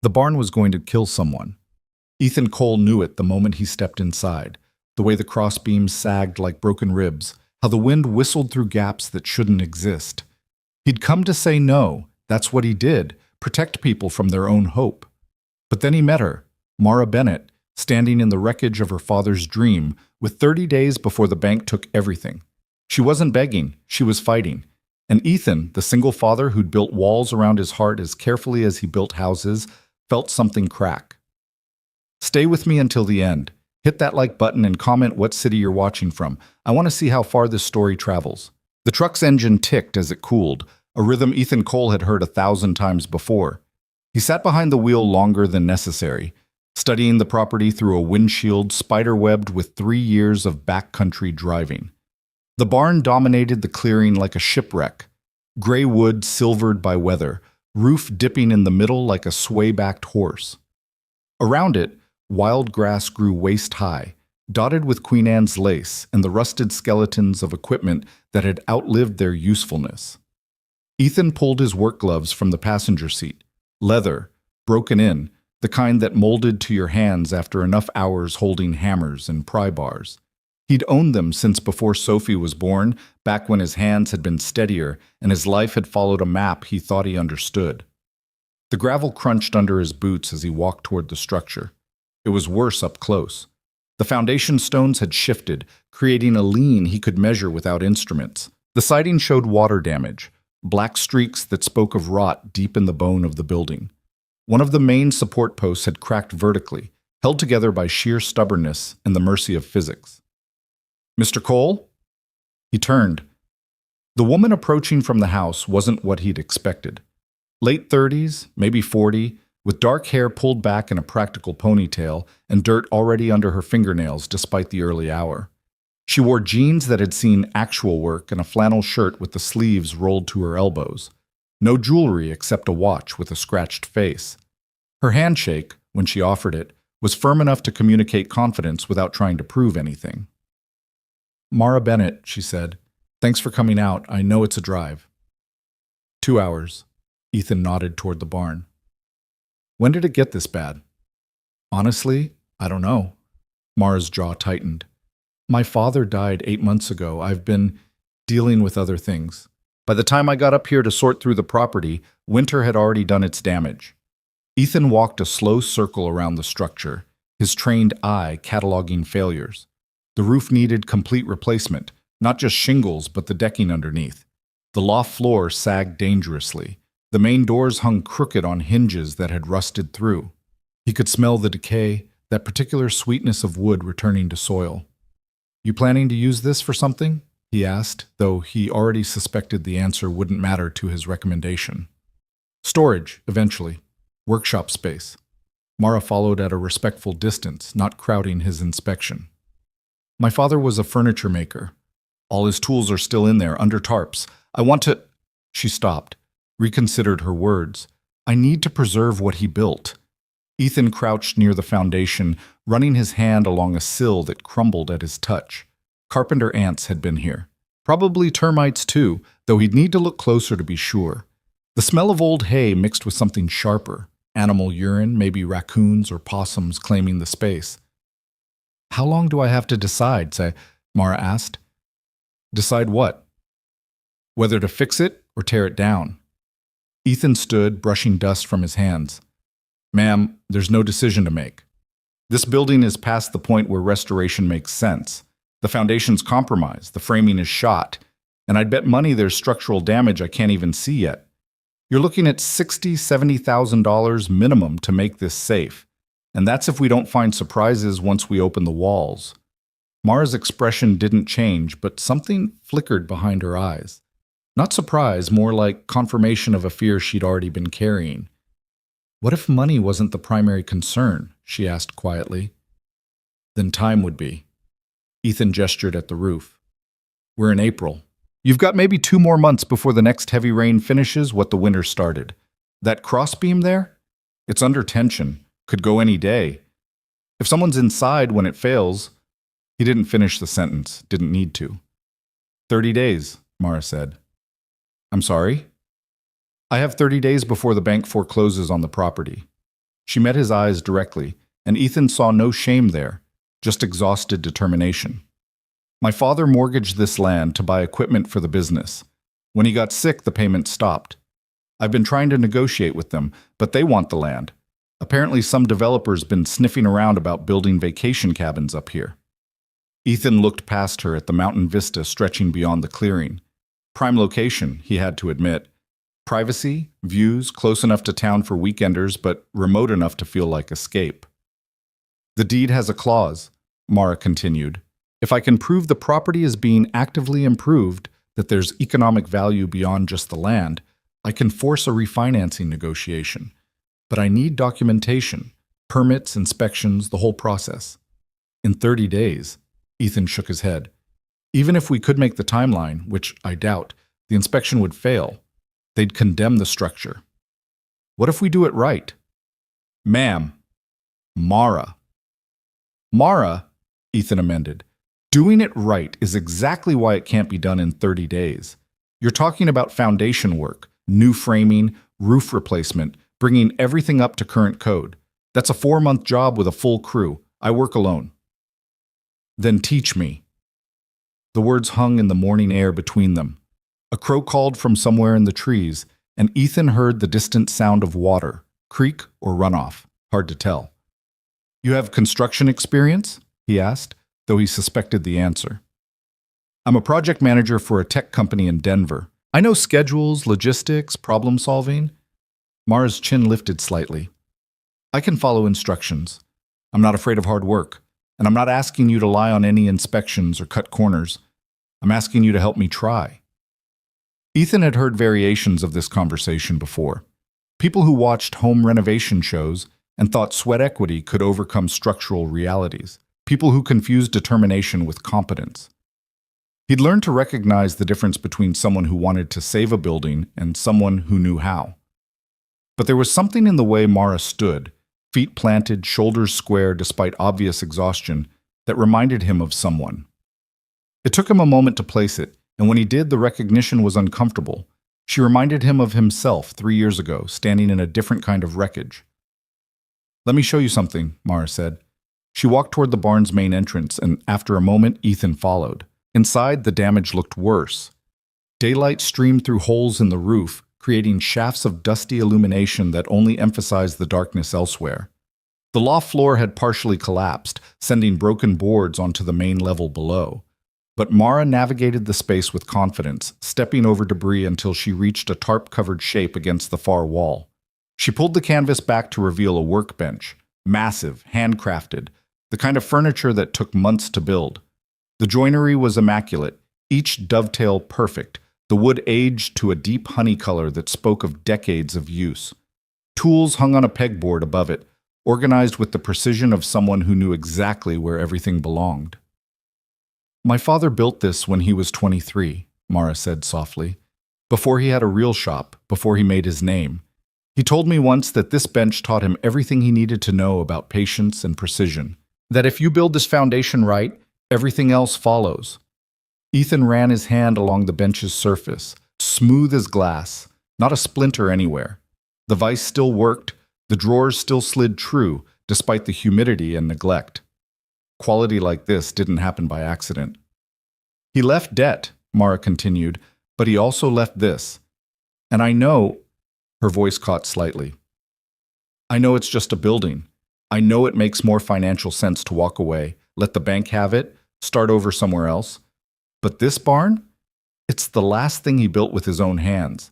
The barn was going to kill someone. Ethan Cole knew it the moment he stepped inside, the way the crossbeams sagged like broken ribs, how the wind whistled through gaps that shouldn't exist. He'd come to say no, that's what he did, protect people from their own hope. But then he met her, Mara Bennett, standing in the wreckage of her father's dream, with 30 days before the bank took everything. She wasn't begging, she was fighting. And Ethan, the single father who'd built walls around his heart as carefully as he built houses, felt something crack. Stay with me until the end. Hit that like button and comment what city you're watching from. I want to see how far this story travels. The truck's engine ticked as it cooled, a rhythm Ethan Cole had heard 1,000 times before. He sat behind the wheel longer than necessary, studying the property through a windshield spider-webbed with 3 years of backcountry driving. The barn dominated the clearing like a shipwreck, gray wood silvered by weather, roof dipping in the middle like a sway-backed horse. Around it, wild grass grew waist-high, dotted with Queen Anne's lace and the rusted skeletons of equipment that had outlived their usefulness. Ethan pulled his work gloves from the passenger seat, leather, broken in, the kind that molded to your hands after enough hours holding hammers and pry bars. He'd owned them since before Sophie was born, back when his hands had been steadier and his life had followed a map he thought he understood. The gravel crunched under his boots as he walked toward the structure. It was worse up close. The foundation stones had shifted, creating a lean he could measure without instruments. The siding showed water damage, black streaks that spoke of rot deep in the bone of the building. One of the main support posts had cracked vertically, held together by sheer stubbornness and the mercy of physics. "Mr. Cole?" He turned. The woman approaching from the house wasn't what he'd expected. Late 30s, maybe 40, with dark hair pulled back in a practical ponytail and dirt already under her fingernails despite the early hour. She wore jeans that had seen actual work and a flannel shirt with the sleeves rolled to her elbows. No jewelry except a watch with a scratched face. Her handshake, when she offered it, was firm enough to communicate confidence without trying to prove anything. "Mara Bennett," she said. "Thanks for coming out. I know it's a drive." 2 hours. Ethan nodded toward the barn. "When did it get this bad?" "Honestly, I don't know." Mara's jaw tightened. "My father died 8 months ago. I've been dealing with other things. By the time I got up here to sort through the property, winter had already done its damage." Ethan walked a slow circle around the structure, his trained eye cataloging failures. The roof needed complete replacement, not just shingles, but the decking underneath. The loft floor sagged dangerously. The main doors hung crooked on hinges that had rusted through. He could smell the decay, that particular sweetness of wood returning to soil. "You planning to use this for something?" he asked, though he already suspected the answer wouldn't matter to his recommendation. "Storage, eventually. Workshop space." Mara followed at a respectful distance, not crowding his inspection. "My father was a furniture maker. All his tools are still in there, under tarps. I want to—" She stopped, reconsidered her words. "I need to preserve what he built." Ethan crouched near the foundation, running his hand along a sill that crumbled at his touch. Carpenter ants had been here. Probably termites too, though he'd need to look closer to be sure. The smell of old hay mixed with something sharper. Animal urine, maybe raccoons or possums claiming the space. "How long do I have to decide?" Mara asked. "Decide what?" "Whether to fix it or tear it down." Ethan stood, brushing dust from his hands. "Ma'am, there's no decision to make. This building is past the point where restoration makes sense. The foundation's compromised, the framing is shot, and I'd bet money there's structural damage I can't even see yet. You're looking at $60,000, $70,000 minimum to make this safe. And that's if we don't find surprises once we open the walls." Mara's expression didn't change, but something flickered behind her eyes. Not surprise, more like confirmation of a fear she'd already been carrying. "What if money wasn't the primary concern?" she asked quietly. "Then time would be." Ethan gestured at the roof. "We're in April. You've got maybe 2 more months before the next heavy rain finishes what the winter started. That crossbeam there? It's under tension. Could go any day. If someone's inside when it fails—" He didn't finish the sentence, didn't need to. 30 days, Mara said. "I'm sorry?" "I have 30 days before the bank forecloses on the property." She met his eyes directly, and Ethan saw no shame there, just exhausted determination. My father mortgaged this land to buy equipment for the business. When he got sick, the payment stopped. I've been trying to negotiate with them, but they want the land. Apparently some developer's been sniffing around about building vacation cabins up here. Ethan looked past her at the mountain vista stretching beyond the clearing. Prime location, he had to admit. Privacy, views, close enough to town for weekenders, but remote enough to feel like escape. The deed has a clause, Mara continued. If I can prove the property is being actively improved, that there's economic value beyond just the land, I can force a refinancing negotiation. But I need documentation, permits, inspections, the whole process. In 30 days, Ethan shook his head. Even if we could make the timeline, which I doubt, the inspection would fail. They'd condemn the structure. What if we do it right? Ma'am. Mara. Mara, Ethan amended. Doing it right is exactly why it can't be done in 30 days. You're talking about foundation work, new framing, roof replacement, bringing everything up to current code. That's a 4-month job with a full crew. I work alone. Then teach me. The words hung in the morning air between them. A crow called from somewhere in the trees, and Ethan heard the distant sound of water, creek or runoff, hard to tell. You have construction experience? He asked, though he suspected the answer. I'm a project manager for a tech company in Denver. I know schedules, logistics, problem solving. Mara's chin lifted slightly. I can follow instructions. I'm not afraid of hard work, and I'm not asking you to lie on any inspections or cut corners. I'm asking you to help me try. Ethan had heard variations of this conversation before. People who watched home renovation shows and thought sweat equity could overcome structural realities. People who confused determination with competence. He'd learned to recognize the difference between someone who wanted to save a building and someone who knew how. But there was something in the way Mara stood, feet planted, shoulders square despite obvious exhaustion, that reminded him of someone. It took him a moment to place it, and when he did, the recognition was uncomfortable. She reminded him of himself 3 years ago, standing in a different kind of wreckage. Let me show you something, Mara said. She walked toward the barn's main entrance, and after a moment, Ethan followed. Inside, the damage looked worse. Daylight streamed through holes in the roof, creating shafts of dusty illumination that only emphasized the darkness elsewhere. The loft floor had partially collapsed, sending broken boards onto the main level below. But Mara navigated the space with confidence, stepping over debris until she reached a tarp-covered shape against the far wall. She pulled the canvas back to reveal a workbench, massive, handcrafted, the kind of furniture that took months to build. The joinery was immaculate, each dovetail perfect, the wood aged to a deep honey color that spoke of decades of use. Tools hung on a pegboard above it, organized with the precision of someone who knew exactly where everything belonged. My father built this when he was 23, Mara said softly. Before he had a real shop, before he made his name. He told me once that this bench taught him everything he needed to know about patience and precision. That if you build this foundation right, everything else follows. Ethan ran his hand along the bench's surface, smooth as glass, not a splinter anywhere. The vise still worked, the drawers still slid true, despite the humidity and neglect. Quality like this didn't happen by accident. He left debt, Mara continued, but he also left this. And I know, her voice caught slightly. I know it's just a building. I know it makes more financial sense to walk away, let the bank have it, start over somewhere else. But this barn? It's the last thing he built with his own hands.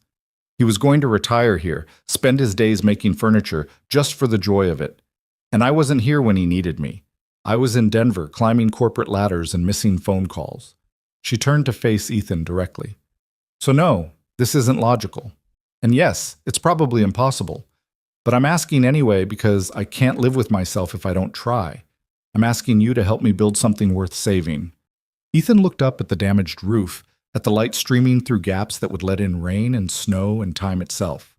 He was going to retire here, spend his days making furniture just for the joy of it. And I wasn't here when he needed me. I was in Denver, climbing corporate ladders and missing phone calls. She turned to face Ethan directly. So no, this isn't logical. And yes, it's probably impossible. But I'm asking anyway because I can't live with myself if I don't try. I'm asking you to help me build something worth saving. Ethan looked up at the damaged roof, at the light streaming through gaps that would let in rain and snow and time itself.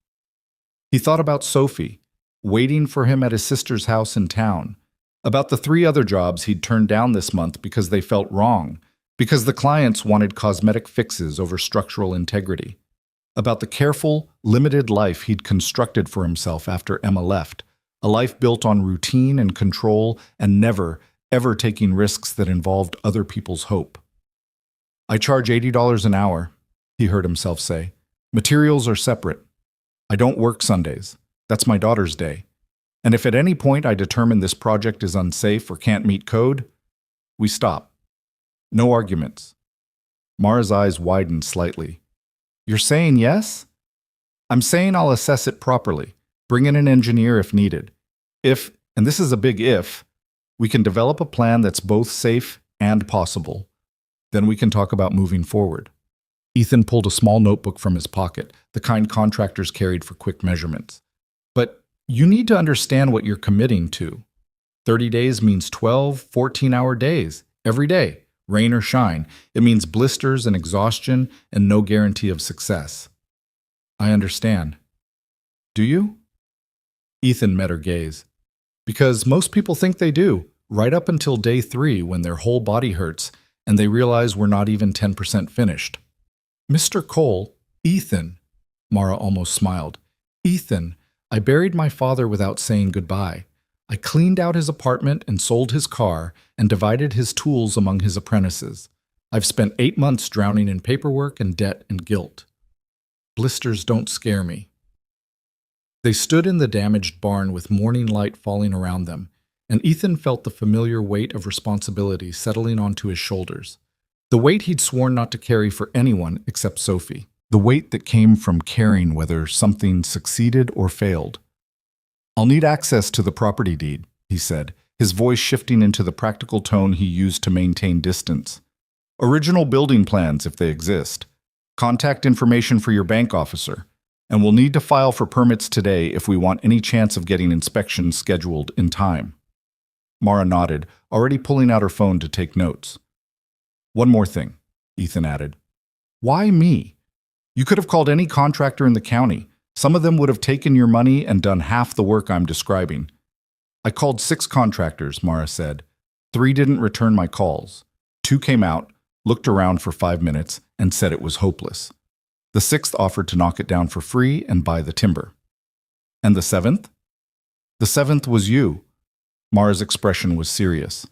He thought about Sophie, waiting for him at his sister's house in town, about the 3 other jobs he'd turned down this month because they felt wrong, because the clients wanted cosmetic fixes over structural integrity, about the careful, limited life he'd constructed for himself after Emma left, a life built on routine and control and never, ever taking risks that involved other people's hope. I charge $80 an hour, he heard himself say. Materials are separate. I don't work Sundays. That's my daughter's day. And if at any point I determine this project is unsafe or can't meet code, we stop. No arguments. Mara's eyes widened slightly. You're saying yes? I'm saying I'll assess it properly, bring in an engineer if needed. If, and this is a big if, we can develop a plan that's both safe and possible, then we can talk about moving forward. Ethan pulled a small notebook from his pocket, the kind contractors carried for quick measurements. But you need to understand what you're committing to. 30 days means 12, 14-hour days, every day, rain or shine. It means blisters and exhaustion and no guarantee of success. I understand. Do you? Ethan met her gaze. Because most people think they do, right up until day 3 when their whole body hurts and they realize we're not even 10% finished. Mr. Cole, Ethan, Mara almost smiled. Ethan, I buried my father without saying goodbye. I cleaned out his apartment and sold his car and divided his tools among his apprentices. I've spent 8 months drowning in paperwork and debt and guilt. Blisters don't scare me. They stood in the damaged barn with morning light falling around them, and Ethan felt the familiar weight of responsibility settling onto his shoulders. The weight he'd sworn not to carry for anyone except Sophie. The weight that came from caring whether something succeeded or failed. I'll need access to the property deed, he said, his voice shifting into the practical tone he used to maintain distance. Original building plans, if they exist. Contact information for your bank officer. And we'll need to file for permits today if we want any chance of getting inspections scheduled in time. Mara nodded, already pulling out her phone to take notes. One more thing, Ethan added. Why me? You could have called any contractor in the county. Some of them would have taken your money and done half the work I'm describing. I called 6 contractors, Mara said. 3 didn't return my calls. 2 came out, looked around for 5 minutes, and said it was hopeless. The 6th offered to knock it down for free and buy the timber. And the 7th? The 7th was you. Mara's expression was serious.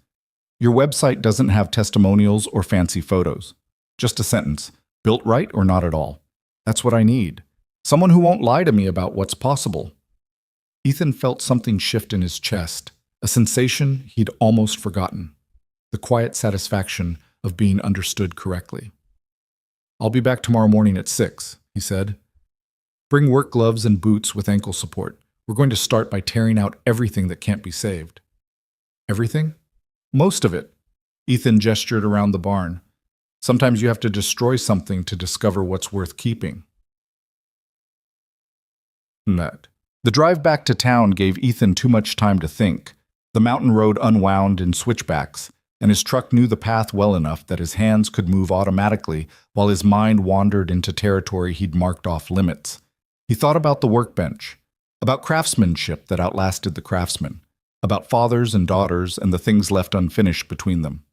Your website doesn't have testimonials or fancy photos. Just a sentence, built right or not at all. That's what I need. Someone who won't lie to me about what's possible. Ethan felt something shift in his chest, a sensation he'd almost forgotten. The quiet satisfaction of being understood correctly. I'll be back tomorrow morning at 6, he said. Bring work gloves and boots with ankle support. We're going to start by tearing out everything that can't be saved. Everything? Most of it. Ethan gestured around the barn. Sometimes you have to destroy something to discover what's worth keeping. The drive back to town gave Ethan too much time to think. The mountain road unwound in switchbacks, and his truck knew the path well enough that his hands could move automatically while his mind wandered into territory he'd marked off limits. He thought about the workbench, about craftsmanship that outlasted the craftsman, about fathers and daughters and the things left unfinished between them.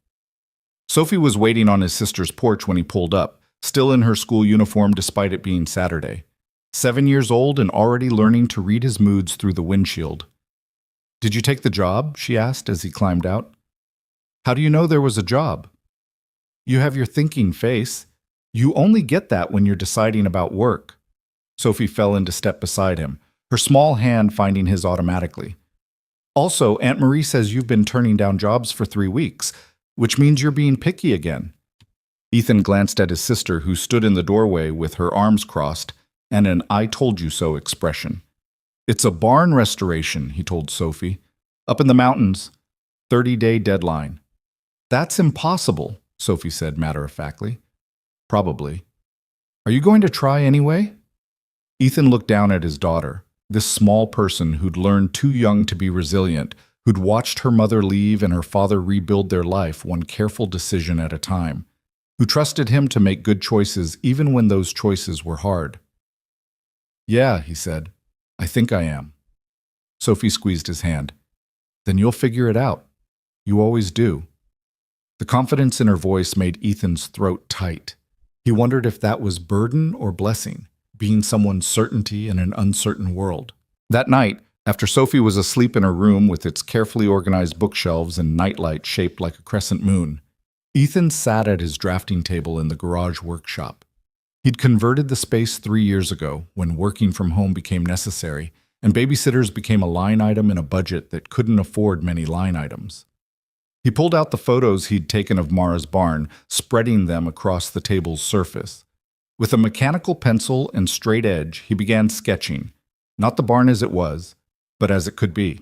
Sophie was waiting on his sister's porch when he pulled up, still in her school uniform despite it being Saturday. 7 years old and already learning to read his moods through the windshield. Did you take the job? She asked as he climbed out. How do you know there was a job? You have your thinking face. You only get that when you're deciding about work. Sophie fell into step beside him, her small hand finding his automatically. Also, Aunt Marie says you've been turning down jobs for 3 weeks, which means you're being picky again. Ethan glanced at his sister, who stood in the doorway with her arms crossed and an I told you so expression. It's a barn restoration, he told Sophie. Up in the mountains. 30-day deadline. That's impossible, Sophie said matter-of-factly. Probably. Are you going to try anyway? Ethan looked down at his daughter, this small person who'd learned too young to be resilient, who'd watched her mother leave and her father rebuild their life one careful decision at a time, who trusted him to make good choices even when those choices were hard. Yeah, he said. I think I am. Sophie squeezed his hand. Then you'll figure it out. You always do. The confidence in her voice made Ethan's throat tight. He wondered if that was burden or blessing, being someone's certainty in an uncertain world. That night, After Sophie was asleep in her room with its carefully organized bookshelves and nightlight shaped like a crescent moon, Ethan sat at his drafting table in the garage workshop. He'd converted the space 3 years ago when working from home became necessary and babysitters became a line item in a budget that couldn't afford many line items. He pulled out the photos he'd taken of Mara's barn, spreading them across the table's surface. With a mechanical pencil and straight edge, he began sketching, not the barn as it was, but as it could be.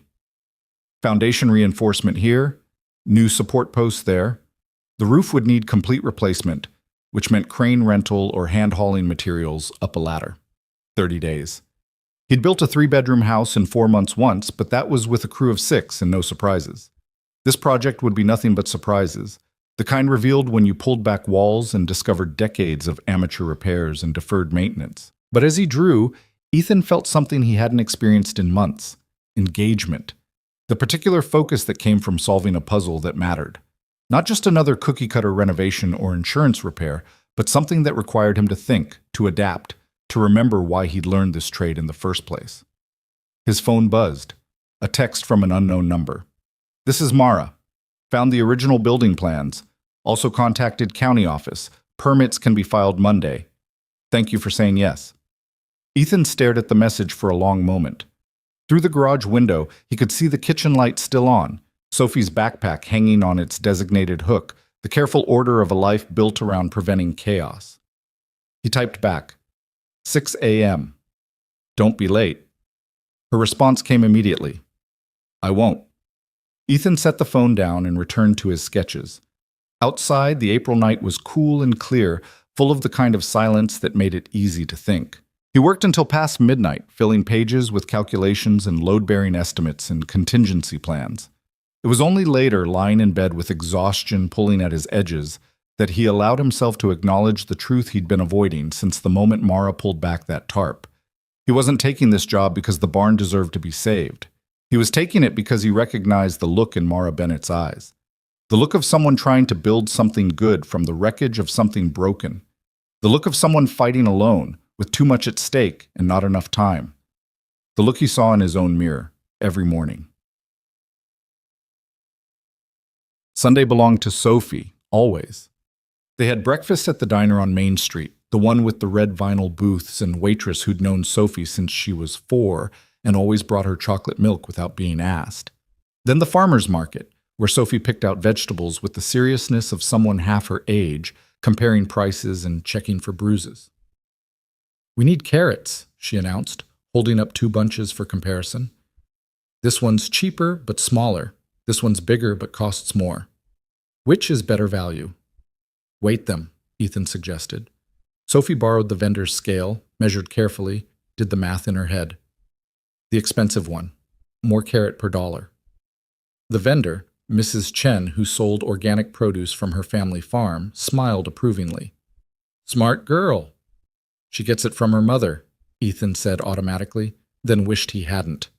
Foundation reinforcement here, new support posts there. The roof would need complete replacement, which meant crane rental or hand-hauling materials up a ladder. 30 days. He'd built a 3-bedroom house in 4 months once, but that was with a crew of 6 and no surprises. This project would be nothing but surprises, the kind revealed when you pulled back walls and discovered decades of amateur repairs and deferred maintenance. But as he drew, Ethan felt something he hadn't experienced in months: engagement. The particular focus that came from solving a puzzle that mattered. Not just another cookie-cutter renovation or insurance repair, but something that required him to think, to adapt, to remember why he'd learned this trade in the first place. His phone buzzed. A text from an unknown number. "This is Mara. Found the original building plans. Also contacted county office. Permits can be filed Monday. Thank you for saying yes." Ethan stared at the message for a long moment. Through the garage window, he could see the kitchen light still on, Sophie's backpack hanging on its designated hook, the careful order of a life built around preventing chaos. He typed back, 6 a.m. Don't be late. Her response came immediately. I won't. Ethan set the phone down and returned to his sketches. Outside, the April night was cool and clear, full of the kind of silence that made it easy to think. He worked until past midnight, filling pages with calculations and load-bearing estimates and contingency plans. It was only later, lying in bed with exhaustion pulling at his edges, that he allowed himself to acknowledge the truth he'd been avoiding since the moment Mara pulled back that tarp. He wasn't taking this job because the barn deserved to be saved. He was taking it because he recognized the look in Mara Bennett's eyes. The look of someone trying to build something good from the wreckage of something broken. The look of someone fighting alone, with too much at stake and not enough time. The look he saw in his own mirror every morning. Sunday belonged to Sophie, always. They had breakfast at the diner on Main Street, the one with the red vinyl booths and waitress who'd known Sophie since she was 4 and always brought her chocolate milk without being asked. Then the farmer's market, where Sophie picked out vegetables with the seriousness of someone half her age, comparing prices and checking for bruises. We need carrots, she announced, holding up 2 bunches for comparison. This one's cheaper but smaller. This one's bigger but costs more. Which is better value? Weight them, Ethan suggested. Sophie borrowed the vendor's scale, measured carefully, did the math in her head. The expensive one. More carrot per dollar. The vendor, Mrs. Chen, who sold organic produce from her family farm, smiled approvingly. Smart girl. She gets it from her mother, Ethan said automatically, then wished he hadn't.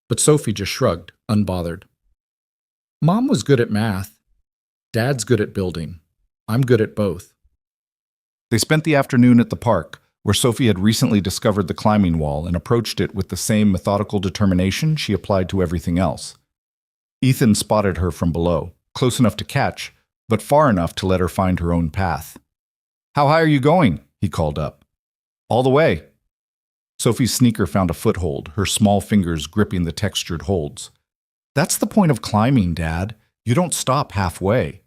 But Sophie just shrugged, unbothered. Mom was good at math. Dad's good at building. I'm good at both. They spent the afternoon at the park, where Sophie had recently discovered the climbing wall and approached it with the same methodical determination she applied to everything else. Ethan spotted her from below, close enough to catch, but far enough to let her find her own path. How high are you going? He called up. All the way. Sophie's sneaker found a foothold, her small fingers gripping the textured holds. That's the point of climbing, Dad. You don't stop halfway.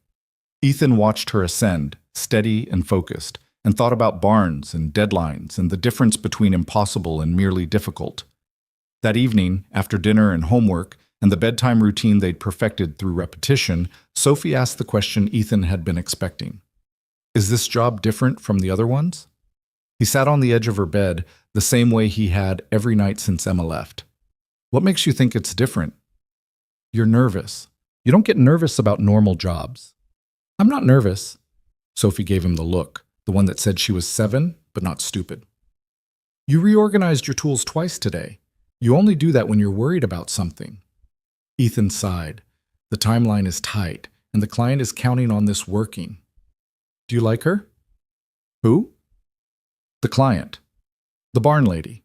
Ethan watched her ascend, steady and focused, and thought about barns and deadlines and the difference between impossible and merely difficult. That evening, after dinner and homework, and the bedtime routine they'd perfected through repetition, Sophie asked the question Ethan had been expecting. Is this job different from the other ones? He sat on the edge of her bed, the same way he had every night since Emma left. What makes you think it's different? You're nervous. You don't get nervous about normal jobs. I'm not nervous. Sophie gave him the look, the one that said she was 7, but not stupid. You reorganized your tools twice today. You only do that when you're worried about something. Ethan sighed. The timeline is tight, and the client is counting on this working. Do you like her? Who? The client. The barn lady.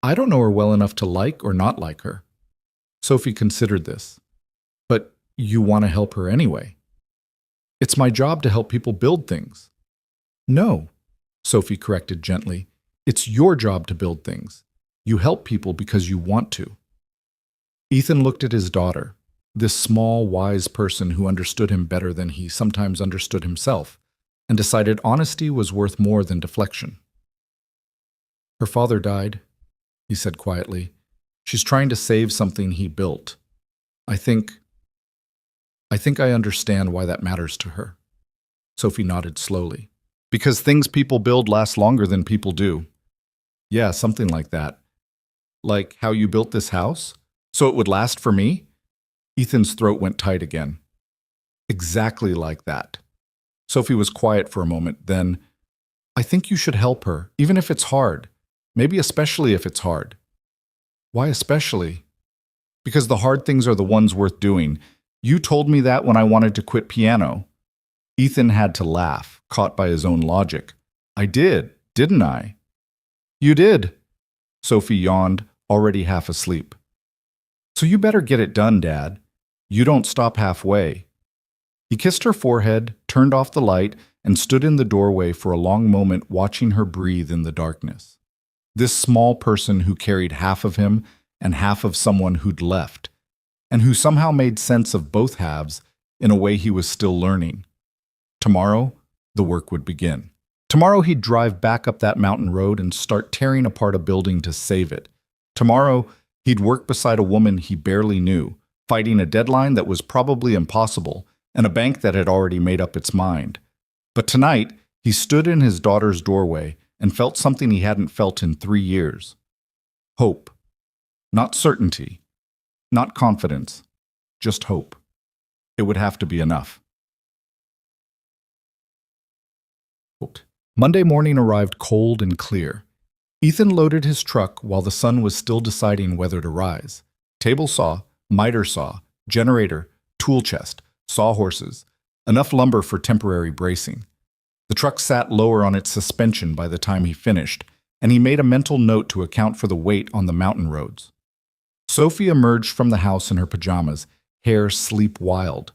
I don't know her well enough to like or not like her. Sophie considered this. But you want to help her anyway. It's my job to help people build things. No, Sophie corrected gently. It's your job to build things. You help people because you want to. Ethan looked at his daughter, this small, wise person who understood him better than he sometimes understood himself, and decided honesty was worth more than deflection. Her father died, he said quietly. She's trying to save something he built. I think I understand why that matters to her. Sophie nodded slowly. Because things people build last longer than people do. Yeah, something like that. Like how you built this house? So it would last for me? Ethan's throat went tight again. Exactly like that. Sophie was quiet for a moment, then, I think you should help her, even if it's hard. Maybe especially if it's hard. Why especially? Because the hard things are the ones worth doing. You told me that when I wanted to quit piano. Ethan had to laugh, caught by his own logic. I did, didn't I? You did. Sophie yawned, already half asleep. So you better get it done, Dad. You don't stop halfway. He kissed her forehead, turned off the light, and stood in the doorway for a long moment watching her breathe in the darkness. This small person who carried half of him and half of someone who'd left, and who somehow made sense of both halves in a way he was still learning. Tomorrow, the work would begin. Tomorrow he'd drive back up that mountain road and start tearing apart a building to save it. Tomorrow, he'd work beside a woman he barely knew, fighting a deadline that was probably impossible and a bank that had already made up its mind. But tonight, he stood in his daughter's doorway and felt something he hadn't felt in 3 years. Hope. Not certainty. Not confidence. Just hope. It would have to be enough. Monday morning arrived cold and clear. Ethan loaded his truck while the sun was still deciding whether to rise. Table saw, miter saw, generator, tool chest, sawhorses, enough lumber for temporary bracing. The truck sat lower on its suspension by the time he finished, and he made a mental note to account for the weight on the mountain roads. Sophie emerged from the house in her pajamas, hair sleep wild.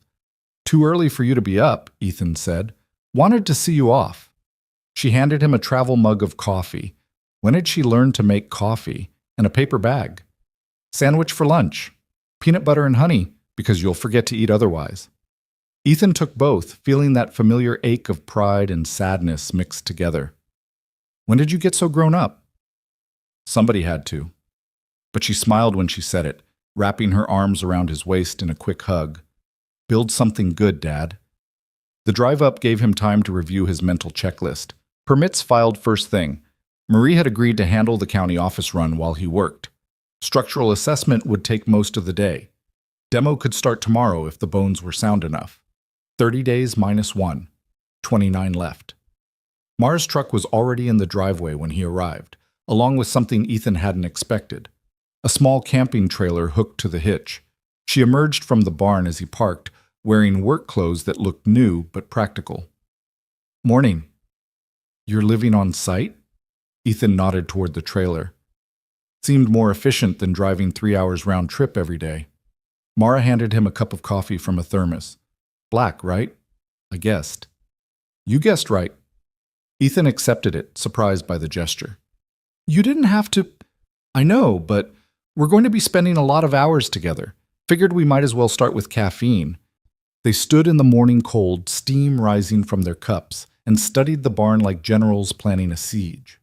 Too early for you to be up, Ethan said. Wanted to see you off. She handed him a travel mug of coffee. When had she learned to make coffee? And a paper bag. Sandwich for lunch. Peanut butter and honey, because you'll forget to eat otherwise. Ethan took both, feeling that familiar ache of pride and sadness mixed together. When did you get so grown up? Somebody had to. But she smiled when she said it, wrapping her arms around his waist in a quick hug. Build something good, Dad. The drive up gave him time to review his mental checklist. Permits filed first thing. Marie had agreed to handle the county office run while he worked. Structural assessment would take most of the day. Demo could start tomorrow if the bones were sound enough. 30 days minus 1. 29 left. Mara's truck was already in the driveway when he arrived, along with something Ethan hadn't expected. A small camping trailer hooked to the hitch. She emerged from the barn as he parked, wearing work clothes that looked new but practical. Morning. You're living on site? Ethan nodded toward the trailer. Seemed more efficient than driving 3 hours round trip every day. Mara handed him a cup of coffee from a thermos. Black, right? I guessed. You guessed right. Ethan accepted it, surprised by the gesture. You didn't have to. I know, but we're going to be spending a lot of hours together. Figured we might as well start with caffeine. They stood in the morning cold, steam rising from their cups, and studied the barn like generals planning a siege.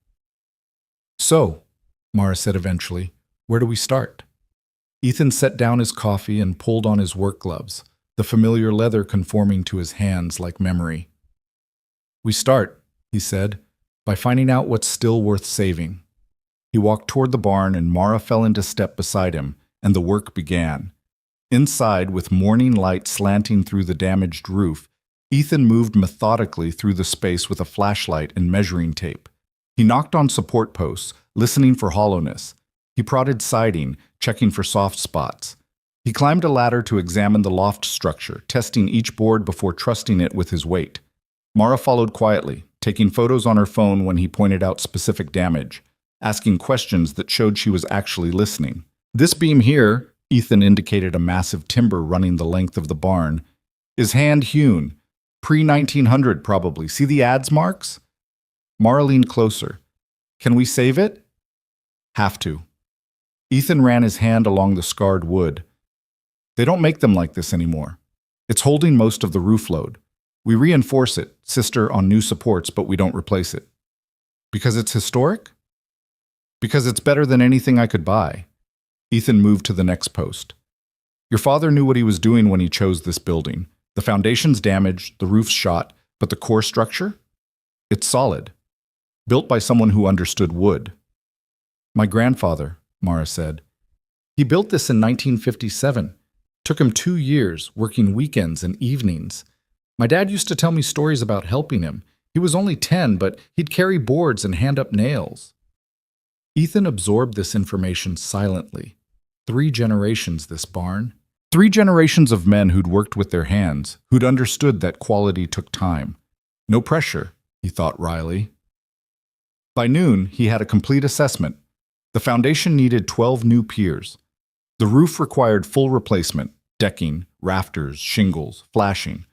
So, Mara said eventually, where do we start? Ethan set down his coffee and pulled on his work gloves, the familiar leather conforming to his hands like memory. We start, he said, by finding out what's still worth saving. He walked toward the barn and Mara fell into step beside him, and the work began. Inside, with morning light slanting through the damaged roof, Ethan moved methodically through the space with a flashlight and measuring tape. He knocked on support posts, listening for hollowness. He prodded siding, checking for soft spots. He climbed a ladder to examine the loft structure, testing each board before trusting it with his weight. Mara followed quietly, taking photos on her phone when he pointed out specific damage. asking questions that showed she was actually listening. This beam here, Ethan indicated a massive timber running the length of the barn, is hand-hewn. Pre-1900 probably. See the adze marks? Mara leaned closer. Can we save it? Have to. Ethan ran his hand along the scarred wood. They don't make them like this anymore. It's holding most of the roof load. We reinforce it, sister, on new supports, but we don't replace it. Because it's historic? Because it's better than anything I could buy. Ethan moved to the next post. Your father knew what he was doing when he chose this building. The foundation's damaged, the roof's shot, but the core structure? It's solid. Built by someone who understood wood. My grandfather, Mara said. He built this in 1957. Took him 2 years, working weekends and evenings. My dad used to tell me stories about helping him. He was only 10, but he'd carry boards and hand up nails. Ethan absorbed this information silently. 3 generations, this barn. 3 generations of men who'd worked with their hands, who'd understood that quality took time. No pressure, he thought wryly. By noon, he had a complete assessment. The foundation needed 12 new piers. The roof required full replacement, decking, rafters, shingles, flashing.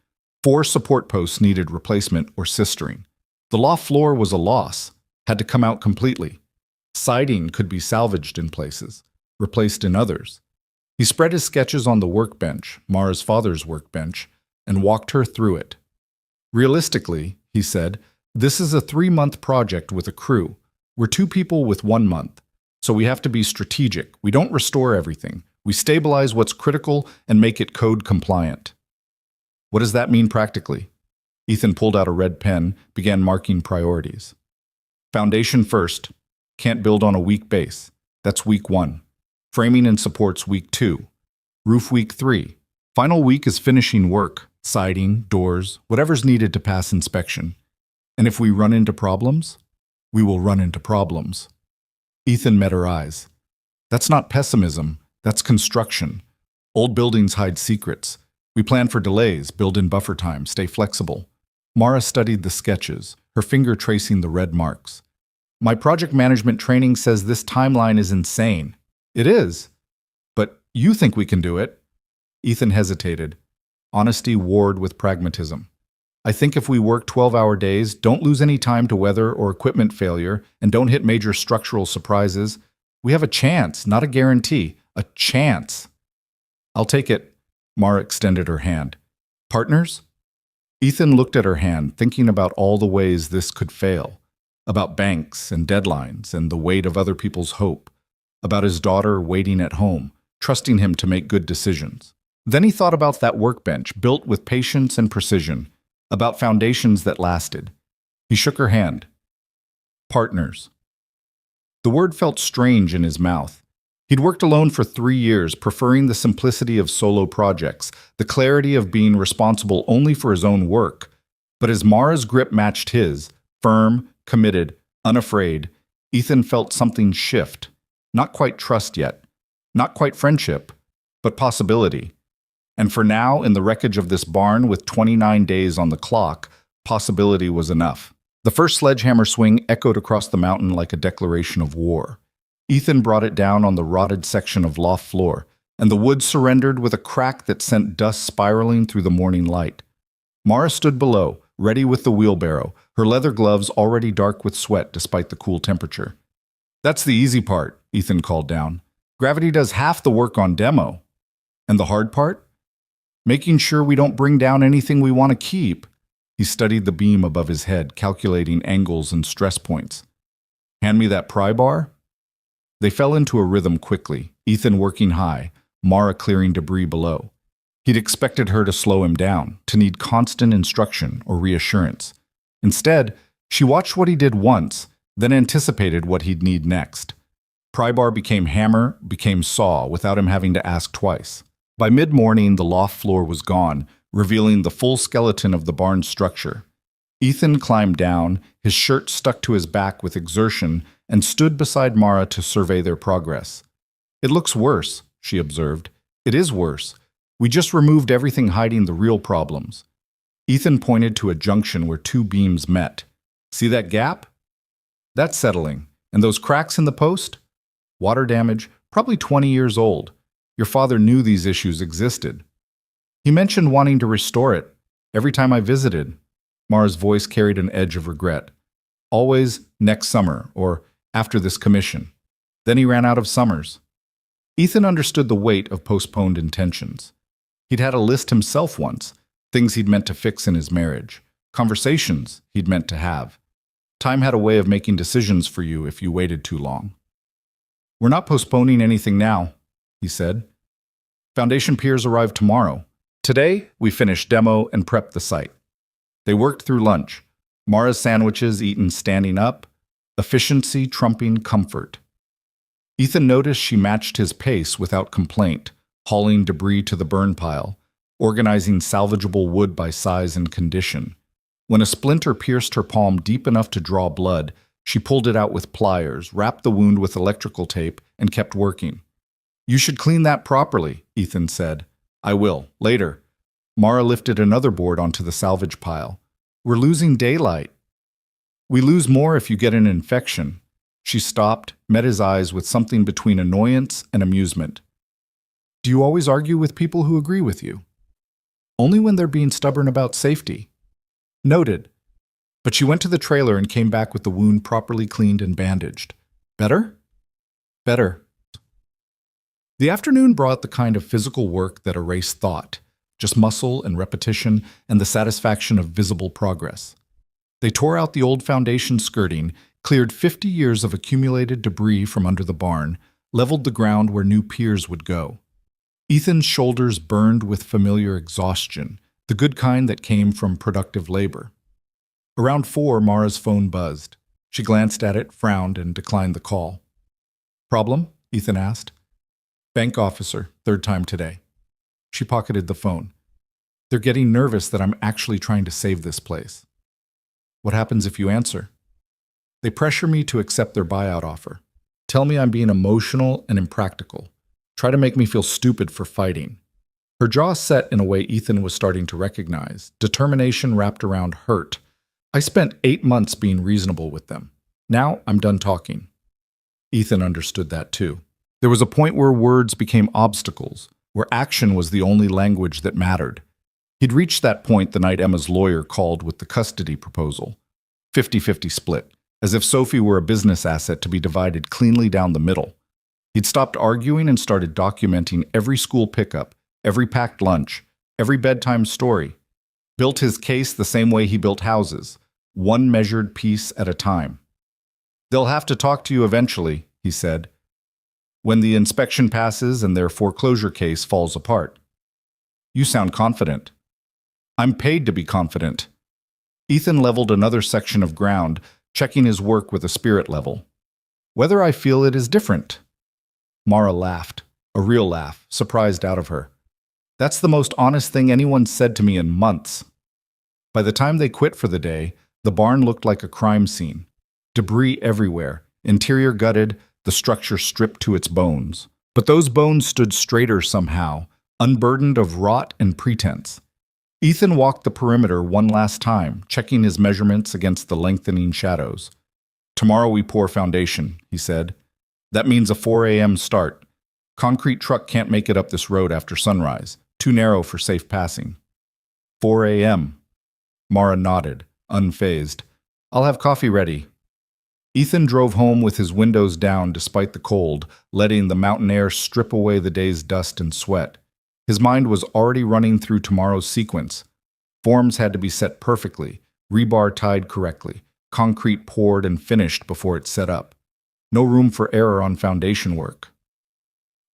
4 support posts needed replacement or sistering. The loft floor was a loss, had to come out completely. Siding could be salvaged in places, replaced in others. He spread his sketches on the workbench, Mara's father's workbench, and walked her through it. Realistically, he said, this is a 3-month project with a crew. We're 2 people with 1 month. So we have to be strategic. We don't restore everything. We stabilize what's critical and make it code compliant. What does that mean practically? Ethan pulled out a red pen, began marking priorities. Foundation first. Can't build on a weak base. That's week 1. Framing and supports week 2. Roof week 3. Final week is finishing work, siding, doors, whatever's needed to pass inspection. And if we run into problems, we will run into problems. Ethan met her eyes. That's not pessimism, that's construction. Old buildings hide secrets. We plan for delays, build in buffer time, stay flexible. Mara studied the sketches, her finger tracing the red marks. My project management training says this timeline is insane. It is. But you think we can do it? Ethan hesitated. Honesty warred with pragmatism. I think if we work 12-hour days, don't lose any time to weather or equipment failure, and don't hit major structural surprises, we have a chance, not a guarantee. A chance. I'll take it. Mara extended her hand. Partners? Ethan looked at her hand, thinking about all the ways this could fail. About banks and deadlines and the weight of other people's hope. About his daughter waiting at home, trusting him to make good decisions. Then he thought about that workbench built with patience and precision, about foundations that lasted. He shook her hand. Partners. The word felt strange in his mouth. He'd worked alone for 3 years, preferring the simplicity of solo projects, the clarity of being responsible only for his own work. But as Mara's grip matched his, firm, committed, unafraid, Ethan felt something shift. Not quite trust yet. Not quite friendship, but possibility. And for now, in the wreckage of this barn with 29 days on the clock, possibility was enough. The first sledgehammer swing echoed across the mountain like a declaration of war. Ethan brought it down on the rotted section of loft floor, and the wood surrendered with a crack that sent dust spiraling through the morning light. Mara stood below, ready with the wheelbarrow, her leather gloves already dark with sweat despite the cool temperature. That's the easy part, Ethan called down. Gravity does half the work on demo. And the hard part? Making sure we don't bring down anything we want to keep. He studied the beam above his head, calculating angles and stress points. Hand me that pry bar? They fell into a rhythm quickly, Ethan working high, Mara clearing debris below. He'd expected her to slow him down, to need constant instruction or reassurance. Instead, she watched what he did once, then anticipated what he'd need next. Pry bar became hammer, became saw, without him having to ask twice. By mid-morning, the loft floor was gone, revealing the full skeleton of the barn's structure. Ethan climbed down, his shirt stuck to his back with exertion, and stood beside Mara to survey their progress. It looks worse, she observed. It is worse. We just removed everything hiding the real problems. Ethan pointed to a junction where 2 beams met. See that gap? That's settling. And those cracks in the post? Water damage, probably 20 years old. Your father knew these issues existed. He mentioned wanting to restore it every time I visited. Mara's voice carried an edge of regret. Always next summer or after this commission. Then he ran out of summers. Ethan understood the weight of postponed intentions. He'd had a list himself once, things he'd meant to fix in his marriage, conversations he'd meant to have. Time had a way of making decisions for you if you waited too long. We're not postponing anything now, he said. Foundation peers arrive tomorrow. Today, we finish demo and prep the site. They worked through lunch. Mara's sandwiches eaten standing up, efficiency trumping comfort. Ethan noticed she matched his pace without complaint, hauling debris to the burn pile, organizing salvageable wood by size and condition. When a splinter pierced her palm deep enough to draw blood, she pulled it out with pliers, wrapped the wound with electrical tape, and kept working. You should clean that properly, Ethan said. I will, later. Mara lifted another board onto the salvage pile. We're losing daylight. We lose more if you get an infection. She stopped, met his eyes with something between annoyance and amusement. Do you always argue with people who agree with you? Only when they're being stubborn about safety. Noted. But she went to the trailer and came back with the wound properly cleaned and bandaged. Better? Better. The afternoon brought the kind of physical work that erased thought, just muscle and repetition and the satisfaction of visible progress. They tore out the old foundation skirting, cleared 50 years of accumulated debris from under the barn, leveled the ground where new piers would go. Ethan's shoulders burned with familiar exhaustion, the good kind that came from productive labor. Around 4, Mara's phone buzzed. She glanced at it, frowned, and declined the call. Problem? Ethan asked. Bank officer, 3rd time today. She pocketed the phone. They're getting nervous that I'm actually trying to save this place. What happens if you answer? They pressure me to accept their buyout offer. Tell me I'm being emotional and impractical. Try to make me feel stupid for fighting. Her jaw set in a way Ethan was starting to recognize, determination wrapped around hurt. I spent 8 months being reasonable with them. Now I'm done talking. Ethan understood that too. There was a point where words became obstacles, where action was the only language that mattered. He'd reached that point the night Emma's lawyer called with the custody proposal. 50-50 split, as if Sophie were a business asset to be divided cleanly down the middle. He'd stopped arguing and started documenting every school pickup, every packed lunch, every bedtime story. Built his case the same way he built houses, one measured piece at a time. They'll have to talk to you eventually, he said, when the inspection passes and their foreclosure case falls apart. You sound confident. I'm paid to be confident. Ethan leveled another section of ground, checking his work with a spirit level. Whether I feel it is different. Mara laughed, a real laugh, surprised out of her. That's the most honest thing anyone's said to me in months. By the time they quit for the day, the barn looked like a crime scene. Debris everywhere, interior gutted, the structure stripped to its bones. But those bones stood straighter somehow, unburdened of rot and pretense. Ethan walked the perimeter one last time, checking his measurements against the lengthening shadows. Tomorrow we pour foundation, he said. That means a 4 a.m. start. Concrete truck can't make it up this road after sunrise, too narrow for safe passing. 4 a.m. Mara nodded, unfazed. I'll have coffee ready. Ethan drove home with his windows down despite the cold, letting the mountain air strip away the day's dust and sweat. His mind was already running through tomorrow's sequence. Forms had to be set perfectly, rebar tied correctly, concrete poured and finished before it set up. No room for error on foundation work.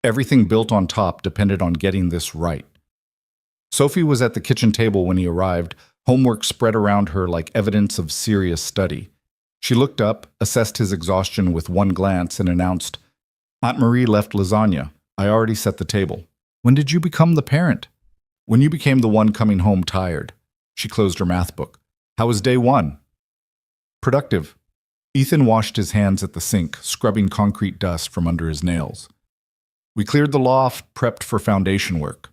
Everything built on top depended on getting this right. Sophie was at the kitchen table when he arrived, homework spread around her like evidence of serious study. She looked up, assessed his exhaustion with one glance, and announced, Aunt Marie left lasagna. I already set the table. When did you become the parent? When you became the one coming home tired. She closed her math book. How was day 1? Productive. Ethan washed his hands at the sink, scrubbing concrete dust from under his nails. We cleared the loft, prepped for foundation work.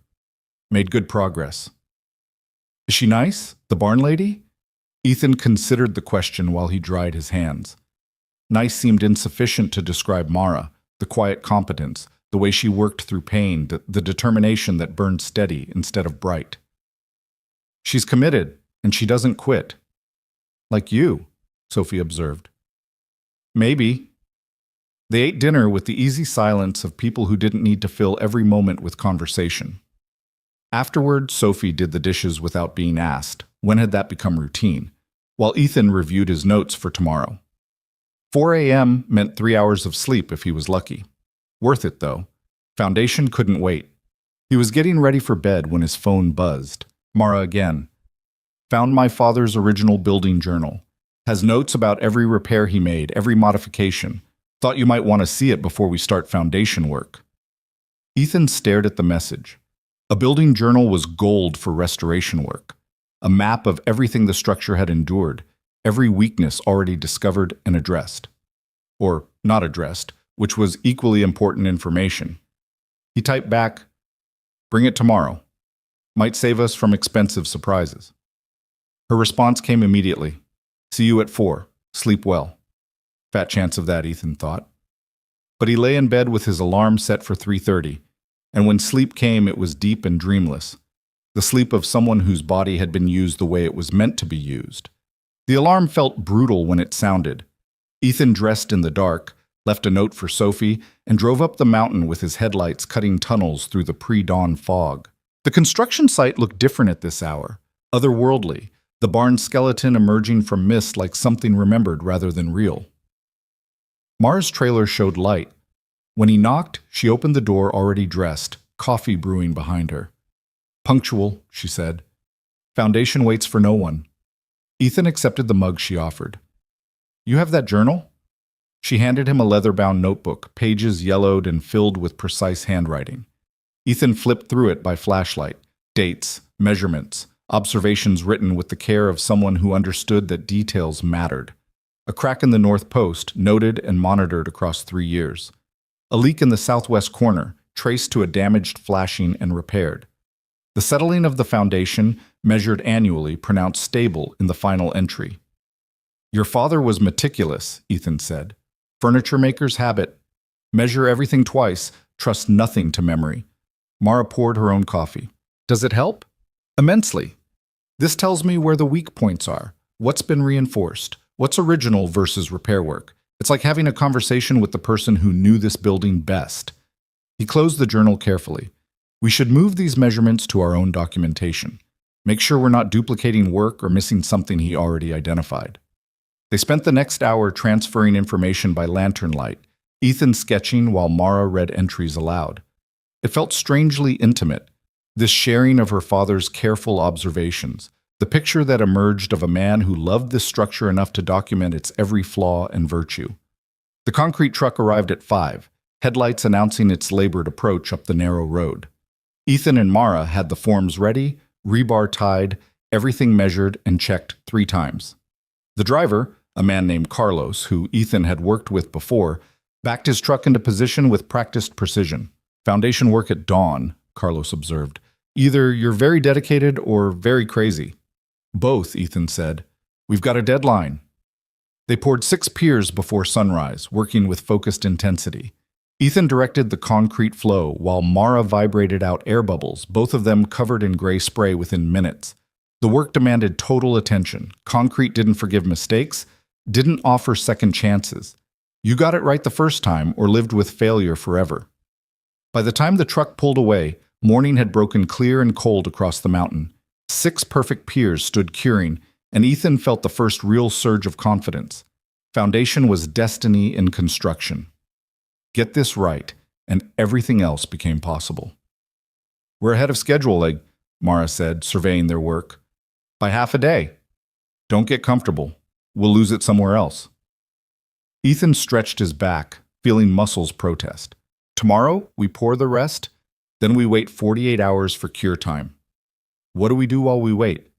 Made good progress. Is she nice, the barn lady? Ethan considered the question while he dried his hands. Nice seemed insufficient to describe Mara, the quiet competence, the way she worked through pain, the determination that burned steady instead of bright. She's committed, and she doesn't quit. Like you, Sophie observed. Maybe. They ate dinner with the easy silence of people who didn't need to fill every moment with conversation. Afterward, Sophie did the dishes without being asked. When had that become routine? While Ethan reviewed his notes for tomorrow. 4 a.m. meant 3 hours of sleep if he was lucky. Worth it, though. Foundation couldn't wait. He was getting ready for bed when his phone buzzed. Mara again. Found my father's original building journal. Has notes about every repair he made, every modification. Thought you might want to see it before we start foundation work. Ethan stared at the message. A building journal was gold for restoration work. A map of everything the structure had endured, every weakness already discovered and addressed. Or not addressed, which was equally important information. He typed back, "Bring it tomorrow. Might save us from expensive surprises." Her response came immediately. "See you at 4. Sleep well." Fat chance of that, Ethan thought. But he lay in bed with his alarm set for 3:30, and when sleep came, it was deep and dreamless. The sleep of someone whose body had been used the way it was meant to be used. The alarm felt brutal when it sounded. Ethan dressed in the dark, left a note for Sophie, and drove up the mountain with his headlights cutting tunnels through the pre-dawn fog. The construction site looked different at this hour, otherworldly, the barn skeleton emerging from mist like something remembered rather than real. Mara's trailer showed light. When he knocked, she opened the door already dressed, coffee brewing behind her. "Punctual," she said. "Foundation waits for no one." Ethan accepted the mug she offered. "You have that journal?" She handed him a leather-bound notebook, pages yellowed and filled with precise handwriting. Ethan flipped through it by flashlight. Dates, measurements, observations written with the care of someone who understood that details mattered. A crack in the north post, noted and monitored across 3 years. A leak in the southwest corner, traced to a damaged flashing and repaired. The settling of the foundation, measured annually, pronounced stable in the final entry. "Your father was meticulous," Ethan said. "Furniture maker's habit. Measure everything twice, trust nothing to memory." Mara poured her own coffee. "Does it help?" "Immensely. This tells me where the weak points are, what's been reinforced, what's original versus repair work. It's like having a conversation with the person who knew this building best." He closed the journal carefully. "We should move these measurements to our own documentation. Make sure we're not duplicating work or missing something he already identified." They spent the next hour transferring information by lantern light, Ethan sketching while Mara read entries aloud. It felt strangely intimate, this sharing of her father's careful observations, the picture that emerged of a man who loved this structure enough to document its every flaw and virtue. The concrete truck arrived at 5, headlights announcing its labored approach up the narrow road. Ethan and Mara had the forms ready, rebar tied, everything measured and checked 3 times. The driver, a man named Carlos, who Ethan had worked with before, backed his truck into position with practiced precision. "Foundation work at dawn," Carlos observed. "Either you're very dedicated or very crazy." "Both," Ethan said. "We've got a deadline." They poured 6 piers before sunrise, working with focused intensity. Ethan directed the concrete flow while Mara vibrated out air bubbles, both of them covered in gray spray within minutes. The work demanded total attention. Concrete didn't forgive mistakes, didn't offer second chances. You got it right the first time or lived with failure forever. By the time the truck pulled away, morning had broken clear and cold across the mountain. 6 perfect piers stood curing, and Ethan felt the first real surge of confidence. Foundation was destiny in construction. Get this right, and everything else became possible. "We're ahead of schedule, Mara said, surveying their work. "By half a day. Don't get comfortable. We'll lose it somewhere else." Ethan stretched his back, feeling muscles protest. "Tomorrow, we pour the rest, then we wait 48 hours for cure time." "What do we do while we wait?"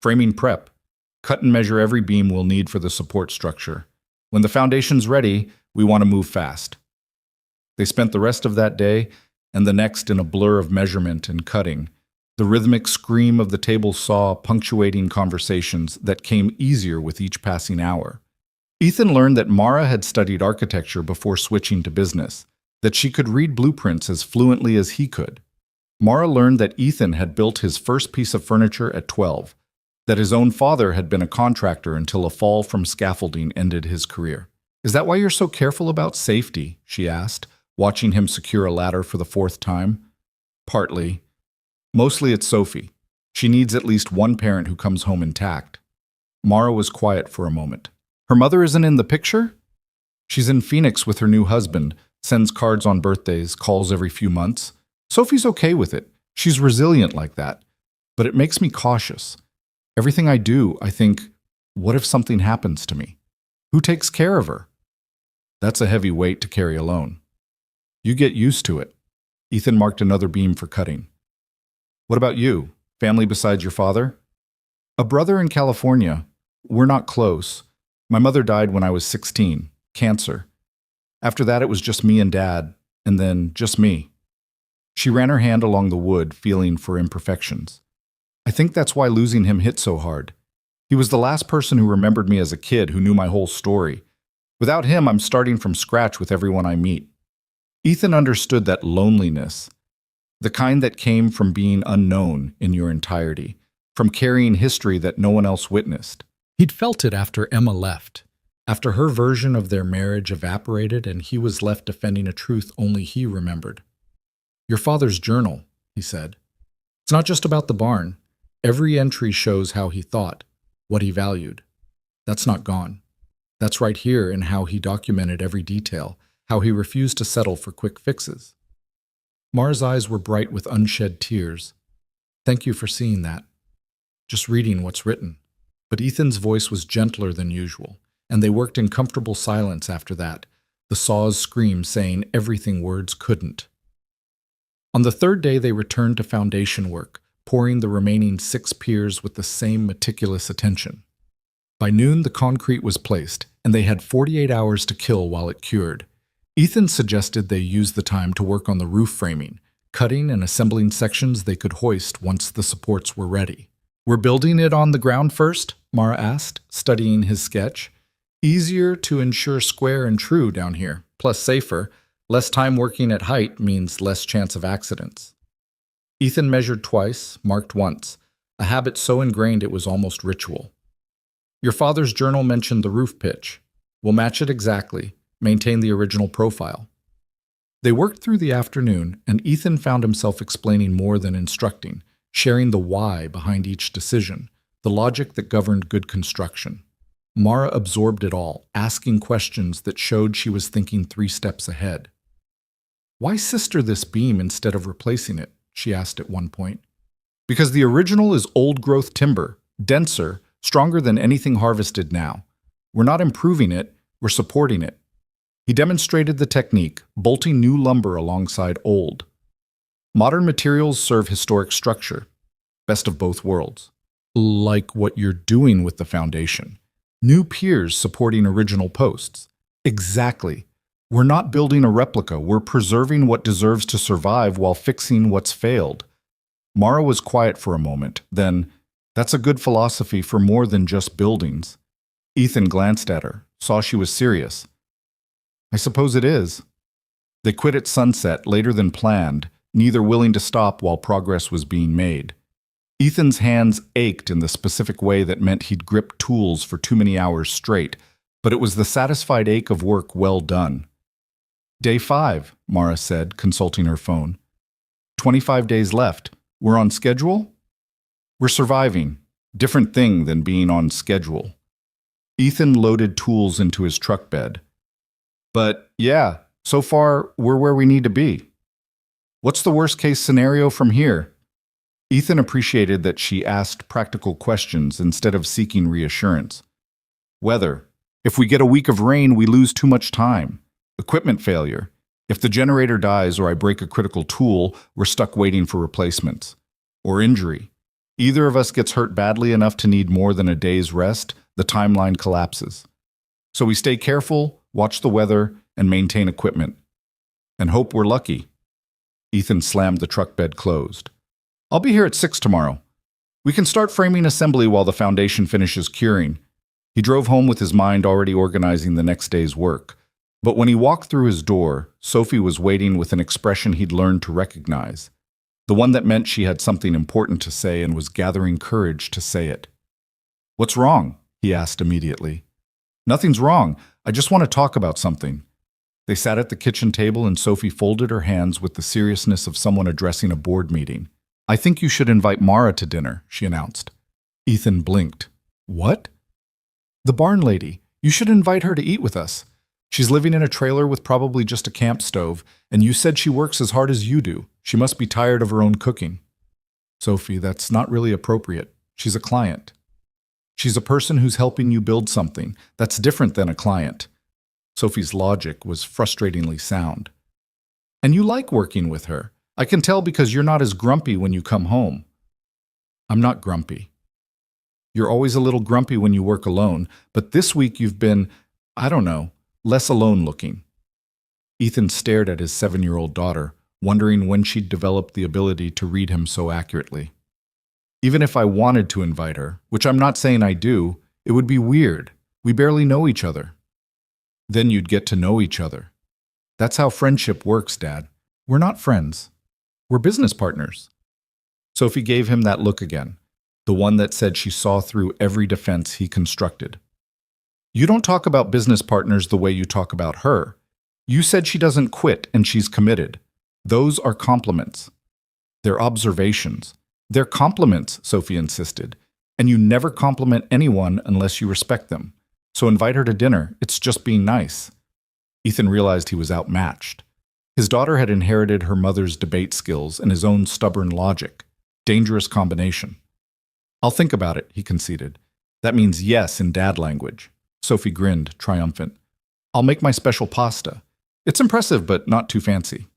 "Framing prep. Cut and measure every beam we'll need for the support structure. When the foundation's ready, we want to move fast." They spent the rest of that day and the next in a blur of measurement and cutting, the rhythmic scream of the table saw punctuating conversations that came easier with each passing hour. Ethan learned that Mara had studied architecture before switching to business, that she could read blueprints as fluently as he could. Mara learned that Ethan had built his first piece of furniture at 12, that his own father had been a contractor until a fall from scaffolding ended his career. "Is that why you're so careful about safety?" she asked, watching him secure a ladder for the fourth time. "Partly. Mostly it's Sophie. She needs at least one parent who comes home intact." Mara was quiet for a moment. "Her mother isn't in the picture?" "She's in Phoenix with her new husband, sends cards on birthdays, calls every few months. Sophie's okay with it. She's resilient like that. But it makes me cautious. Everything I do, I think, what if something happens to me? Who takes care of her?" "That's a heavy weight to carry alone." "You get used to it." Ethan marked another beam for cutting. "What about you? Family besides your father?" "A brother in California. We're not close. My mother died when I was 16, cancer. After that, it was just me and Dad, and then just me." She ran her hand along the wood, feeling for imperfections. "I think that's why losing him hit so hard. He was the last person who remembered me as a kid, who knew my whole story. Without him, I'm starting from scratch with everyone I meet." Ethan understood that loneliness, the kind that came from being unknown in your entirety, from carrying history that no one else witnessed. He'd felt it after Emma left, after her version of their marriage evaporated and he was left defending a truth only he remembered. "Your father's journal," he said. "It's not just about the barn. Every entry shows how he thought, what he valued. That's not gone. That's right here in how he documented every detail, how he refused to settle for quick fixes." Mara's eyes were bright with unshed tears. "Thank you for seeing that. Just reading what's written." But Ethan's voice was gentler than usual, and they worked in comfortable silence after that, the saw's scream saying everything words couldn't. On the third day they returned to foundation work, pouring the remaining 6 piers with the same meticulous attention. By noon the concrete was placed, and they had 48 hours to kill while it cured. Ethan suggested they use the time to work on the roof framing, cutting and assembling sections they could hoist once the supports were ready. "We're building it on the ground first?" Mara asked, studying his sketch. "Easier to ensure square and true down here, plus safer. Less time working at height means less chance of accidents." Ethan measured twice, marked once, a habit so ingrained it was almost ritual. "Your father's journal mentioned the roof pitch. We'll match it exactly, maintain the original profile." They worked through the afternoon, and Ethan found himself explaining more than instructing, sharing the why behind each decision, the logic that governed good construction. Mara absorbed it all, asking questions that showed she was thinking 3 steps ahead. "Why sister this beam instead of replacing it?" she asked at one point. "Because the original is old-growth timber, denser, stronger than anything harvested now. We're not improving it, we're supporting it." He demonstrated the technique, bolting new lumber alongside old. "Modern materials serve historic structure. Best of both worlds. Like what you're doing with the foundation. New piers supporting original posts." "Exactly. We're not building a replica. We're preserving what deserves to survive while fixing what's failed." Mara was quiet for a moment. Then, "That's a good philosophy for more than just buildings." Ethan glanced at her, saw she was serious. "I suppose it is." They quit at sunset, later than planned, neither willing to stop while progress was being made. Ethan's hands ached in the specific way that meant he'd gripped tools for too many hours straight, but it was the satisfied ache of work well done. "Day 5, Mara said, consulting her phone. 25 days left. We're on schedule?" "We're surviving. Different thing than being on schedule." Ethan loaded tools into his truck bed. "But yeah, so far we're where we need to be." "What's the worst-case scenario from here?" Ethan appreciated that she asked practical questions instead of seeking reassurance. "Weather. If we get a week of rain, we lose too much time. Equipment failure. If the generator dies or I break a critical tool, we're stuck waiting for replacements. Or injury. Either of us gets hurt badly enough to need more than a day's rest, the timeline collapses. So we stay careful, watch the weather, and maintain equipment. And hope we're lucky." Ethan slammed the truck bed closed. "I'll be here at 6 tomorrow. We can start framing assembly while the foundation finishes curing. He drove home with his mind already organizing the next day's work. But when he walked through his door, Sophie was waiting with an expression he'd learned to recognize. The one that meant she had something important to say and was gathering courage to say it. "What's wrong?" he asked immediately. "Nothing's wrong. I just want to talk about something." They sat at the kitchen table and Sophie folded her hands with the seriousness of someone addressing a board meeting. "I think you should invite Mara to dinner," she announced. Ethan blinked. "What?" "The barn lady. You should invite her to eat with us. She's living in a trailer with probably just a camp stove, and you said she works as hard as you do. She must be tired of her own cooking." "Sophie, that's not really appropriate. She's a client." "She's a person who's helping you build something. That's different than a client." Sophie's logic was frustratingly sound. "And you like working with her. I can tell because you're not as grumpy when you come home." "I'm not grumpy." "You're always a little grumpy when you work alone, but this week you've been, I don't know, less alone looking." Ethan stared at his 7-year-old daughter, wondering when she'd developed the ability to read him so accurately. "Even if I wanted to invite her, which I'm not saying I do, it would be weird. We barely know each other." "Then you'd get to know each other." "That's how friendship works, Dad. We're not friends. We're business partners." Sophie gave him that look again, the one that said she saw through every defense he constructed. "You don't talk about business partners the way you talk about her. You said she doesn't quit and she's committed. Those are compliments." "They're observations." "They're compliments," Sophie insisted. "And you never compliment anyone unless you respect them. So invite her to dinner. It's just being nice." Ethan realized he was outmatched. His daughter had inherited her mother's debate skills and his own stubborn logic. Dangerous combination. "I'll think about it," he conceded. "That means yes in dad language." Sophie grinned, triumphant. "I'll make my special pasta. It's impressive, but not too fancy."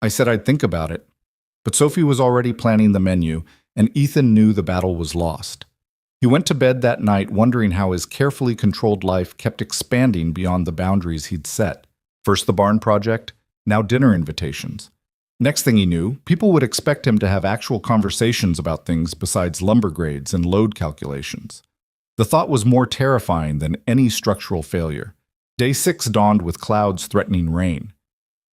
"I said I'd think about it." But Sophie was already planning the menu, and Ethan knew the battle was lost. He went to bed that night wondering how his carefully controlled life kept expanding beyond the boundaries he'd set. First the barn project, now dinner invitations. Next thing he knew, people would expect him to have actual conversations about things besides lumber grades and load calculations. The thought was more terrifying than any structural failure. Day 6 dawned with clouds threatening rain.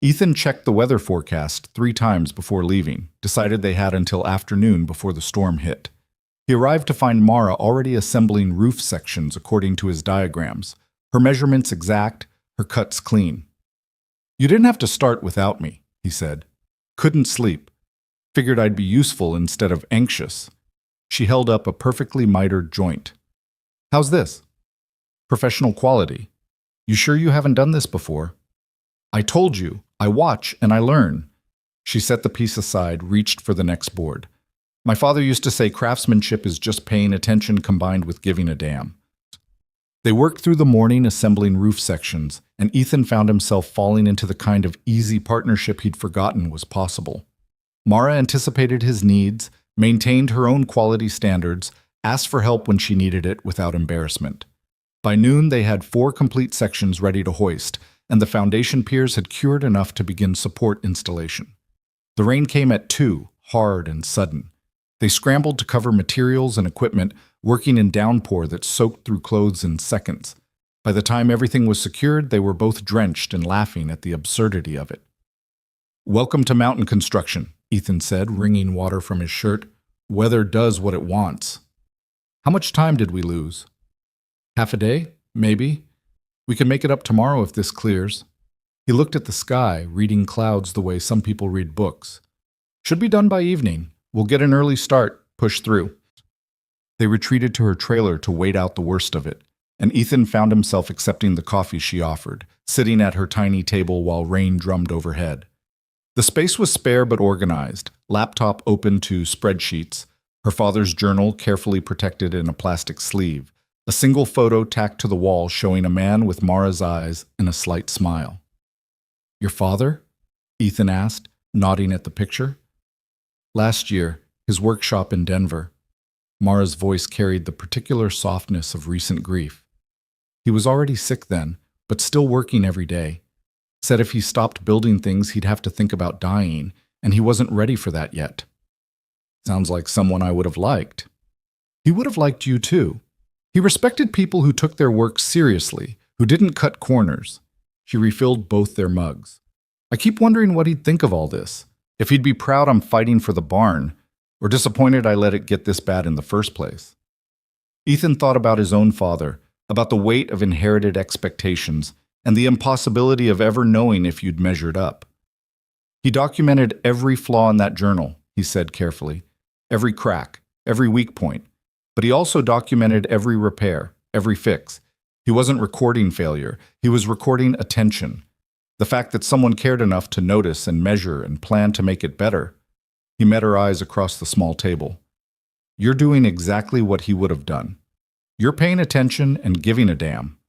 Ethan checked the weather forecast 3 times before leaving, decided they had until afternoon before the storm hit. He arrived to find Mara already assembling roof sections according to his diagrams, her measurements exact, her cuts clean. "You didn't have to start without me," he said. "Couldn't sleep. Figured I'd be useful instead of anxious." She held up a perfectly mitered joint. "How's this?" "Professional quality. You sure you haven't done this before?" "I told you. I watch and I learn." She set the piece aside, reached for the next board. "My father used to say craftsmanship is just paying attention combined with giving a damn." They worked through the morning assembling roof sections, and Ethan found himself falling into the kind of easy partnership he'd forgotten was possible. Mara anticipated his needs, maintained her own quality standards, asked for help when she needed it without embarrassment. By noon, they had 4 complete sections ready to hoist, and the foundation piers had cured enough to begin support installation. The rain came at 2, hard and sudden. They scrambled to cover materials and equipment, working in downpour that soaked through clothes in seconds. By the time everything was secured, they were both drenched and laughing at the absurdity of it. "Welcome to mountain construction," Ethan said, wringing water from his shirt. "Weather does what it wants." "How much time did we lose?" "Half a day, maybe. We can make it up tomorrow if this clears." He looked at the sky, reading clouds the way some people read books. "Should be done by evening. We'll get an early start, push through." They retreated to her trailer to wait out the worst of it, and Ethan found himself accepting the coffee she offered, sitting at her tiny table while rain drummed overhead. The space was spare but organized, laptop open to spreadsheets, her father's journal carefully protected in a plastic sleeve, a single photo tacked to the wall showing a man with Mara's eyes and a slight smile. "Your father?" Ethan asked, nodding at the picture. "Last year, his workshop in Denver." Mara's voice carried the particular softness of recent grief. "He was already sick then, but still working every day. Said if he stopped building things, he'd have to think about dying, and he wasn't ready for that yet." "Sounds like someone I would have liked." "He would have liked you too." He respected people who took their work seriously, who didn't cut corners. She refilled both their mugs. I keep wondering what he'd think of all this. If he'd be proud I'm fighting for the barn, or disappointed I let it get this bad in the first place. Ethan thought about his own father, about the weight of inherited expectations, and the impossibility of ever knowing if you'd measured up. He documented every flaw in that journal, he said carefully, every crack, every weak point, but he also documented every repair, every fix. He wasn't recording failure, he was recording attention. The fact that someone cared enough to notice and measure and plan to make it better. He met her eyes across the small table. You're doing exactly what he would have done. You're paying attention and giving a damn.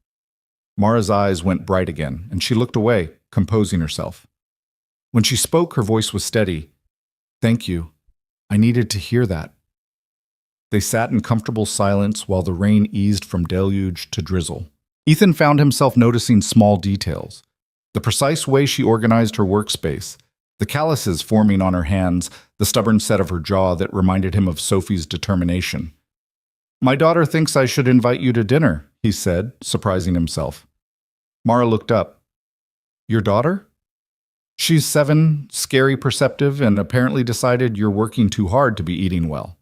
Mara's eyes went bright again, and she looked away, composing herself. When she spoke, her voice was steady. Thank you. I needed to hear that. They sat in comfortable silence while the rain eased from deluge to drizzle. Ethan found himself noticing small details. The precise way she organized her workspace, the calluses forming on her hands, the stubborn set of her jaw that reminded him of Sophie's determination. My daughter thinks I should invite you to dinner, he said, surprising himself. Mara looked up. Your daughter? She's 7, scary perceptive, and apparently decided you're working too hard to be eating well.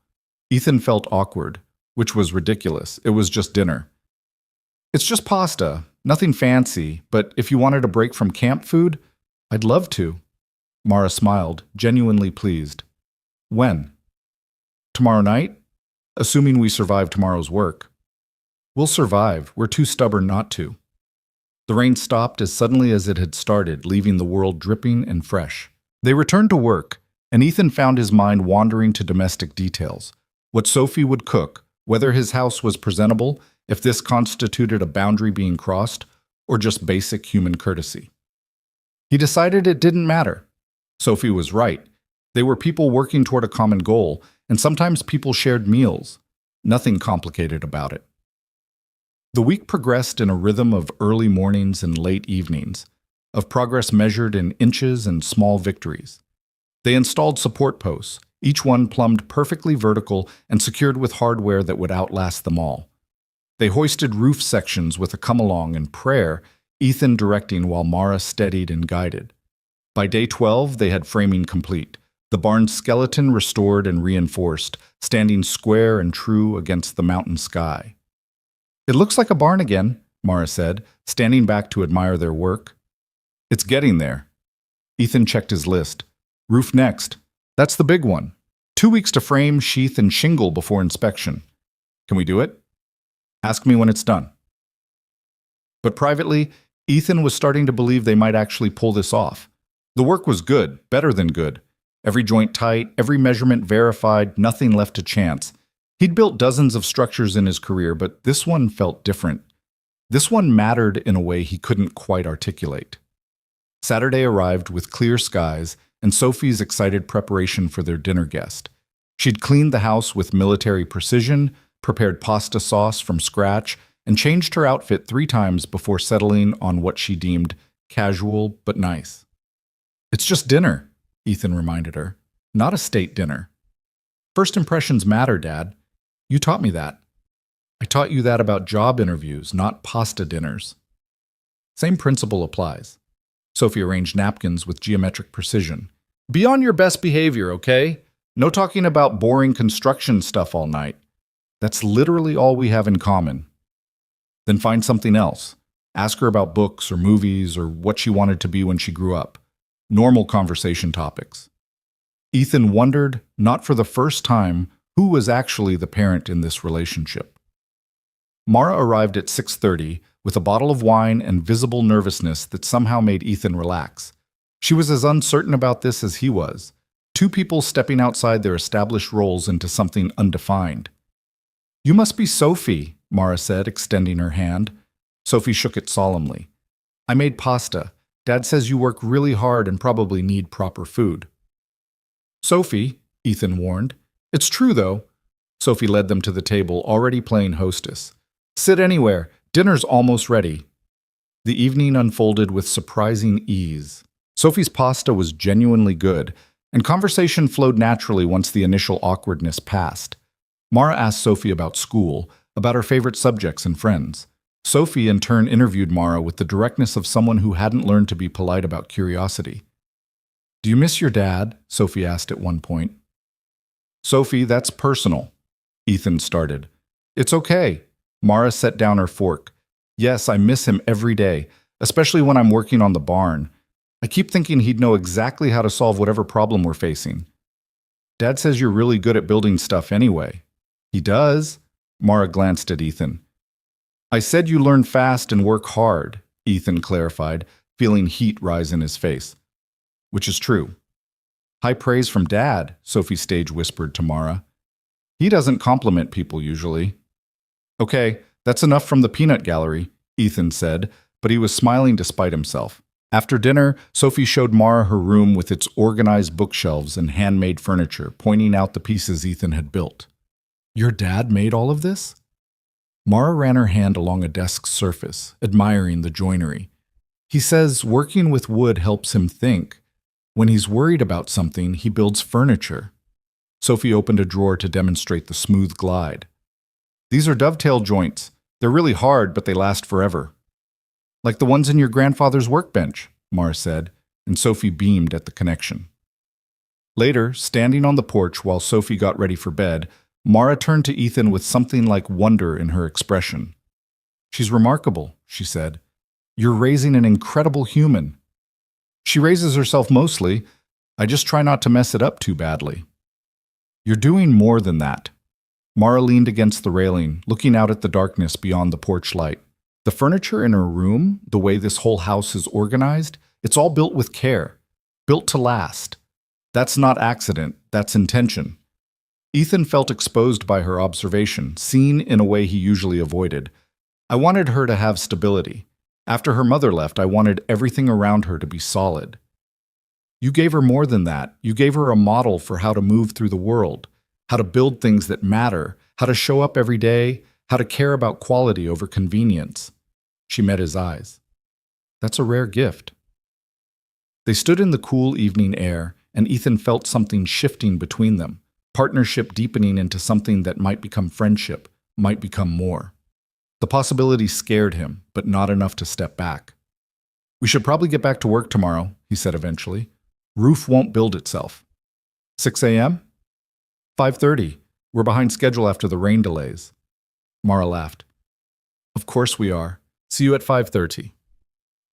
Ethan felt awkward, which was ridiculous. It was just dinner. It's just pasta, nothing fancy, but if you wanted a break from camp food, I'd love to. Mara smiled, genuinely pleased. When? Tomorrow night? Assuming we survive tomorrow's work. We'll survive. We're too stubborn not to. The rain stopped as suddenly as it had started, leaving the world dripping and fresh. They returned to work, and Ethan found his mind wandering to domestic details. What Sophie would cook, whether his house was presentable, if this constituted a boundary being crossed, or just basic human courtesy. He decided it didn't matter. Sophie was right. They were people working toward a common goal, and sometimes people shared meals. Nothing complicated about it. The week progressed in a rhythm of early mornings and late evenings, of progress measured in inches and small victories. They installed support posts, each one plumbed perfectly vertical and secured with hardware that would outlast them all. They hoisted roof sections with a come-along and prayer, Ethan directing while Mara steadied and guided. By day 12, they had framing complete, the barn's skeleton restored and reinforced, standing square and true against the mountain sky. It looks like a barn again, Mara said, standing back to admire their work. It's getting there. Ethan checked his list. Roof next. That's the big one. 2 weeks to frame, sheath, and shingle before inspection. Can we do it? Ask me when it's done. But privately, Ethan was starting to believe they might actually pull this off. The work was good, better than good. Every joint tight, every measurement verified, nothing left to chance. He'd built dozens of structures in his career, but this one felt different. This one mattered in a way he couldn't quite articulate. Saturday arrived with clear skies and Sophie's excited preparation for their dinner guest. She'd cleaned the house with military precision, prepared pasta sauce from scratch, and changed her outfit 3 times before settling on what she deemed casual but nice. It's just dinner, Ethan reminded her, not a state dinner. First impressions matter, Dad. You taught me that. I taught you that about job interviews, not pasta dinners. Same principle applies. Sophie arranged napkins with geometric precision. Be on your best behavior, okay? No talking about boring construction stuff all night. That's literally all we have in common. Then find something else. Ask her about books or movies or what she wanted to be when she grew up. Normal conversation topics. Ethan wondered, not for the first time, who was actually the parent in this relationship. Mara arrived at 6:30 with a bottle of wine and visible nervousness that somehow made Ethan relax. She was as uncertain about this as he was. 2 people stepping outside their established roles into something undefined. You must be Sophie, Mara said, extending her hand. Sophie shook it solemnly. I made pasta. Dad says you work really hard and probably need proper food. Sophie, Ethan warned. It's true, though. Sophie led them to the table, already playing hostess. Sit anywhere. Dinner's almost ready. The evening unfolded with surprising ease. Sophie's pasta was genuinely good, and conversation flowed naturally once the initial awkwardness passed. Mara asked Sophie about school, about her favorite subjects and friends. Sophie, in turn, interviewed Mara with the directness of someone who hadn't learned to be polite about curiosity. "Do you miss your dad?" Sophie asked at one point. "Sophie, that's personal," Ethan started. "It's okay." Mara set down her fork. "Yes, I miss him every day, especially when I'm working on the barn. I keep thinking he'd know exactly how to solve whatever problem we're facing. Dad says you're really good at building stuff anyway." "He does?" Mara glanced at Ethan. "I said you learn fast and work hard," Ethan clarified, feeling heat rise in his face. "Which is true." "High praise from Dad," Sophie Stage whispered to Mara. "He doesn't compliment people usually." "Okay, that's enough from the peanut gallery," Ethan said, but he was smiling despite himself. After dinner, Sophie showed Mara her room with its organized bookshelves and handmade furniture, pointing out the pieces Ethan had built. "Your dad made all of this?" Mara ran her hand along a desk's surface, admiring the joinery. "He says working with wood helps him think. When he's worried about something, he builds furniture." Sophie opened a drawer to demonstrate the smooth glide. "These are dovetail joints. They're really hard, but they last forever." "Like the ones in your grandfather's workbench," Mara said, and Sophie beamed at the connection. Later, standing on the porch while Sophie got ready for bed, Mara turned to Ethan with something like wonder in her expression. "She's remarkable," she said. "You're raising an incredible human." "She raises herself mostly. I just try not to mess it up too badly." "You're doing more than that." Mara leaned against the railing, looking out at the darkness beyond the porch light. "The furniture in her room, the way this whole house is organized, it's all built with care, built to last. That's not accident, that's intention." Ethan felt exposed by her observation, seen in a way he usually avoided. "I wanted her to have stability. After her mother left, I wanted everything around her to be solid." "You gave her more than that. You gave her a model for how to move through the world, how to build things that matter, how to show up every day, how to care about quality over convenience." She met his eyes. "That's a rare gift." They stood in the cool evening air, and Ethan felt something shifting between them, partnership deepening into something that might become friendship, might become more. The possibility scared him, but not enough to step back. "We should probably get back to work tomorrow," he said eventually. "Roof won't build itself." 6 a.m.? 5:30. We're behind schedule after the rain delays. Mara laughed. "Of course we are. See you at 5:30.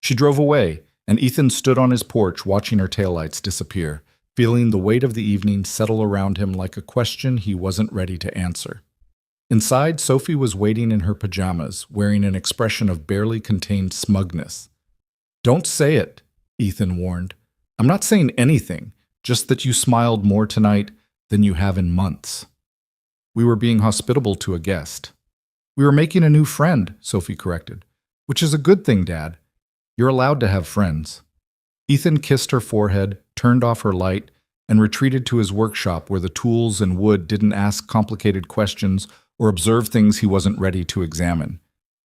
She drove away, and Ethan stood on his porch watching her taillights disappear, feeling the weight of the evening settle around him like a question he wasn't ready to answer. Inside, Sophie was waiting in her pajamas, wearing an expression of barely contained smugness. "Don't say it," Ethan warned. "I'm not saying anything, just that you smiled more tonight than you have in months." "We were being hospitable to a guest." "We were making a new friend," Sophie corrected. "Which is a good thing, Dad. You're allowed to have friends." Ethan kissed her forehead, turned off her light, and retreated to his workshop where the tools and wood didn't ask complicated questions or observe things he wasn't ready to examine.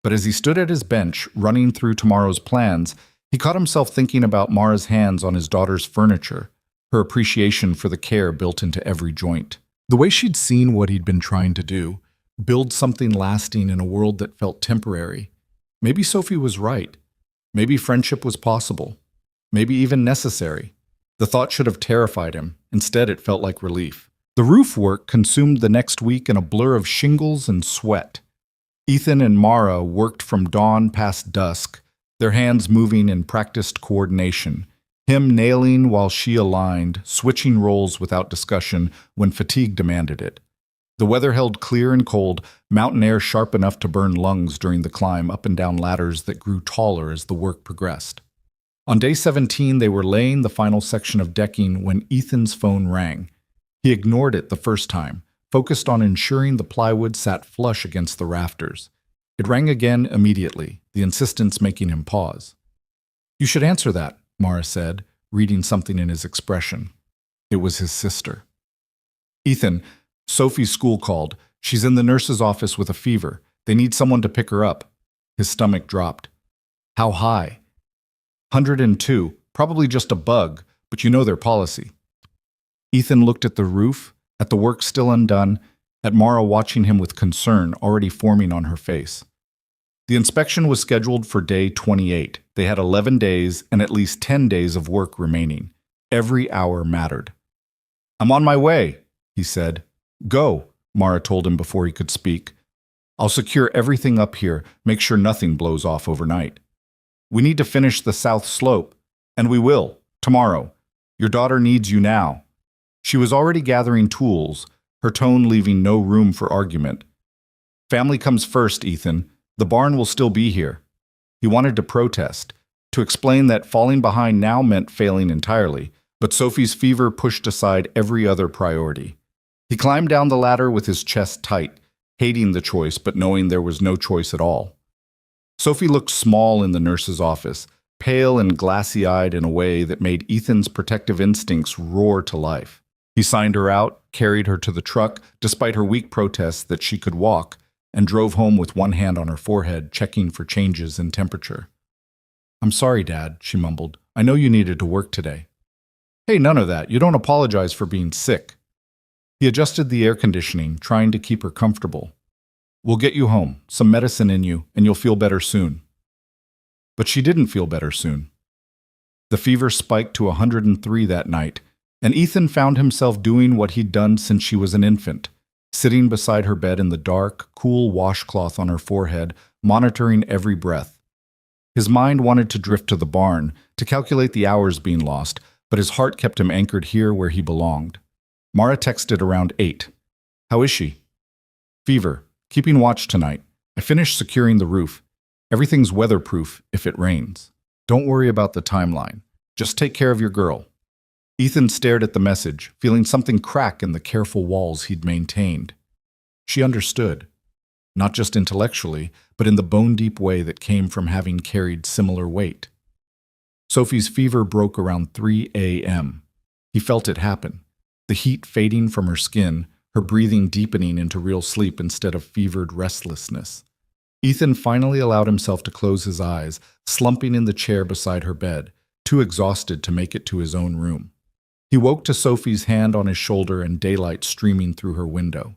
But as he stood at his bench, running through tomorrow's plans, he caught himself thinking about Mara's hands on his daughter's furniture, her appreciation for the care built into every joint. The way she'd seen what he'd been trying to do, build something lasting in a world that felt temporary. Maybe Sophie was right. Maybe friendship was possible. Maybe even necessary. The thought should have terrified him. Instead, it felt like relief. The roof work consumed the next week in a blur of shingles and sweat. Ethan and Mara worked from dawn past dusk, their hands moving in practiced coordination, him nailing while she aligned, switching roles without discussion when fatigue demanded it. The weather held clear and cold, mountain air sharp enough to burn lungs during the climb up and down ladders that grew taller as the work progressed. On day 17, they were laying the final section of decking when Ethan's phone rang. He ignored it the first time, focused on ensuring the plywood sat flush against the rafters. It rang again immediately, the insistence making him pause. "You should answer that," Mara said, reading something in his expression. It was his sister. "Ethan, Sophie's school called. She's in the nurse's office with a fever. They need someone to pick her up." His stomach dropped. "How high?" 102, probably just a bug, but you know their policy." Ethan looked at the roof, at the work still undone, at Mara watching him with concern already forming on her face. The inspection was scheduled for day 28. They had 11 days and at least 10 days of work remaining. Every hour mattered. "I'm on my way," he said. "Go," Mara told him before he could speak. "I'll secure everything up here, make sure nothing blows off overnight. We need to finish the south slope, and we will, tomorrow. Your daughter needs you now." She was already gathering tools, her tone leaving no room for argument. "Family comes first, Ethan. The barn will still be here." He wanted to protest, to explain that falling behind now meant failing entirely, but Sophie's fever pushed aside every other priority. He climbed down the ladder with his chest tight, hating the choice but knowing there was no choice at all. Sophie looked small in the nurse's office, pale and glassy-eyed in a way that made Ethan's protective instincts roar to life. He signed her out, carried her to the truck, despite her weak protests that she could walk, and drove home with one hand on her forehead, checking for changes in temperature. "I'm sorry, Dad," she mumbled. "I know you needed to work today." "Hey, none of that. You don't apologize for being sick." He adjusted the air conditioning, trying to keep her comfortable. "We'll get you home, some medicine in you, and you'll feel better soon." But she didn't feel better soon. The fever spiked to 103 that night, and Ethan found himself doing what he'd done since she was an infant, sitting beside her bed in the dark, cool washcloth on her forehead, monitoring every breath. His mind wanted to drift to the barn, to calculate the hours being lost, but his heart kept him anchored here where he belonged. Mara texted around 8. "How is she?" "Fever. Keeping watch tonight. I finished securing the roof. Everything's weatherproof if it rains. Don't worry about the timeline. Just take care of your girl." Ethan stared at the message, feeling something crack in the careful walls he'd maintained. She understood. Not just intellectually, but in the bone-deep way that came from having carried similar weight. Sophie's fever broke around 3 a.m. He felt it happen, the heat fading from her skin, her breathing deepening into real sleep instead of fevered restlessness. Ethan finally allowed himself to close his eyes, slumping in the chair beside her bed, too exhausted to make it to his own room. He woke to Sophie's hand on his shoulder and daylight streaming through her window.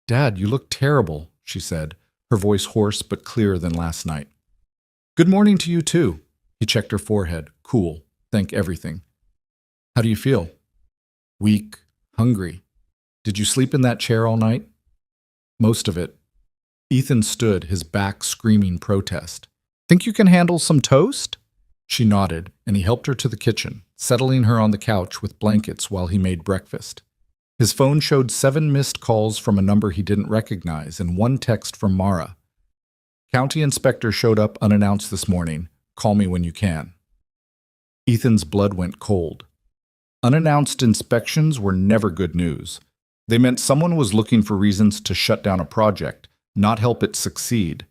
"Dad, you look terrible," she said, her voice hoarse but clearer than last night. "Good morning to you too." He checked her forehead. "Cool. Thank everything." "How do you feel?" "Weak. Hungry. Did you sleep in that chair all night?" "Most of it." Ethan stood, his back screaming protest. "Think you can handle some toast?" She nodded, and he helped her to the kitchen, settling her on the couch with blankets while he made breakfast. His phone showed 7 missed calls from a number he didn't recognize and 1 text from Mara. "County inspector showed up unannounced this morning. Call me when you can." Ethan's blood went cold. Unannounced inspections were never good news. They meant someone was looking for reasons to shut down a project, not help it succeed.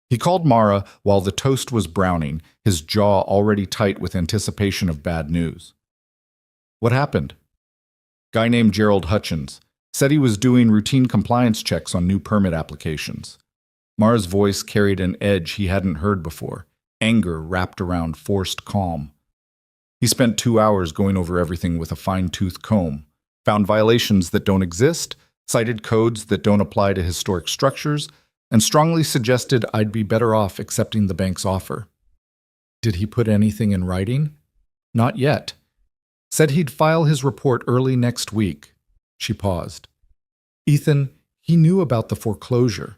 He called Mara while the toast was browning, his jaw already tight with anticipation of bad news. "What happened?" "Guy named Gerald Hutchins. Said he was doing routine compliance checks on new permit applications." Mara's voice carried an edge he hadn't heard before, anger wrapped around forced calm. "He spent 2 hours going over everything with a fine-tooth comb, found violations that don't exist, cited codes that don't apply to historic structures, and strongly suggested I'd be better off accepting the bank's offer." "Did he put anything in writing?" "Not yet. Said he'd file his report early next week." She paused. "Ethan, he knew about the foreclosure.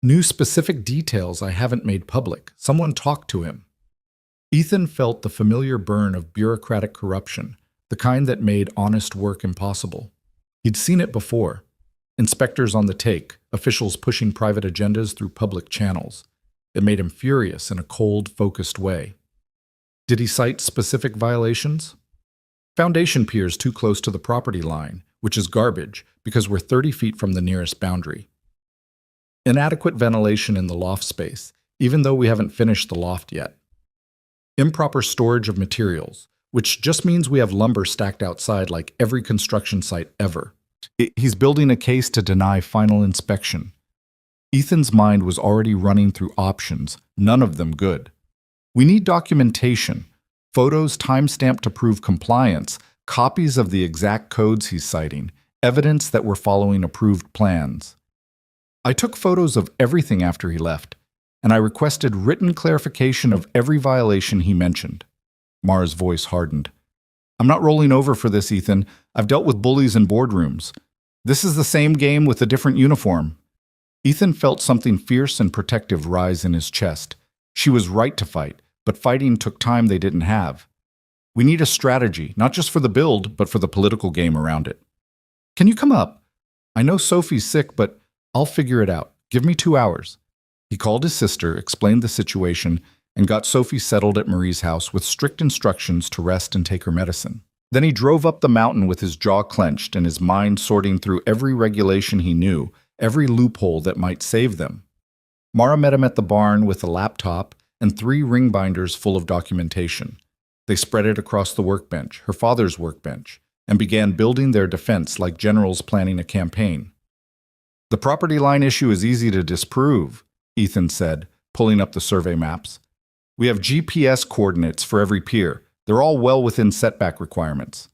Knew specific details I haven't made public. Someone talked to him." Ethan felt the familiar burn of bureaucratic corruption, the kind that made honest work impossible. He'd seen it before. Inspectors on the take, officials pushing private agendas through public channels. It made him furious in a cold, focused way. Did he cite specific violations? Foundation piers too close to the property line, which is garbage because we're 30 feet from the nearest boundary. Inadequate ventilation in the loft space, even though we haven't finished the loft yet. Improper storage of materials, which just means we have lumber stacked outside like every construction site ever. He's building a case to deny final inspection. Ethan's mind was already running through options, none of them good. We need documentation, photos timestamped to prove compliance, copies of the exact codes he's citing, evidence that we're following approved plans. I took photos of everything after he left, and I requested written clarification of every violation he mentioned. Mara's voice hardened. I'm not rolling over for this, Ethan. I've dealt with bullies in boardrooms. This is the same game with a different uniform. Ethan felt something fierce and protective rise in his chest. She was right to fight, but fighting took time they didn't have. We need a strategy, not just for the build, but for the political game around it. Can you come up? I know Sophie's sick, but I'll figure it out. Give me 2 hours. He called his sister, explained the situation, and got Sophie settled at Marie's house with strict instructions to rest and take her medicine. Then he drove up the mountain with his jaw clenched and his mind sorting through every regulation he knew, every loophole that might save them. Mara met him at the barn with a laptop and 3 ring binders full of documentation. They spread it across the workbench, her father's workbench, and began building their defense like generals planning a campaign. The property line issue is easy to disprove, Ethan said, pulling up the survey maps. We have GPS coordinates for every pier. They're all well within setback requirements.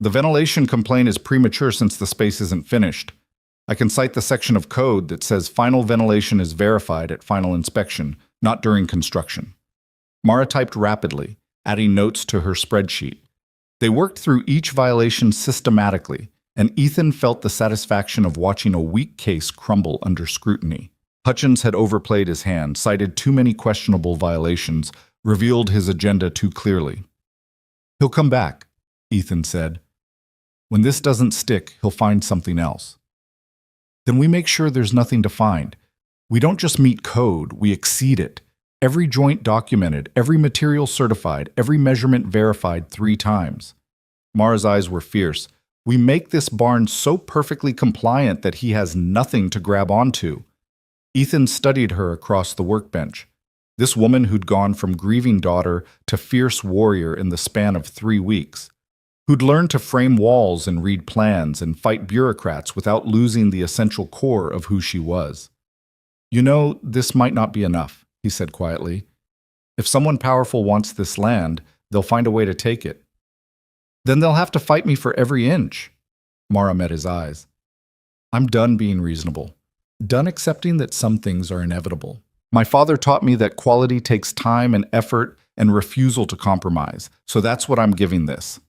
The ventilation complaint is premature since the space isn't finished. I can cite the section of code that says final ventilation is verified at final inspection, not during construction. Mara typed rapidly, adding notes to her spreadsheet. They worked through each violation systematically, and Ethan felt the satisfaction of watching a weak case crumble under scrutiny. Hutchins had overplayed his hand, cited too many questionable violations, revealed his agenda too clearly. He'll come back, Ethan said. When this doesn't stick, he'll find something else. Then we make sure there's nothing to find. We don't just meet code, we exceed it. Every joint documented, every material certified, every measurement verified 3 times. Mara's eyes were fierce. We make this barn so perfectly compliant that he has nothing to grab onto. Ethan studied her across the workbench. This woman who'd gone from grieving daughter to fierce warrior in the span of 3 weeks, who'd learned to frame walls and read plans and fight bureaucrats without losing the essential core of who she was. You know, this might not be enough, he said quietly. If someone powerful wants this land, they'll find a way to take it. Then they'll have to fight me for every inch. Mara met his eyes. I'm done being reasonable. Done accepting that some things are inevitable. My father taught me that quality takes time and effort and refusal to compromise, so that's what I'm giving this.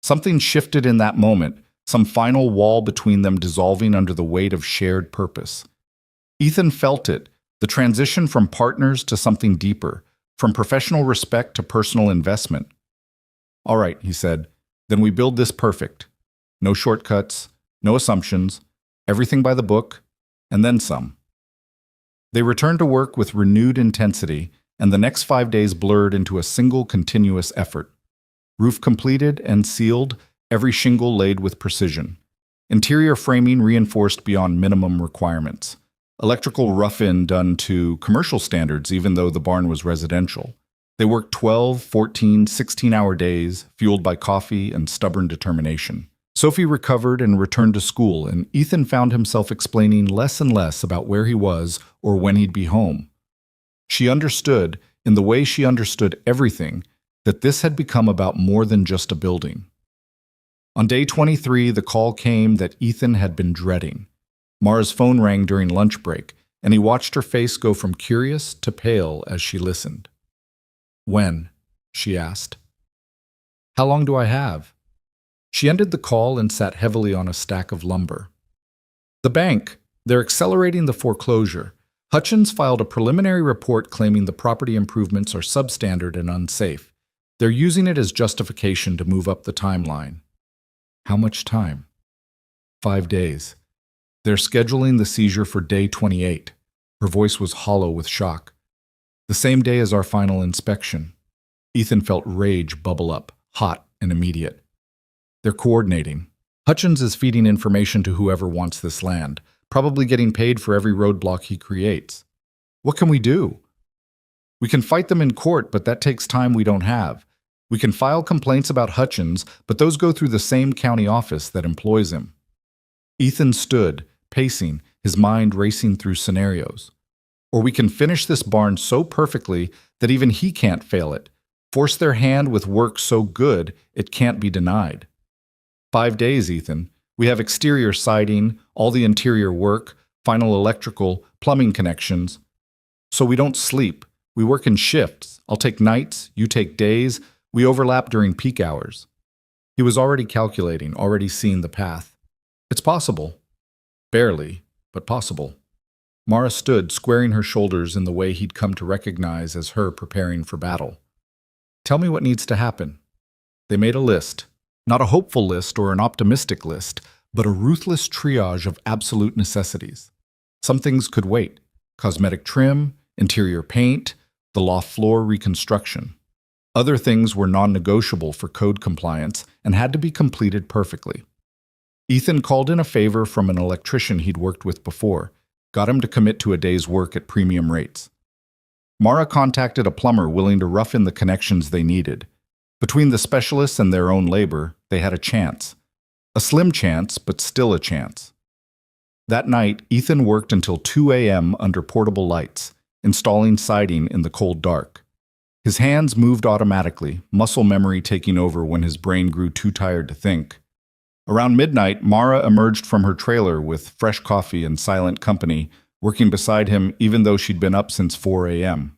Something shifted in that moment, some final wall between them dissolving under the weight of shared purpose. Ethan felt it, the transition from partners to something deeper, from professional respect to personal investment. All right, he said, then we build this perfect. No shortcuts, no assumptions, everything by the book, and then some. They returned to work with renewed intensity, and the next 5 days blurred into a single continuous effort. Roof completed and sealed, every shingle laid with precision. Interior framing reinforced beyond minimum requirements. Electrical rough-in done to commercial standards even though the barn was residential. They worked 12, 14, 16-hour days, fueled by coffee and stubborn determination. Sophie recovered and returned to school, and Ethan found himself explaining less and less about where he was or when he'd be home. She understood, in the way she understood everything, that this had become about more than just a building. On day 23, the call came that Ethan had been dreading. Mara's phone rang during lunch break, and he watched her face go from curious to pale as she listened. When? She asked. How long do I have? She ended the call and sat heavily on a stack of lumber. The bank. They're accelerating the foreclosure. Hutchins filed a preliminary report claiming the property improvements are substandard and unsafe. They're using it as justification to move up the timeline. How much time? 5 days. They're scheduling the seizure for day 28. Her voice was hollow with shock. The same day as our final inspection. Ethan felt rage bubble up, hot and immediate. They're coordinating. Hutchins is feeding information to whoever wants this land, probably getting paid for every roadblock he creates. What can we do? We can fight them in court, but that takes time we don't have. We can file complaints about Hutchins, but those go through the same county office that employs him. Ethan stood, pacing, his mind racing through scenarios. Or we can finish this barn so perfectly that even he can't fail it, force their hand with work so good it can't be denied. 5 days, Ethan. We have exterior siding, all the interior work, final electrical, plumbing connections. So we don't sleep. We work in shifts. I'll take nights, you take days. We overlap during peak hours. He was already calculating, already seeing the path. It's possible. Barely, but possible. Mara stood, squaring her shoulders in the way he'd come to recognize as her preparing for battle. Tell me what needs to happen. They made a list. Not a hopeful list or an optimistic list, but a ruthless triage of absolute necessities. Some things could wait. Cosmetic trim, interior paint, the loft floor reconstruction. Other things were non-negotiable for code compliance and had to be completed perfectly. Ethan called in a favor from an electrician he'd worked with before, got him to commit to a day's work at premium rates. Mara contacted a plumber willing to rough in the connections they needed. Between the specialists and their own labor, they had a chance. A slim chance, but still a chance. That night, Ethan worked until 2 a.m. under portable lights, installing siding in the cold dark. His hands moved automatically, muscle memory taking over when his brain grew too tired to think. Around midnight, Mara emerged from her trailer with fresh coffee and silent company, working beside him even though she'd been up since 4 a.m.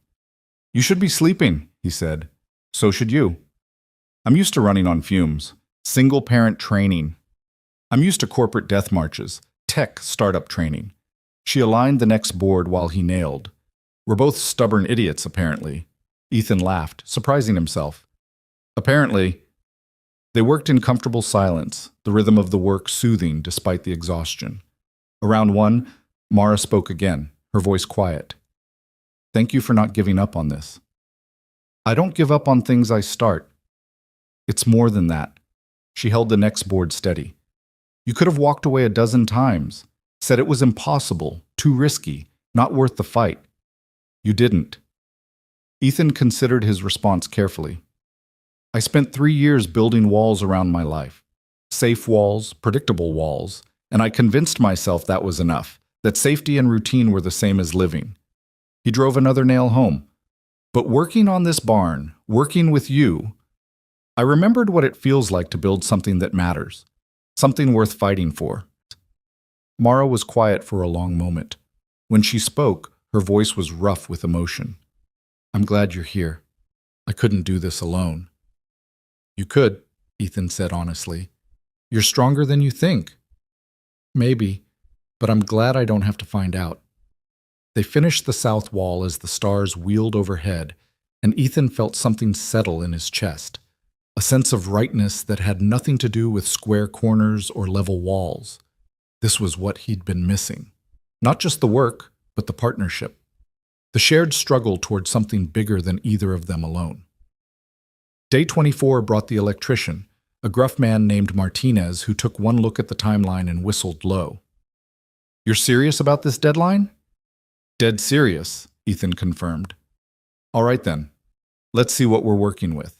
"You should be sleeping," he said. "So should you." "I'm used to running on fumes. Single-parent training. I'm used to corporate death marches, tech startup training." She aligned the next board while he nailed. "We're both stubborn idiots, apparently." Ethan laughed, surprising himself. "Apparently." They worked in comfortable silence, the rhythm of the work soothing despite the exhaustion. Around 1, Mara spoke again, her voice quiet. "Thank you for not giving up on this." "I don't give up on things I start." "It's more than that." She held the next board steady. "You could have walked away a dozen times, said it was impossible, too risky, not worth the fight. You didn't." Ethan considered his response carefully. "I spent 3 years building walls around my life. Safe walls, predictable walls, and I convinced myself that was enough, that safety and routine were the same as living." He drove another nail home. "But working on this barn, working with you, I remembered what it feels like to build something that matters, something worth fighting for." Mara was quiet for a long moment. When she spoke, her voice was rough with emotion. "I'm glad you're here. I couldn't do this alone." "You could," Ethan said honestly. "You're stronger than you think." "Maybe, but I'm glad I don't have to find out." They finished the south wall as the stars wheeled overhead, and Ethan felt something settle in his chest, a sense of rightness that had nothing to do with square corners or level walls. This was what he'd been missing. Not just the work, but the partnership. The shared struggle toward something bigger than either of them alone. Day 24 brought the electrician, a gruff man named Martinez who took one look at the timeline and whistled low. "You're serious about this deadline?" "Dead serious," Ethan confirmed. "All right then. Let's see what we're working with."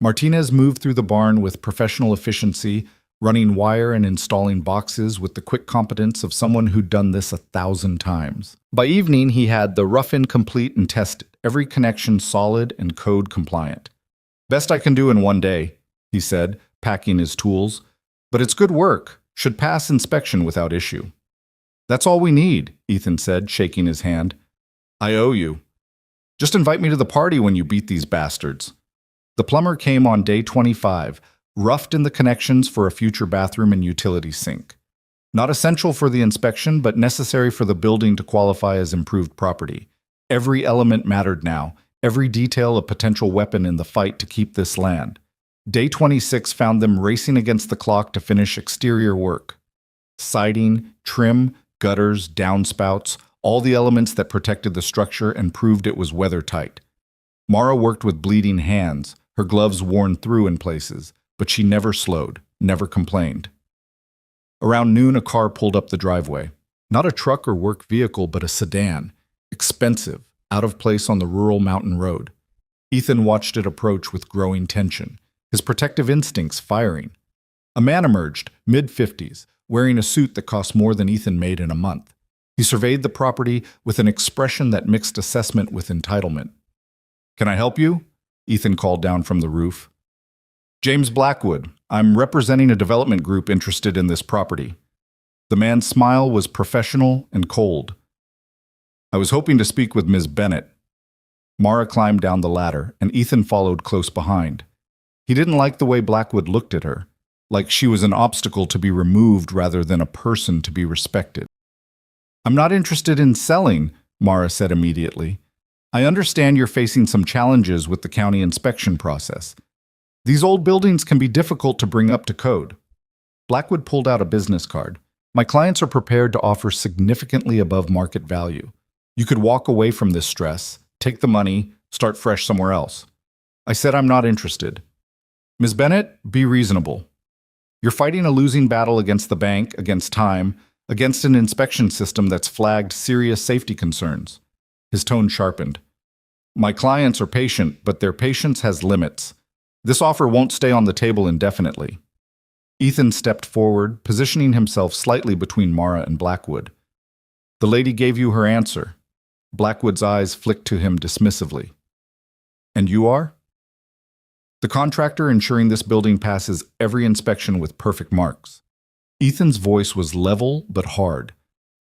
Martinez moved through the barn with professional efficiency, running wire and installing boxes with the quick competence of someone who'd done this 1,000 times. By evening, he had the rough-in complete and tested, every connection solid and code compliant. "Best I can do in one day," he said, packing his tools. "But it's good work. Should pass inspection without issue." "That's all we need," Ethan said, shaking his hand. "I owe you. Just invite me to the party when you beat these bastards." The plumber came on day 25, roughed in the connections for a future bathroom and utility sink. Not essential for the inspection, but necessary for the building to qualify as improved property. Every element mattered now, every detail a potential weapon in the fight to keep this land. Day 26 found them racing against the clock to finish exterior work. Siding, trim, gutters, downspouts, all the elements that protected the structure and proved it was weather-tight. Mara worked with bleeding hands, her gloves worn through in places, but she never slowed, never complained. Around noon, a car pulled up the driveway. Not a truck or work vehicle, but a sedan. Expensive, out of place on the rural mountain road. Ethan watched it approach with growing tension, his protective instincts firing. A man emerged, mid-50s, wearing a suit that cost more than Ethan made in a month. He surveyed the property with an expression that mixed assessment with entitlement. "Can I help you?" Ethan called down from the roof. James Blackwood. I'm representing a development group interested in this property. The man's smile was professional and cold. I was hoping to speak with Ms. Bennett. Mara climbed down the ladder, and Ethan followed close behind. He didn't like the way Blackwood looked at her, like she was an obstacle to be removed rather than a person to be respected. I'm not interested in selling, Mara said immediately. I understand you're facing some challenges with the county inspection process. These old buildings can be difficult to bring up to code. Blackwood pulled out a business card. My clients are prepared to offer significantly above market value. You could walk away from this stress, take the money, start fresh somewhere else. I said I'm not interested. Ms. Bennett, be reasonable. You're fighting a losing battle against the bank, against time, against an inspection system that's flagged serious safety concerns. His tone sharpened. My clients are patient, but their patience has limits. This offer won't stay on the table indefinitely. Ethan stepped forward, positioning himself slightly between Mara and Blackwood. The lady gave you her answer. Blackwood's eyes flicked to him dismissively. And you are? The contractor ensuring this building passes every inspection with perfect marks. Ethan's voice was level but hard.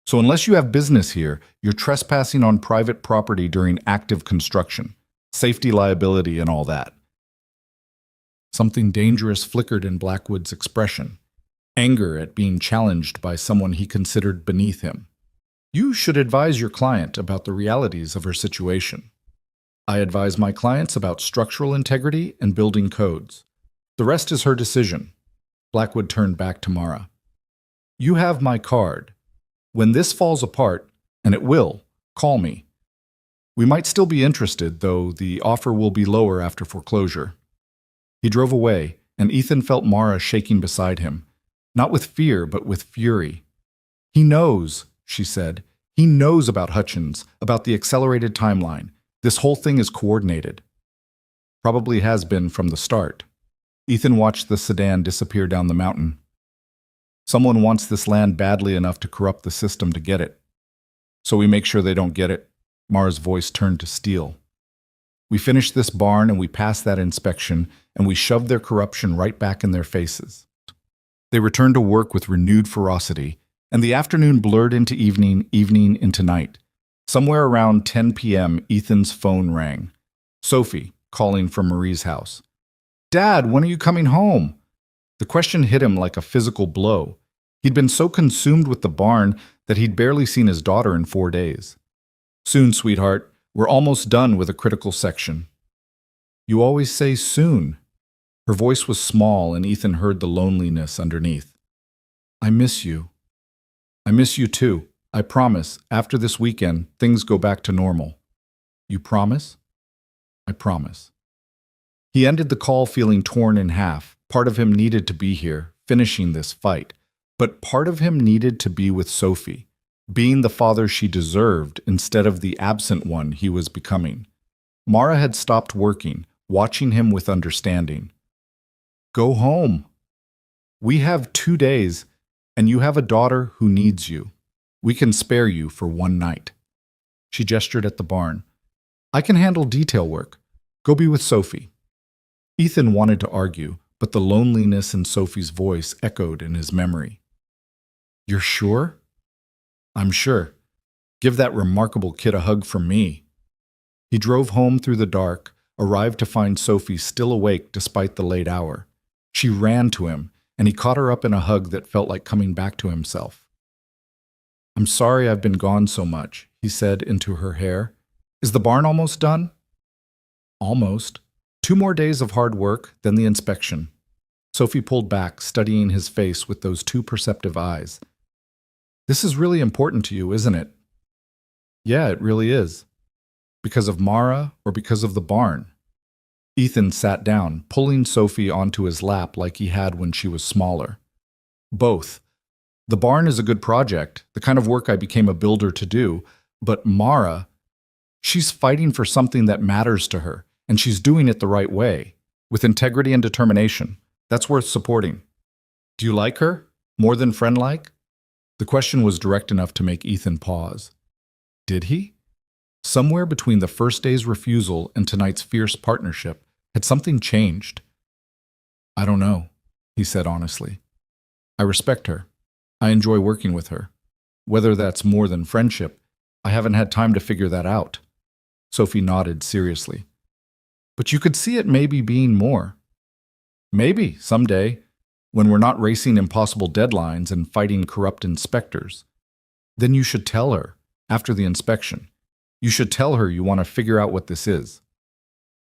So unless you have business here, you're trespassing on private property during active construction, safety liability and all that. Something dangerous flickered in Blackwood's expression, anger at being challenged by someone he considered beneath him. You should advise your client about the realities of her situation. I advise my clients about structural integrity and building codes. The rest is her decision. Blackwood turned back to Mara. You have my card. When this falls apart, and it will, call me. We might still be interested, though the offer will be lower after foreclosure. He drove away, and Ethan felt Mara shaking beside him, not with fear, but with fury. He knows, she said. He knows about Hutchins, about the accelerated timeline. This whole thing is coordinated. Probably has been from the start. Ethan watched the sedan disappear down the mountain. Someone wants this land badly enough to corrupt the system to get it. So we make sure they don't get it. Mara's voice turned to steel. We finish this barn and we pass that inspection, and we shove their corruption right back in their faces. They returned to work with renewed ferocity, and the afternoon blurred into evening, evening into night. Somewhere around 10 p.m., Ethan's phone rang. Sophie, calling from Marie's house. Dad, when are you coming home? The question hit him like a physical blow. He'd been so consumed with the barn that he'd barely seen his daughter in 4 days. Soon, sweetheart. We're almost done with a critical section. You always say soon. Her voice was small, and Ethan heard the loneliness underneath. I miss you. I miss you too. I promise, after this weekend, things go back to normal. You promise? I promise. He ended the call feeling torn in half. Part of him needed to be here, finishing this fight. But part of him needed to be with Sophie, being the father she deserved instead of the absent one he was becoming. Mara had stopped working, watching him with understanding. Go home. We have 2 days, and you have a daughter who needs you. We can spare you for 1 night. She gestured at the barn. I can handle detail work. Go be with Sophie. Ethan wanted to argue, but the loneliness in Sophie's voice echoed in his memory. You're sure? I'm sure. Give that remarkable kid a hug from me. He drove home through the dark, arrived to find Sophie still awake despite the late hour. She ran to him, and he caught her up in a hug that felt like coming back to himself. I'm sorry I've been gone so much, he said into her hair. Is the barn almost done? Almost. 2 more days of hard work, then the inspection. Sophie pulled back, studying his face with those 2 perceptive eyes. This is really important to you, isn't it? Yeah, it really is. Because of Mara or because of the barn? Ethan sat down, pulling Sophie onto his lap like he had when she was smaller. Both. The barn is a good project, the kind of work I became a builder to do, but Mara, she's fighting for something that matters to her, and she's doing it the right way, with integrity and determination. That's worth supporting. Do you like her? More than friend-like? The question was direct enough to make Ethan pause. Did he? Somewhere between the first day's refusal and tonight's fierce partnership, had something changed. I don't know, he said honestly. I respect her. I enjoy working with her. Whether that's more than friendship, I haven't had time to figure that out. Sophie nodded seriously. But you could see it maybe being more. Maybe, someday, when we're not racing impossible deadlines and fighting corrupt inspectors. Then you should tell her, after the inspection. You should tell her you want to figure out what this is.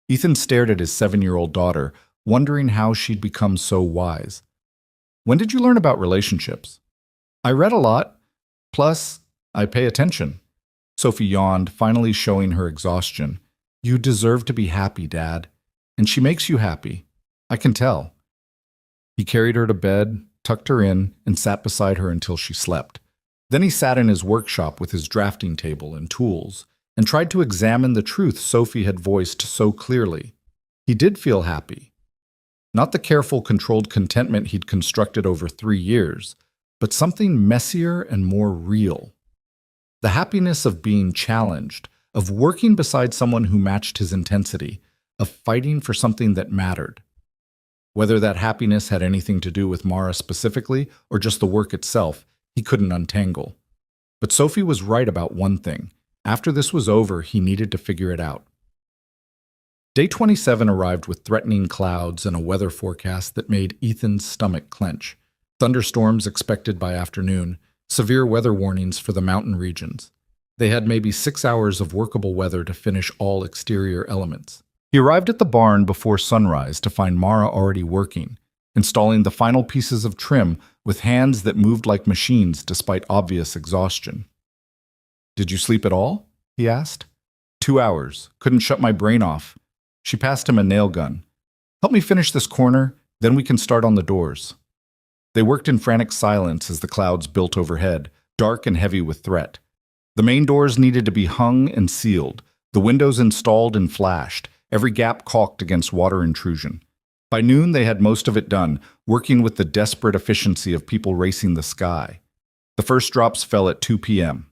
Ethan stared at his 7-year-old daughter, wondering how she'd become so wise. When did you learn about relationships? I read a lot. Plus, I pay attention. Sophie yawned, finally showing her exhaustion. You deserve to be happy, Dad. And she makes you happy. I can tell. He carried her to bed, tucked her in, and sat beside her until she slept. Then he sat in his workshop with his drafting table and tools, and tried to examine the truth Sophie had voiced so clearly. He did feel happy. Not the careful, controlled contentment he'd constructed over 3 years, but something messier and more real. The happiness of being challenged, of working beside someone who matched his intensity, of fighting for something that mattered. Whether that happiness had anything to do with Mara specifically, or just the work itself, he couldn't untangle. But Sophie was right about one thing. After this was over, he needed to figure it out. Day 27 arrived with threatening clouds and a weather forecast that made Ethan's stomach clench. Thunderstorms expected by afternoon, severe weather warnings for the mountain regions. They had maybe 6 hours of workable weather to finish all exterior elements. He arrived at the barn before sunrise to find Mara already working, installing the final pieces of trim with hands that moved like machines despite obvious exhaustion. Did you sleep at all? He asked. 2 hours. Couldn't shut my brain off. She passed him a nail gun. Help me finish this corner, then we can start on the doors. They worked in frantic silence as the clouds built overhead, dark and heavy with threat. The main doors needed to be hung and sealed, the windows installed and flashed, every gap caulked against water intrusion. By noon, they had most of it done, working with the desperate efficiency of people racing the sky. The first drops fell at 2 p.m.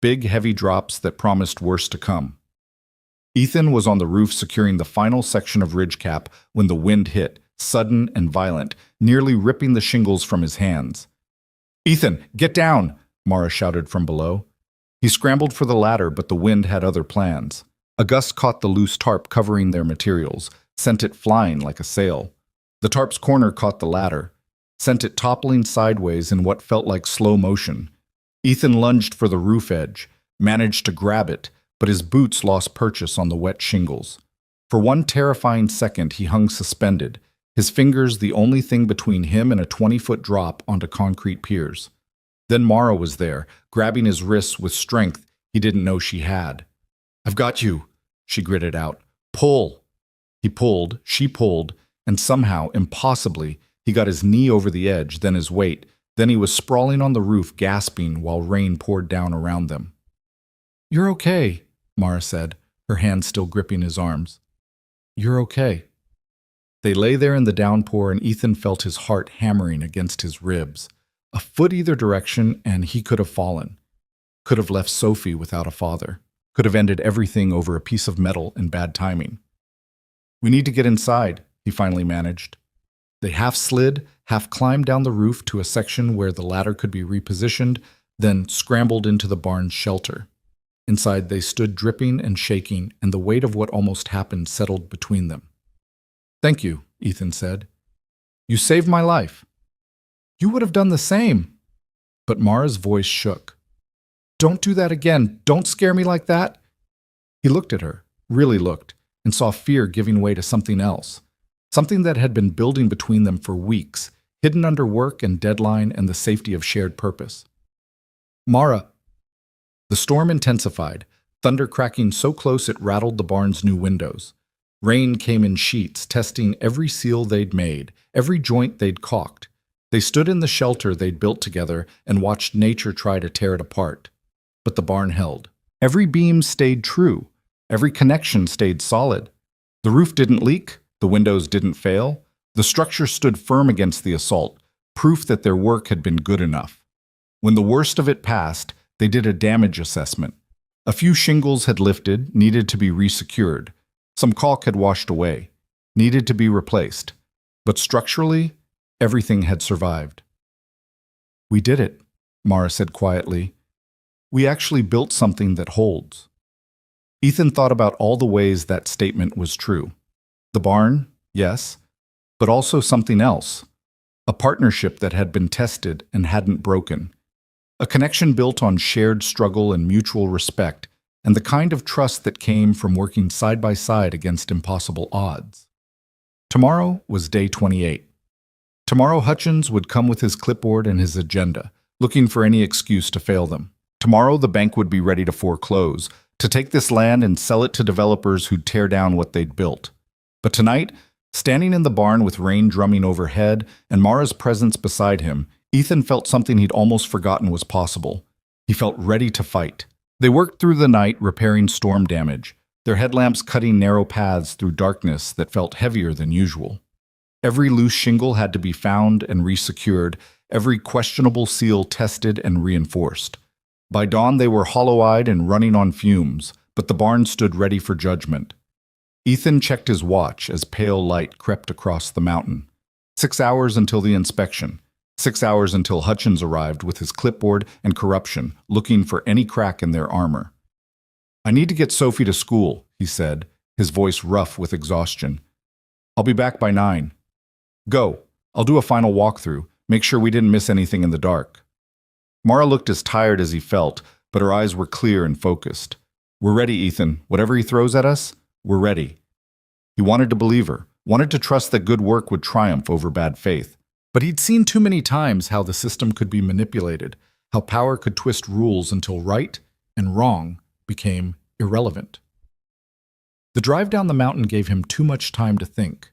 Big, heavy drops that promised worse to come. Ethan was on the roof securing the final section of ridge cap when the wind hit, sudden and violent, nearly ripping the shingles from his hands. "Ethan, get down!" Mara shouted from below. He scrambled for the ladder, but the wind had other plans. A gust caught the loose tarp covering their materials, sent it flying like a sail. The tarp's corner caught the ladder, sent it toppling sideways in what felt like slow motion. Ethan lunged for the roof edge, managed to grab it, but his boots lost purchase on the wet shingles. For one terrifying second, he hung suspended, his fingers the only thing between him and a 20-foot drop onto concrete piers. Then Mara was there, grabbing his wrists with strength he didn't know she had. "I've got you," she gritted out. "Pull." He pulled, she pulled, and somehow, impossibly, he got his knee over the edge, then his weight. Then he was sprawling on the roof, gasping while rain poured down around them. "You're okay," Mara said, her hand still gripping his arms. "You're okay." They lay there in the downpour, and Ethan felt his heart hammering against his ribs. A foot either direction, and he could have fallen. Could have left Sophie without a father. Could have ended everything over a piece of metal in bad timing. "We need to get inside," he finally managed. They half slid, half climbed down the roof to a section where the ladder could be repositioned, then scrambled into the barn's shelter. Inside they stood dripping and shaking, and the weight of what almost happened settled between them. "Thank you," Ethan said. "You saved my life." "You would have done the same." But Mara's voice shook. "Don't do that again. Don't scare me like that." He looked at her, really looked, and saw fear giving way to something else. Something that had been building between them for weeks, hidden under work and deadline and the safety of shared purpose. "Mara." The storm intensified, thunder cracking so close it rattled the barn's new windows. Rain came in sheets, testing every seal they'd made, every joint they'd caulked. They stood in the shelter they'd built together and watched nature try to tear it apart. But the barn held. Every beam stayed true. Every connection stayed solid. The roof didn't leak. The windows didn't fail. The structure stood firm against the assault, proof that their work had been good enough. When the worst of it passed, they did a damage assessment. A few shingles had lifted, needed to be resecured. Some caulk had washed away, needed to be replaced. But structurally, everything had survived. "We did it," Mara said quietly. "We actually built something that holds." Ethan thought about all the ways that statement was true. The barn, yes, but also something else. A partnership that had been tested and hadn't broken. A connection built on shared struggle and mutual respect, and the kind of trust that came from working side by side against impossible odds. Tomorrow was day 28. Tomorrow Hutchins would come with his clipboard and his agenda, looking for any excuse to fail them. Tomorrow the bank would be ready to foreclose, to take this land and sell it to developers who'd tear down what they'd built. But tonight, standing in the barn with rain drumming overhead and Mara's presence beside him, Ethan felt something he'd almost forgotten was possible. He felt ready to fight. They worked through the night repairing storm damage, their headlamps cutting narrow paths through darkness that felt heavier than usual. Every loose shingle had to be found and resecured, every questionable seal tested and reinforced. By dawn they were hollow-eyed and running on fumes, but the barn stood ready for judgment. Ethan checked his watch as pale light crept across the mountain. 6 hours until the inspection. 6 hours until Hutchins arrived with his clipboard and corruption, looking for any crack in their armor. "I need to get Sophie to school," he said, his voice rough with exhaustion. "I'll be back by 9. Go. I'll do a final walkthrough, make sure we didn't miss anything in the dark." Mara looked as tired as he felt, but her eyes were clear and focused. "We're ready, Ethan. Whatever he throws at us, we're ready." He wanted to believe her, wanted to trust that good work would triumph over bad faith. But he'd seen too many times how the system could be manipulated, how power could twist rules until right and wrong became irrelevant. The drive down the mountain gave him too much time to think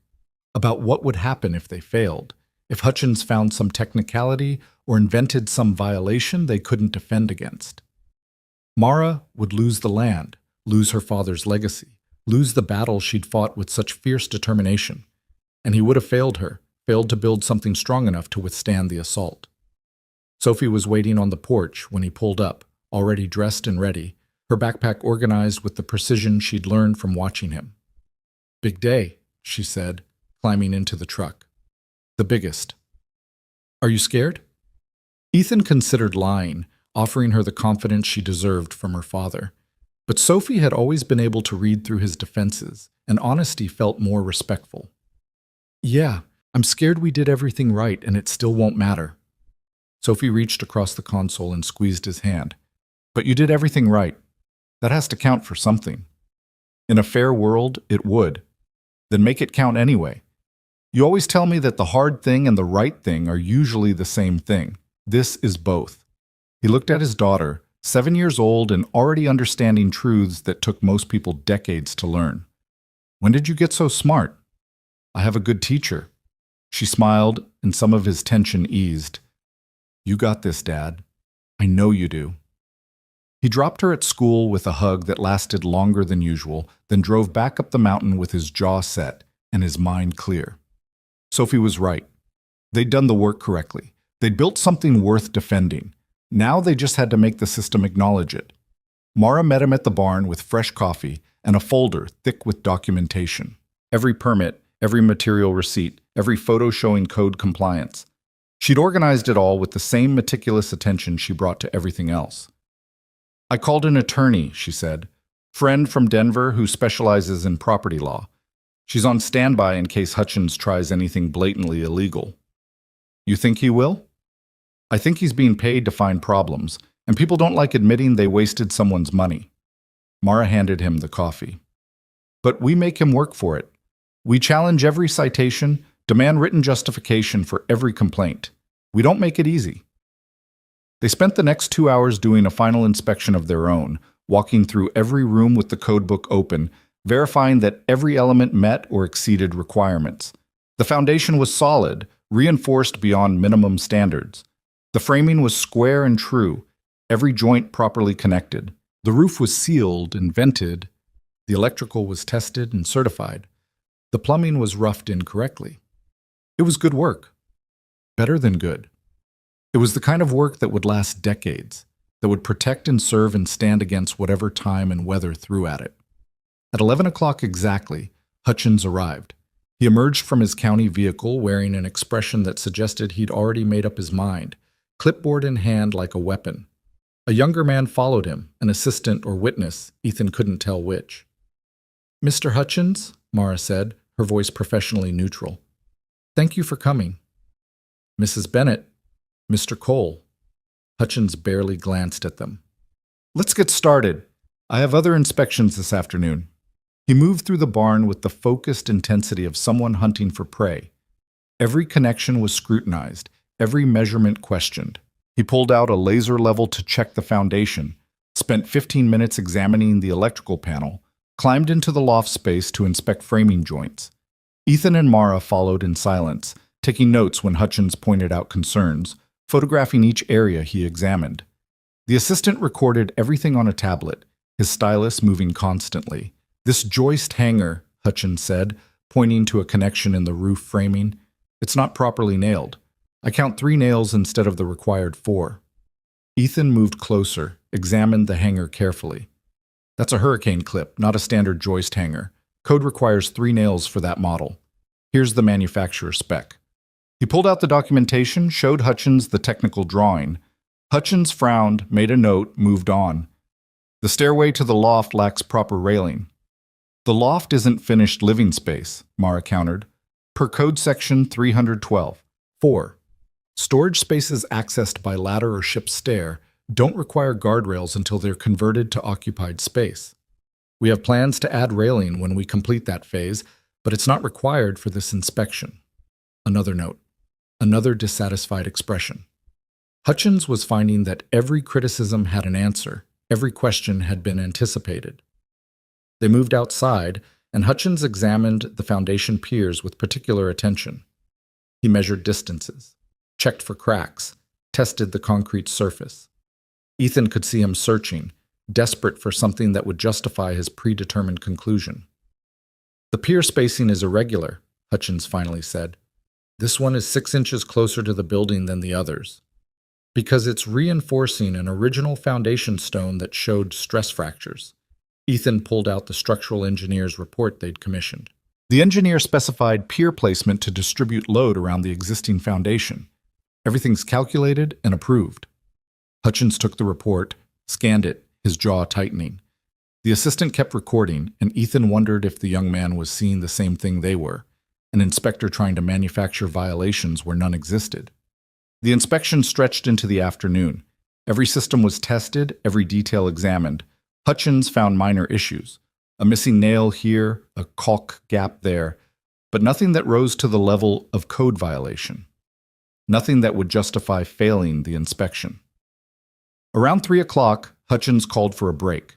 about what would happen if they failed, if Hutchins found some technicality or invented some violation they couldn't defend against. Mara would lose the land, lose her father's legacy, lose the battle she'd fought with such fierce determination, and he would have failed her, failed to build something strong enough to withstand the assault. Sophie was waiting on the porch when he pulled up, already dressed and ready, her backpack organized with the precision she'd learned from watching him. "Big day," she said, climbing into the truck. "The biggest." "Are you scared?" Ethan considered lying, offering her the confidence she deserved from her father. But Sophie had always been able to read through his defenses, and honesty felt more respectful. "Yeah, I'm scared we did everything right and it still won't matter." Sophie reached across the console and squeezed his hand. "But you did everything right. That has to count for something. In a fair world, it would. Then make it count anyway. You always tell me that the hard thing and the right thing are usually the same thing. This is both." He looked at his daughter, 7 years old and already understanding truths that took most people decades to learn. "When did you get so smart?" "I have a good teacher." She smiled, and some of his tension eased. "You got this, Dad. I know you do." He dropped her at school with a hug that lasted longer than usual, then drove back up the mountain with his jaw set and his mind clear. Sophie was right. They'd done the work correctly. They'd built something worth defending. Now they just had to make the system acknowledge it. Mara met him at the barn with fresh coffee and a folder thick with documentation. Every permit, every material receipt, every photo showing code compliance. She'd organized it all with the same meticulous attention she brought to everything else. "I called an attorney," she said. "Friend from Denver who specializes in property law. She's on standby in case Hutchins tries anything blatantly illegal." "You think he will?" "I think he's being paid to find problems, and people don't like admitting they wasted someone's money." Mara handed him the coffee. "But we make him work for it. We challenge every citation, demand written justification for every complaint. We don't make it easy." They spent the next 2 hours doing a final inspection of their own, walking through every room with the codebook open, verifying that every element met or exceeded requirements. The foundation was solid, reinforced beyond minimum standards. The framing was square and true, every joint properly connected. The roof was sealed and vented. The electrical was tested and certified. The plumbing was roughed in correctly. It was good work. Better than good. It was the kind of work that would last decades, that would protect and serve and stand against whatever time and weather threw at it. At 11 o'clock exactly, Hutchins arrived. He emerged from his county vehicle wearing an expression that suggested he'd already made up his mind, clipboard in hand like a weapon. A younger man followed him, an assistant or witness, Ethan couldn't tell which. "Mr. Hutchins," Mara said, her voice professionally neutral. "Thank you for coming." "Mrs. Bennett, Mr. Cole." Hutchins barely glanced at them. "Let's get started. I have other inspections this afternoon." He moved through the barn with the focused intensity of someone hunting for prey. Every connection was scrutinized, every measurement questioned. He pulled out a laser level to check the foundation, spent 15 minutes examining the electrical panel, climbed into the loft space to inspect framing joints. Ethan and Mara followed in silence, taking notes when Hutchins pointed out concerns, photographing each area he examined. The assistant recorded everything on a tablet, his stylus moving constantly. "This joist hanger," Hutchins said, pointing to a connection in the roof framing. "It's not properly nailed. I count 3 nails instead of the required 4. Ethan moved closer, examined the hanger carefully. "That's a hurricane clip, not a standard joist hanger. Code requires 3 nails for that model. Here's the manufacturer spec." He pulled out the documentation, showed Hutchins the technical drawing. Hutchins frowned, made a note, moved on. "The stairway to the loft lacks proper railing." "The loft isn't finished living space," Mara countered. "Per code section 312. 4. Storage spaces accessed by ladder or ship stair don't require guardrails until they're converted to occupied space. We have plans to add railing when we complete that phase, but it's not required for this inspection." Another note. Another dissatisfied expression. Hutchins was finding that every criticism had an answer, every question had been anticipated. They moved outside, and Hutchins examined the foundation piers with particular attention. He measured distances, checked for cracks, tested the concrete surface. Ethan could see him searching, desperate for something that would justify his predetermined conclusion. "The pier spacing is irregular," Hutchins finally said. "This one is 6 inches closer to the building than the others, because it's reinforcing an original foundation stone that showed stress fractures." Ethan pulled out the structural engineer's report they'd commissioned. The engineer specified pier placement to distribute load around the existing foundation. "Everything's calculated and approved." Hutchins took the report, scanned it, his jaw tightening. The assistant kept recording, and Ethan wondered if the young man was seeing the same thing they were, an inspector trying to manufacture violations where none existed. The inspection stretched into the afternoon. Every system was tested, every detail examined. Hutchins found minor issues, a missing nail here, a caulk gap there, but nothing that rose to the level of code violation. Nothing that would justify failing the inspection. Around 3 o'clock, Hutchins called for a break.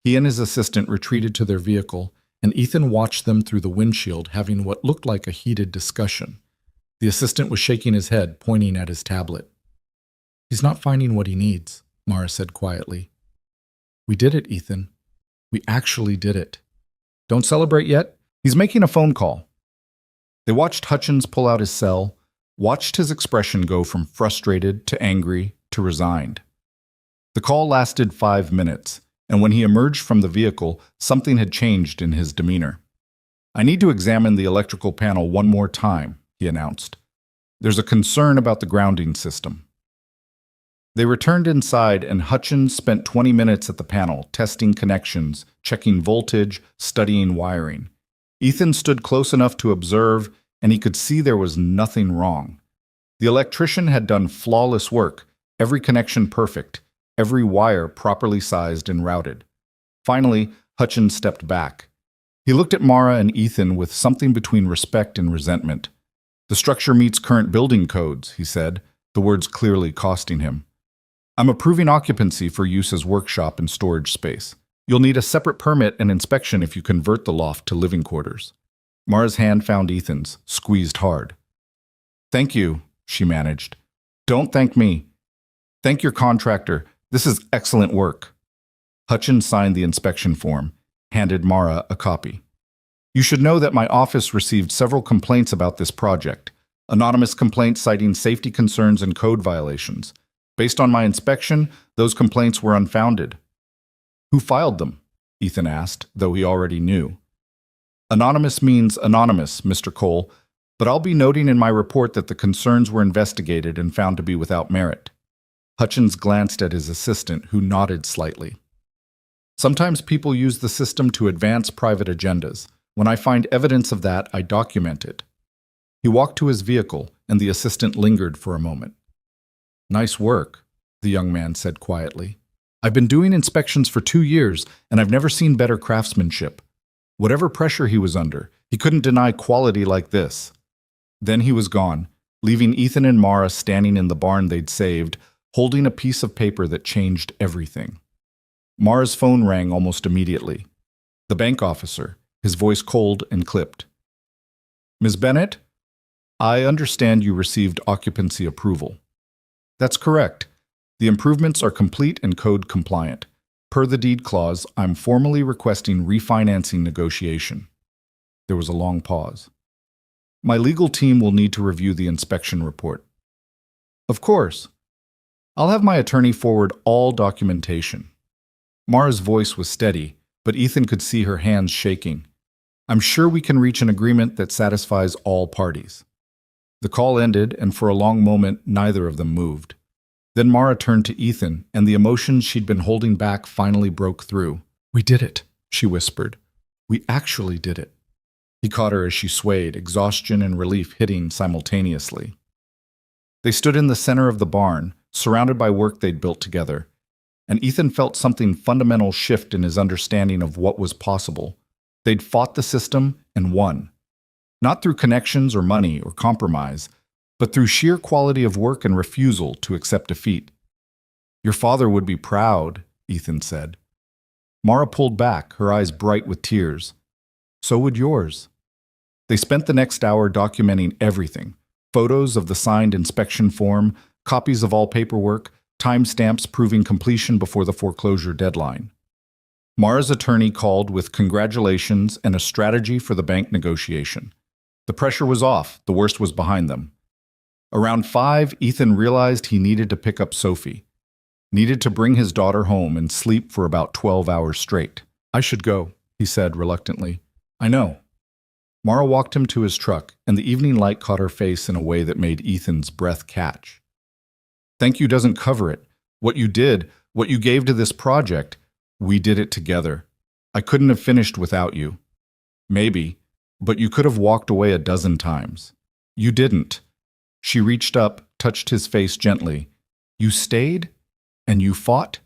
He and his assistant retreated to their vehicle, and Ethan watched them through the windshield having what looked like a heated discussion. The assistant was shaking his head, pointing at his tablet. "He's not finding what he needs," Mara said quietly. "We did it, Ethan. We actually did it." "Don't celebrate yet? He's making a phone call." They watched Hutchins pull out his cell, watched his expression go from frustrated to angry to resigned. The call lasted 5 minutes, and when he emerged from the vehicle, something had changed in his demeanor. "I need to examine the electrical panel one more time," he announced. "There's a concern about the grounding system." They returned inside, and Hutchins spent 20 minutes at the panel, testing connections, checking voltage, studying wiring. Ethan stood close enough to observe, and he could see there was nothing wrong. The electrician had done flawless work, every connection perfect, every wire properly sized and routed. Finally, Hutchins stepped back. He looked at Mara and Ethan with something between respect and resentment. "The structure meets current building codes," he said, the words clearly costing him. "I'm approving occupancy for use as workshop and storage space. You'll need a separate permit and inspection if you convert the loft to living quarters." Mara's hand found Ethan's, squeezed hard. "Thank you," she managed. "Don't thank me. Thank your contractor. This is excellent work." Hutchins signed the inspection form, handed Mara a copy. "You should know that my office received several complaints about this project, anonymous complaints citing safety concerns and code violations. Based on my inspection, those complaints were unfounded." "Who filed them?" Ethan asked, though he already knew. Anonymous means anonymous, Mr. Cole, but I'll be noting in my report that the concerns were investigated and found to be without merit. Hutchins glanced at his assistant, who nodded slightly. Sometimes people use the system to advance private agendas. When I find evidence of that, I document it. He walked to his vehicle, and the assistant lingered for a moment. Nice work, the young man said quietly. I've been doing inspections for 2 years, and I've never seen better craftsmanship. Whatever pressure he was under, he couldn't deny quality like this. Then he was gone, leaving Ethan and Mara standing in the barn they'd saved, holding a piece of paper that changed everything. Mara's phone rang almost immediately. The bank officer, his voice cold and clipped. Ms. Bennett, I understand you received occupancy approval. That's correct. The improvements are complete and code compliant. Per the deed clause, I'm formally requesting refinancing negotiation. There was a long pause. My legal team will need to review the inspection report. Of course. I'll have my attorney forward all documentation. Mara's voice was steady, but Ethan could see her hands shaking. I'm sure we can reach an agreement that satisfies all parties. The call ended, and for a long moment, neither of them moved. Then Mara turned to Ethan, and the emotions she'd been holding back finally broke through. We did it, she whispered. We actually did it. He caught her as she swayed, exhaustion and relief hitting simultaneously. They stood in the center of the barn, surrounded by work they'd built together, and Ethan felt something fundamental shift in his understanding of what was possible. They'd fought the system and won. Not through connections or money or compromise, but through sheer quality of work and refusal to accept defeat. Your father would be proud, Ethan said. Mara pulled back, her eyes bright with tears. So would yours. They spent the next hour documenting everything. Photos of the signed inspection form, copies of all paperwork, timestamps proving completion before the foreclosure deadline. Mara's attorney called with congratulations and a strategy for the bank negotiation. The pressure was off, the worst was behind them. Around 5, Ethan realized he needed to pick up Sophie. Needed to bring his daughter home and sleep for about 12 hours straight. I should go, he said reluctantly. I know. Mara walked him to his truck, and the evening light caught her face in a way that made Ethan's breath catch. Thank you doesn't cover it. What you did, what you gave to this project, we did it together. I couldn't have finished without you. Maybe, but you could have walked away a dozen times. You didn't. She reached up, touched his face gently. You stayed, and you fought,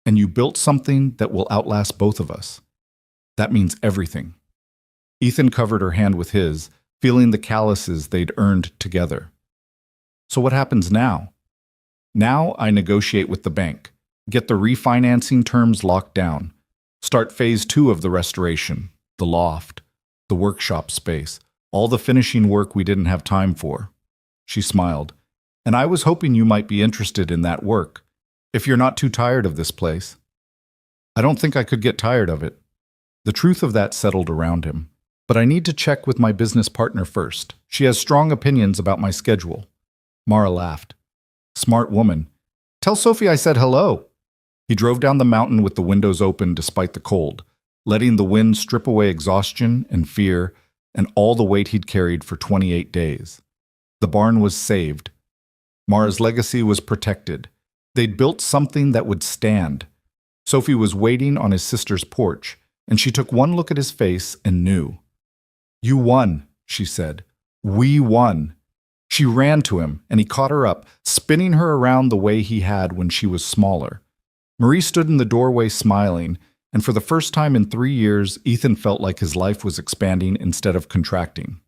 and you built something that will outlast both of us. That means everything. Ethan covered her hand with his, feeling the calluses they'd earned together. So what happens now? Now I negotiate with the bank, get the refinancing terms locked down, start phase 2 of the restoration, the loft, the workshop space, all the finishing work we didn't have time for. She smiled. And I was hoping you might be interested in that work, if you're not too tired of this place. I don't think I could get tired of it. The truth of that settled around him. But I need to check with my business partner first. She has strong opinions about my schedule. Mara laughed. Smart woman. Tell Sophie I said hello. He drove down the mountain with the windows open despite the cold, letting the wind strip away exhaustion and fear and all the weight he'd carried for 28 days. The barn was saved. Mara's legacy was protected. They'd built something that would stand. Sophie was waiting on his sister's porch, and she took one look at his face and knew. You won, she said. We won. She ran to him, and he caught her up, spinning her around the way he had when she was smaller. Marie stood in the doorway smiling, and for the first time in 3 years, Ethan felt like his life was expanding instead of contracting.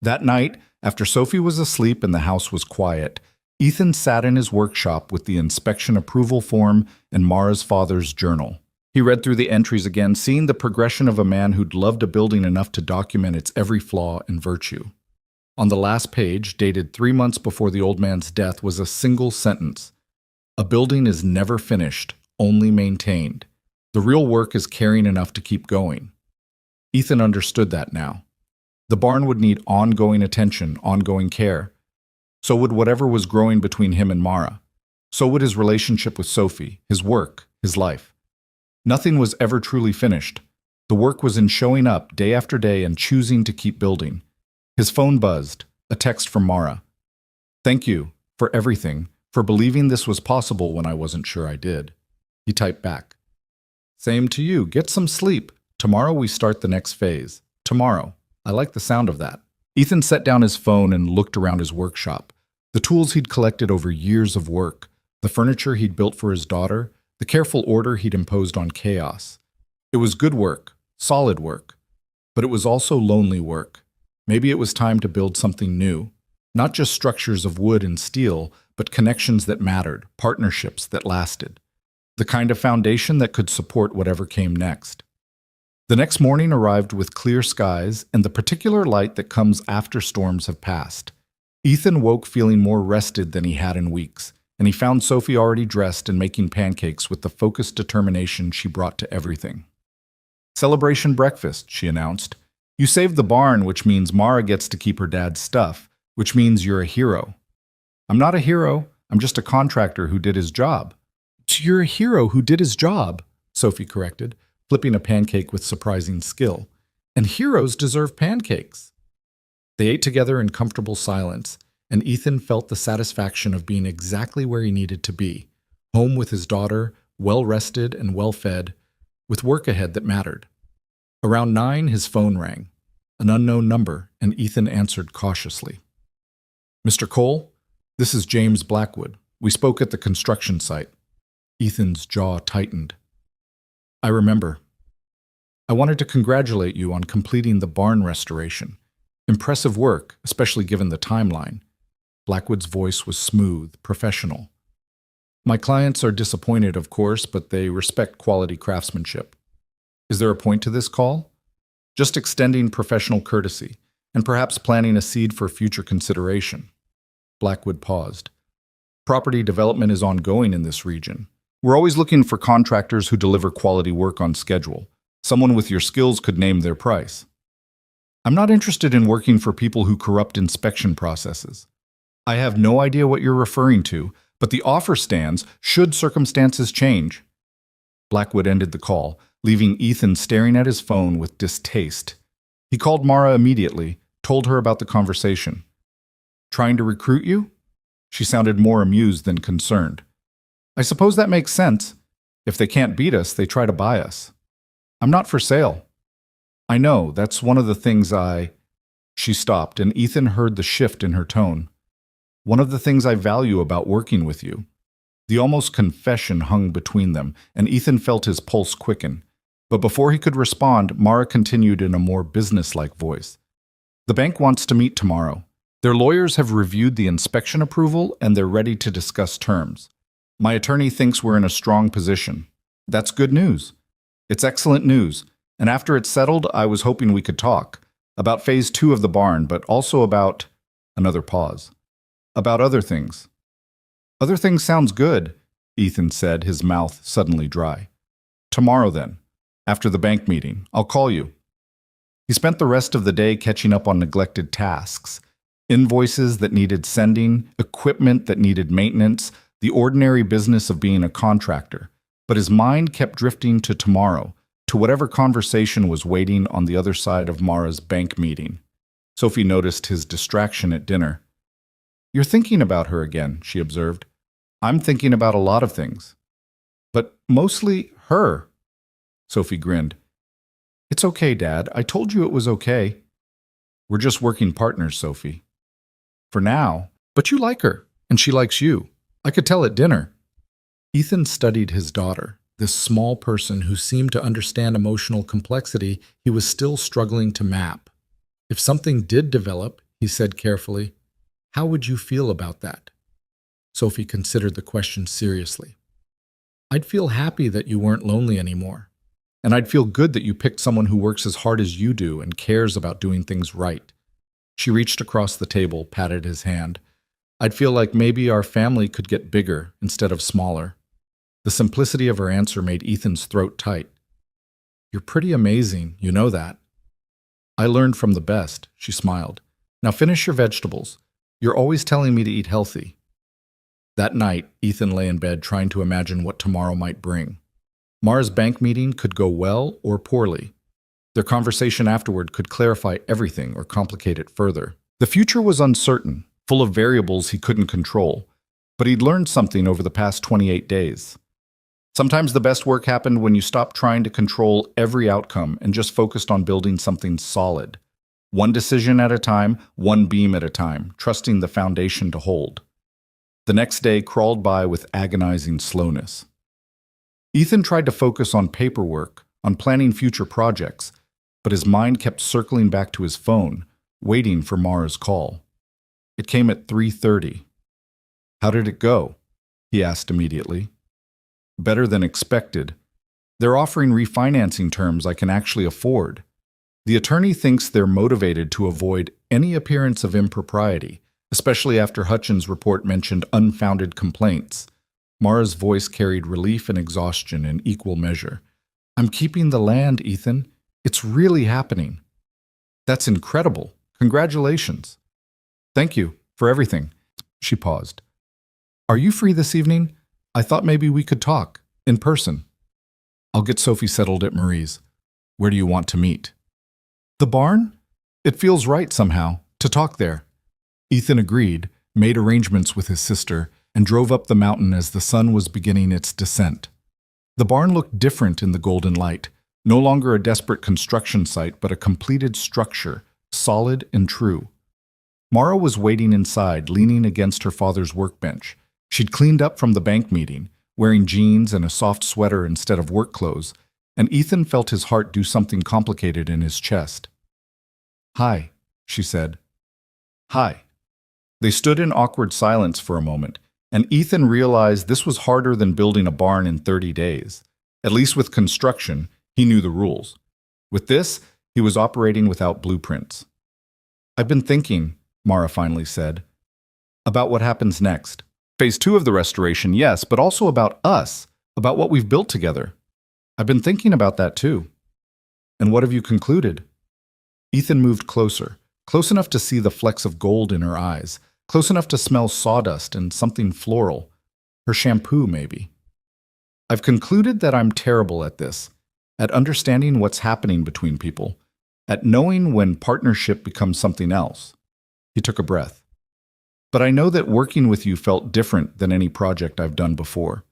That night, after Sophie was asleep and the house was quiet, Ethan sat in his workshop with the inspection approval form and Mara's father's journal. He read through the entries again, seeing the progression of a man who'd loved a building enough to document its every flaw and virtue. On the last page, dated 3 months before the old man's death, was a single sentence. A building is never finished, only maintained. The real work is caring enough to keep going. Ethan understood that now. The barn would need ongoing attention, ongoing care. So would whatever was growing between him and Mara. So would his relationship with Sophie, his work, his life. Nothing was ever truly finished. The work was in showing up day after day and choosing to keep building. His phone buzzed, a text from Mara. "Thank you for everything, for believing this was possible when I wasn't sure I did." He typed back. "Same to you. Get some sleep. Tomorrow we start the next phase. Tomorrow." I like the sound of that. Ethan set down his phone and looked around his workshop. The tools he'd collected over years of work, the furniture he'd built for his daughter, the careful order he'd imposed on chaos. It was good work, solid work. But it was also lonely work. Maybe it was time to build something new. Not just structures of wood and steel, but connections that mattered, partnerships that lasted. The kind of foundation that could support whatever came next. The next morning arrived with clear skies and the particular light that comes after storms have passed. Ethan woke feeling more rested than he had in weeks, and he found Sophie already dressed and making pancakes with the focused determination she brought to everything. "Celebration breakfast," she announced. "You saved the barn, which means Mara gets to keep her dad's stuff, which means you're a hero." "I'm not a hero. I'm just a contractor who did his job." "You're a hero who did his job," Sophie corrected, flipping a pancake with surprising skill. "And heroes deserve pancakes." They ate together in comfortable silence, and Ethan felt the satisfaction of being exactly where he needed to be, home with his daughter, well-rested and well-fed, with work ahead that mattered. Around 9, his phone rang. An unknown number, and Ethan answered cautiously. "Mr. Cole, this is James Blackwood. We spoke at the construction site." Ethan's jaw tightened. "I remember. I wanted to congratulate you on completing the barn restoration. Impressive work, especially given the timeline." Blackwood's voice was smooth, professional. "My clients are disappointed, of course, but they respect quality craftsmanship. Is there a point to this call?" "Just extending professional courtesy, and perhaps planting a seed for future consideration." Blackwood paused. "Property development is ongoing in this region. We're always looking for contractors who deliver quality work on schedule. Someone with your skills could name their price." "I'm not interested in working for people who corrupt inspection processes." "I have no idea what you're referring to, but the offer stands should circumstances change." Blackwood ended the call, leaving Ethan staring at his phone with distaste. He called Mara immediately, told her about the conversation. "Trying to recruit you?" She sounded more amused than concerned. "I suppose that makes sense. If they can't beat us, they try to buy us." "I'm not for sale." "I know, that's one of the things I—" She stopped, and Ethan heard the shift in her tone. "One of the things I value about working with you." The almost confession hung between them, and Ethan felt his pulse quicken. But before he could respond, Mara continued in a more businesslike voice. "The bank wants to meet tomorrow. Their lawyers have reviewed the inspection approval, and they're ready to discuss terms. My attorney thinks we're in a strong position. That's good news. It's excellent news, and after it's settled, I was hoping we could talk. About phase 2 of the barn, but also about—" Another pause. "About other things." "Other things sounds good," Ethan said, his mouth suddenly dry. "Tomorrow then, after the bank meeting, I'll call you." He spent the rest of the day catching up on neglected tasks. Invoices that needed sending, equipment that needed maintenance, the ordinary business of being a contractor. But his mind kept drifting to tomorrow, to whatever conversation was waiting on the other side of Mara's bank meeting. Sophie noticed his distraction at dinner. "You're thinking about her again," she observed. "I'm thinking about a lot of things. But mostly her." Sophie grinned. "It's okay, Dad. I told you it was okay." "We're just working partners, Sophie." "For now. But you like her, and she likes you. I could tell at dinner." Ethan studied his daughter, this small person who seemed to understand emotional complexity he was still struggling to map. "If something did develop," he said carefully, "how would you feel about that?" Sophie considered the question seriously. "I'd feel happy that you weren't lonely anymore. And I'd feel good that you picked someone who works as hard as you do and cares about doing things right." She reached across the table, patted his hand. "I'd feel like maybe our family could get bigger instead of smaller." The simplicity of her answer made Ethan's throat tight. "You're pretty amazing, you know that." "I learned from the best," she smiled. "Now finish your vegetables. You're always telling me to eat healthy." That night, Ethan lay in bed trying to imagine what tomorrow might bring. Mara's bank meeting could go well or poorly. Their conversation afterward could clarify everything or complicate it further. The future was uncertain, full of variables he couldn't control, but he'd learned something over the past 28 days. Sometimes the best work happened when you stopped trying to control every outcome and just focused on building something solid. One decision at a time, one beam at a time, trusting the foundation to hold. The next day crawled by with agonizing slowness. Ethan tried to focus on paperwork, on planning future projects, but his mind kept circling back to his phone, waiting for Mara's call. It came at 3:30. "How did it go?" he asked immediately. "Better than expected. They're offering refinancing terms I can actually afford. The attorney thinks they're motivated to avoid any appearance of impropriety, especially after Hutchins' report mentioned unfounded complaints." Mara's voice carried relief and exhaustion in equal measure. "I'm keeping the land, Ethan. It's really happening." "That's incredible. Congratulations." "Thank you for everything." She paused. "Are you free this evening? I thought maybe we could talk, in person." "I'll get Sophie settled at Marie's. Where do you want to meet?" "The barn? It feels right somehow, to talk there." Ethan agreed, made arrangements with his sister, and drove up the mountain as the sun was beginning its descent. The barn looked different in the golden light, no longer a desperate construction site, but a completed structure, solid and true. Mara was waiting inside, leaning against her father's workbench. She'd cleaned up from the bank meeting, wearing jeans and a soft sweater instead of work clothes, and Ethan felt his heart do something complicated in his chest. "Hi," she said. "Hi." They stood in awkward silence for a moment, and Ethan realized this was harder than building a barn in 30 days. At least with construction, he knew the rules. With this, he was operating without blueprints. "I've been thinking," Mara finally said, "about what happens next. Phase 2 of the restoration, yes, but also about us, about what we've built together. I've been thinking about that too." "And what have you concluded?" Ethan moved closer, close enough to see the flecks of gold in her eyes, close enough to smell sawdust and something floral. Her shampoo, maybe. "I've concluded that I'm terrible at this, at understanding what's happening between people, at knowing when partnership becomes something else." He took a breath. "But I know that working with you felt different than any project I've done before.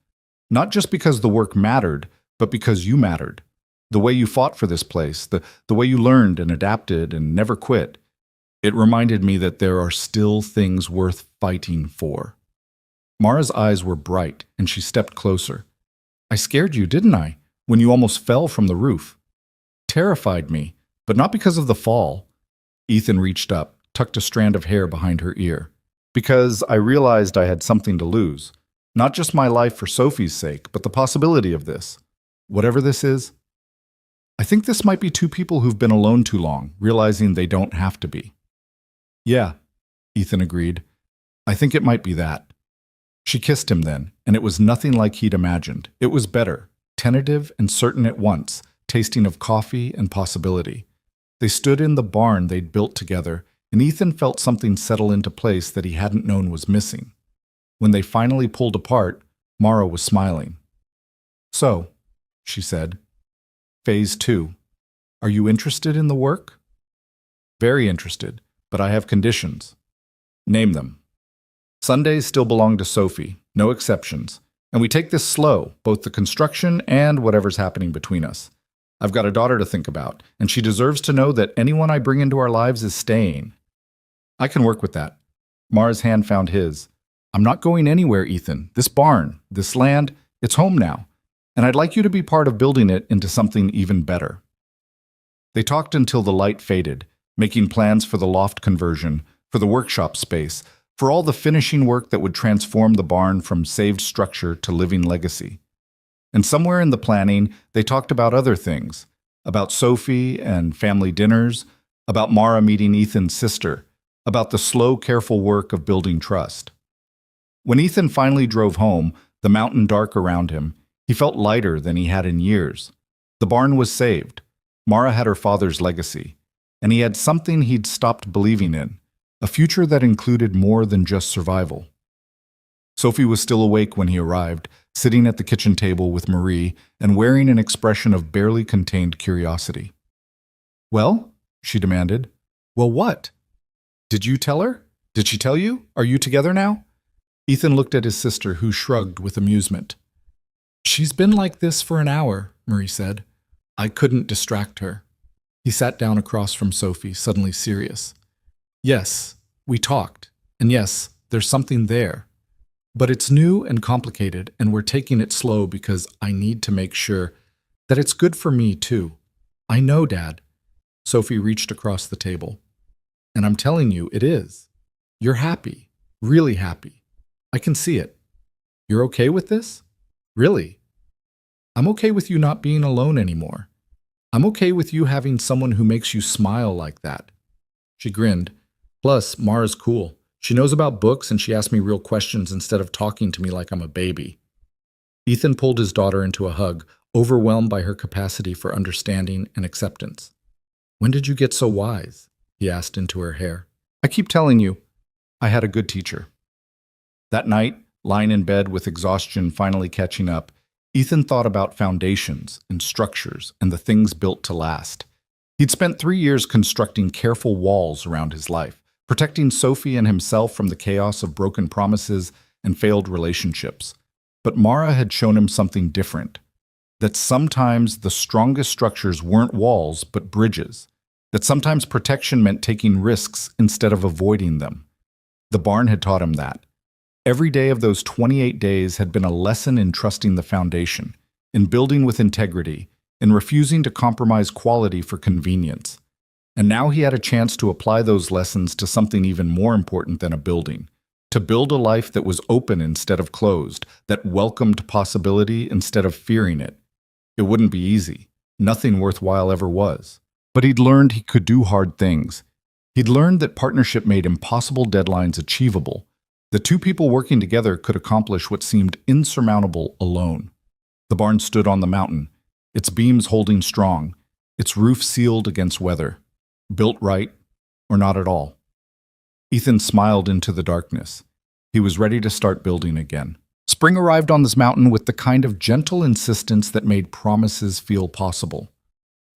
Not just because the work mattered, but because you mattered. The way you fought for this place, the way you learned and adapted and never quit. It reminded me that there are still things worth fighting for." Mara's eyes were bright, and she stepped closer. "I scared you, didn't I, when you almost fell from the roof?" "Terrified me, but not because of the fall." Ethan reached up, tucked a strand of hair behind her ear. "Because I realized I had something to lose. Not just my life for Sophie's sake, but the possibility of this. Whatever this is. I think this might be two people who've been alone too long, realizing they don't have to be." "Yeah," Ethan agreed. "I think it might be that." She kissed him then, and it was nothing like he'd imagined. It was better, tentative and certain at once, tasting of coffee and possibility. They stood in the barn they'd built together, and Ethan felt something settle into place that he hadn't known was missing. When they finally pulled apart, Mara was smiling. "So," she said, "Phase 2. Are you interested in the work?" "Very interested, but I have conditions." "Name them." "Sundays still belong to Sophie, no exceptions, and we take this slow, both the construction and whatever's happening between us. I've got a daughter to think about, and she deserves to know that anyone I bring into our lives is staying." "I can work with that." Mara's hand found his. "I'm not going anywhere, Ethan. This barn, this land, it's home now, and I'd like you to be part of building it into something even better." They talked until the light faded, making plans for the loft conversion, for the workshop space, for all the finishing work that would transform the barn from saved structure to living legacy. And somewhere in the planning, they talked about other things, about Sophie and family dinners, about Mara meeting Ethan's sister, about the slow, careful work of building trust. When Ethan finally drove home, the mountain dark around him, he felt lighter than he had in years. The barn was saved. Mara had her father's legacy, and he had something he'd stopped believing in, a future that included more than just survival. Sophie was still awake when he arrived, sitting at the kitchen table with Marie and wearing an expression of barely contained curiosity. Well? She demanded. Well, what? Did you tell her? Did she tell you? Are you together now? Ethan looked at his sister, who shrugged with amusement. She's been like this for an hour, Marie said. I couldn't distract her. He sat down across from Sophie, suddenly serious. Yes, we talked. And yes, there's something there. But it's new and complicated, and we're taking it slow because I need to make sure that it's good for me, too. I know, Dad. Sophie reached across the table. And I'm telling you, it is. You're happy. Really happy. I can see it. You're okay with this? Really? I'm okay with you not being alone anymore. I'm okay with you having someone who makes you smile like that. She grinned. Plus, Mara's cool. She knows about books and she asks me real questions instead of talking to me like I'm a baby. Ethan pulled his daughter into a hug, overwhelmed by her capacity for understanding and acceptance. When did you get so wise? He asked into her hair. I keep telling you, I had a good teacher. That night, lying in bed with exhaustion finally catching up, Ethan thought about foundations and structures and the things built to last. He'd spent 3 years constructing careful walls around his life, protecting Sophie and himself from the chaos of broken promises and failed relationships. But Mara had shown him something different. That sometimes the strongest structures weren't walls, but bridges. That sometimes protection meant taking risks instead of avoiding them. The barn had taught him that. Every day of those 28 days had been a lesson in trusting the foundation, in building with integrity, in refusing to compromise quality for convenience. And now he had a chance to apply those lessons to something even more important than a building, to build a life that was open instead of closed, that welcomed possibility instead of fearing it. It wouldn't be easy. Nothing worthwhile ever was. But he'd learned he could do hard things. He'd learned that partnership made impossible deadlines achievable. The two people working together could accomplish what seemed insurmountable alone. The barn stood on the mountain, its beams holding strong, its roof sealed against weather. Built right, or not at all. Ethan smiled into the darkness. He was ready to start building again. Spring arrived on this mountain with the kind of gentle insistence that made promises feel possible.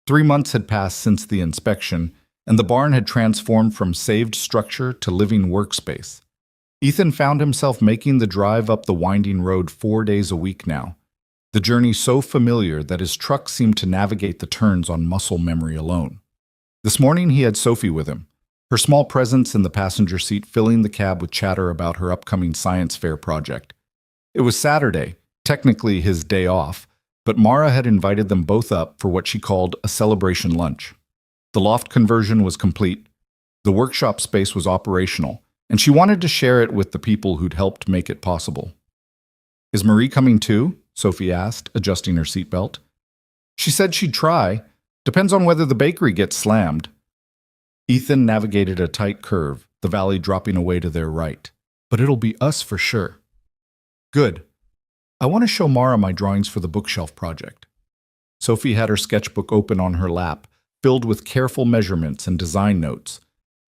3 months had passed since the inspection, and the barn had transformed from saved structure to living workspace. Ethan found himself making the drive up the winding road 4 days a week now, the journey so familiar that his truck seemed to navigate the turns on muscle memory alone. This morning he had Sophie with him, her small presence in the passenger seat filling the cab with chatter about her upcoming science fair project. It was Saturday, technically his day off, but Mara had invited them both up for what she called a celebration lunch. The loft conversion was complete, the workshop space was operational, and she wanted to share it with the people who'd helped make it possible. Is Marie coming too? Sophie asked, adjusting her seatbelt. She said she'd try. Depends on whether the bakery gets slammed. Ethan navigated a tight curve, the valley dropping away to their right. But it'll be us for sure. Good. I want to show Mara my drawings for the bookshelf project. Sophie had her sketchbook open on her lap, filled with careful measurements and design notes.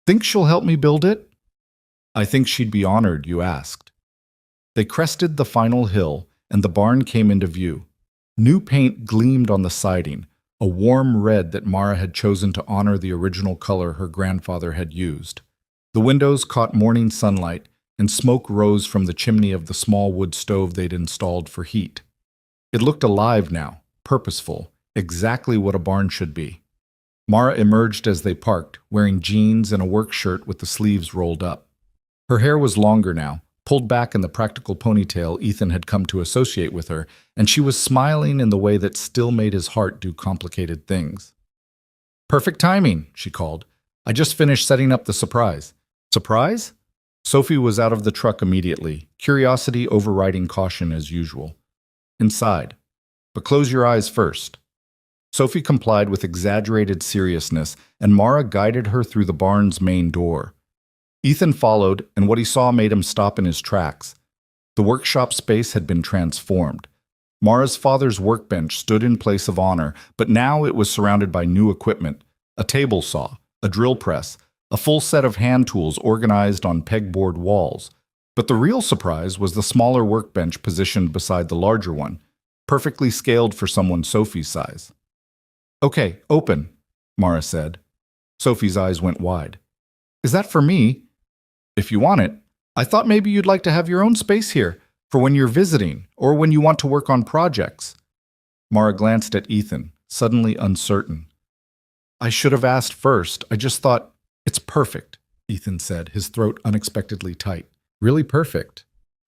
Think she'll help me build it? I think she'd be honored, you asked. They crested the final hill, and the barn came into view. New paint gleamed on the siding, a warm red that Mara had chosen to honor the original color her grandfather had used. The windows caught morning sunlight, and smoke rose from the chimney of the small wood stove they'd installed for heat. It looked alive now, purposeful, exactly what a barn should be. Mara emerged as they parked, wearing jeans and a work shirt with the sleeves rolled up. Her hair was longer now, pulled back in the practical ponytail Ethan had come to associate with her, and she was smiling in the way that still made his heart do complicated things. Perfect timing, she called. I just finished setting up the surprise. Surprise? Sophie was out of the truck immediately, curiosity overriding caution as usual. Inside. But close your eyes first. Sophie complied with exaggerated seriousness, and Mara guided her through the barn's main door. Ethan followed, and what he saw made him stop in his tracks. The workshop space had been transformed. Mara's father's workbench stood in place of honor, but now it was surrounded by new equipment, a table saw, a drill press, a full set of hand tools organized on pegboard walls. But the real surprise was the smaller workbench positioned beside the larger one, perfectly scaled for someone Sophie's size. Okay, open. Mara said. Sophie's eyes went wide. Is that for me? If you want it. I thought maybe you'd like to have your own space here, for when you're visiting, or when you want to work on projects. Mara glanced at Ethan, suddenly uncertain. I should have asked first. I just thought, it's perfect, Ethan said, his throat unexpectedly tight. Really perfect.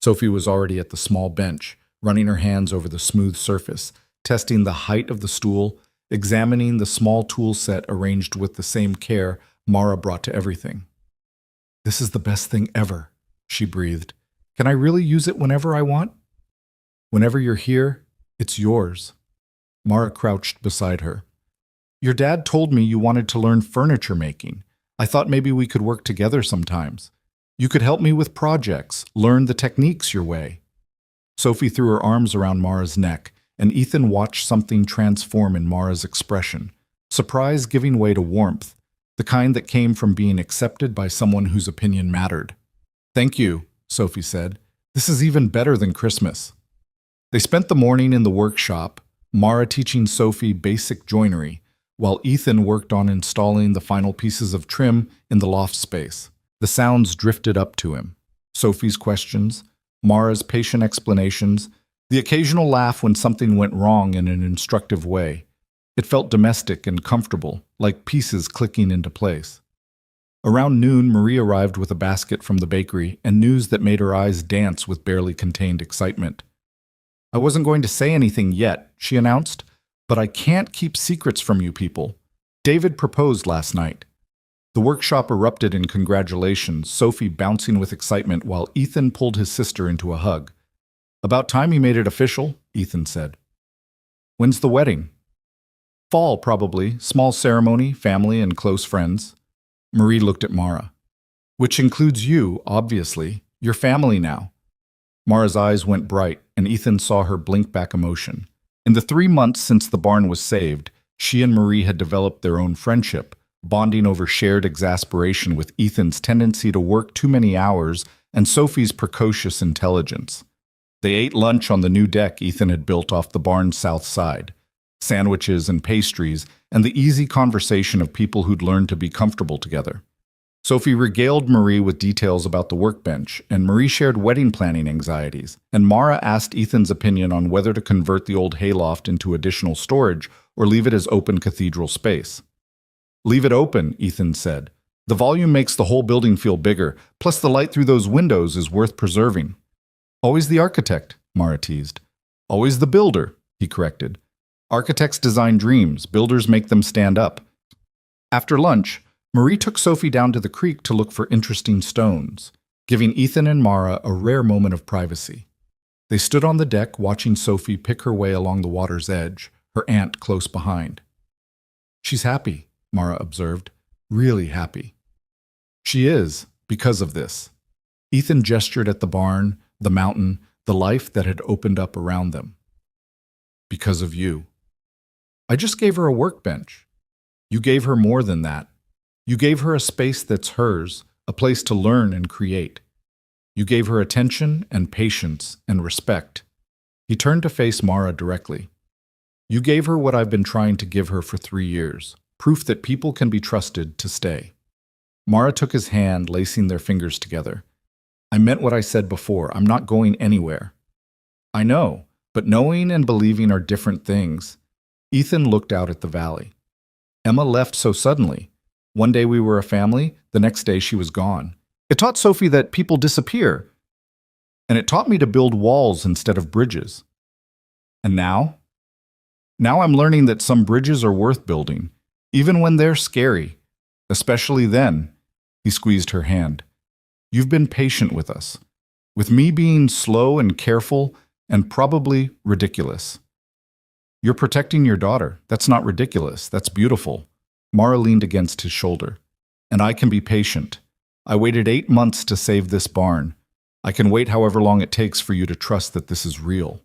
Sophie was already at the small bench, running her hands over the smooth surface, testing the height of the stool, examining the small tool set arranged with the same care Mara brought to everything. This is the best thing ever, she breathed. Can I really use it whenever I want? Whenever you're here, it's yours. Mara crouched beside her. Your dad told me you wanted to learn furniture making. I thought maybe we could work together sometimes. You could help me with projects, learn the techniques your way. Sophie threw her arms around Mara's neck, and Ethan watched something transform in Mara's expression, surprise giving way to warmth, the kind that came from being accepted by someone whose opinion mattered. Thank you, Sophie said. This is even better than Christmas. They spent the morning in the workshop, Mara teaching Sophie basic joinery, while Ethan worked on installing the final pieces of trim in the loft space. The sounds drifted up to him. Sophie's questions, Mara's patient explanations, the occasional laugh when something went wrong in an instructive way. It felt domestic and comfortable, like pieces clicking into place. Around noon, Marie arrived with a basket from the bakery and news that made her eyes dance with barely contained excitement. I wasn't going to say anything yet, she announced, but I can't keep secrets from you people. David proposed last night. The workshop erupted in congratulations, Sophie bouncing with excitement while Ethan pulled his sister into a hug. About time he made it official, Ethan said. When's the wedding? Fall, probably. Small ceremony, family and close friends. Marie looked at Mara. Which includes you, obviously. You're family now. Mara's eyes went bright, and Ethan saw her blink back emotion. In the 3 months since the barn was saved, she and Marie had developed their own friendship, bonding over shared exasperation with Ethan's tendency to work too many hours and Sophie's precocious intelligence. They ate lunch on the new deck Ethan had built off the barn's south side. Sandwiches and pastries, and the easy conversation of people who'd learned to be comfortable together. Sophie regaled Marie with details about the workbench, and Marie shared wedding planning anxieties, and Mara asked Ethan's opinion on whether to convert the old hayloft into additional storage or leave it as open cathedral space. Leave it open, Ethan said. The volume makes the whole building feel bigger, plus the light through those windows is worth preserving. Always the architect, Mara teased. Always the builder, he corrected. Architects design dreams, builders make them stand up. After lunch, Marie took Sophie down to the creek to look for interesting stones, giving Ethan and Mara a rare moment of privacy. They stood on the deck watching Sophie pick her way along the water's edge, her aunt close behind. She's happy, Mara observed, really happy. She is, because of this. Ethan gestured at the barn, the mountain, the life that had opened up around them. Because of you. I just gave her a workbench. You gave her more than that. You gave her a space that's hers, a place to learn and create. You gave her attention and patience and respect. He turned to face Mara directly. You gave her what I've been trying to give her for 3 years, proof that people can be trusted to stay. Mara took his hand, lacing their fingers together. I meant what I said before. I'm not going anywhere. I know, but knowing and believing are different things. Ethan looked out at the valley. Emma left so suddenly. One day we were a family, the next day she was gone. It taught Sophie that people disappear. And it taught me to build walls instead of bridges. And now? Now I'm learning that some bridges are worth building, even when they're scary. Especially then. He squeezed her hand. You've been patient with us. With me being slow and careful and probably ridiculous. You're protecting your daughter. That's not ridiculous. That's beautiful. Mara leaned against his shoulder. And I can be patient. I waited 8 months to save this barn. I can wait however long it takes for you to trust that this is real.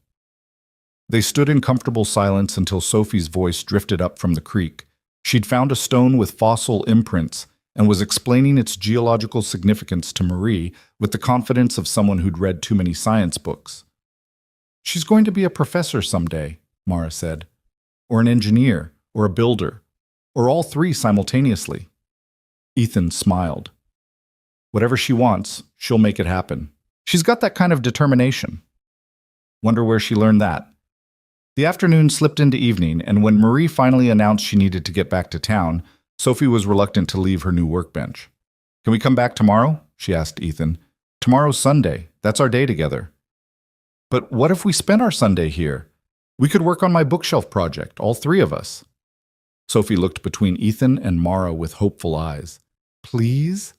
They stood in comfortable silence until Sophie's voice drifted up from the creek. She'd found a stone with fossil imprints and was explaining its geological significance to Marie with the confidence of someone who'd read too many science books. She's going to be a professor someday, Mara said, or an engineer, or a builder. or all three simultaneously. Ethan smiled. Whatever she wants, she'll make it happen. She's got that kind of determination. Wonder where she learned that. The afternoon slipped into evening, and when Marie finally announced she needed to get back to town, Sophie was reluctant to leave her new workbench. Can we come back tomorrow? She asked Ethan. Tomorrow's Sunday. That's our day together. But what if we spent our Sunday here? We could work on my bookshelf project, all three of us. Sophie looked between Ethan and Mara with hopeful eyes. Please?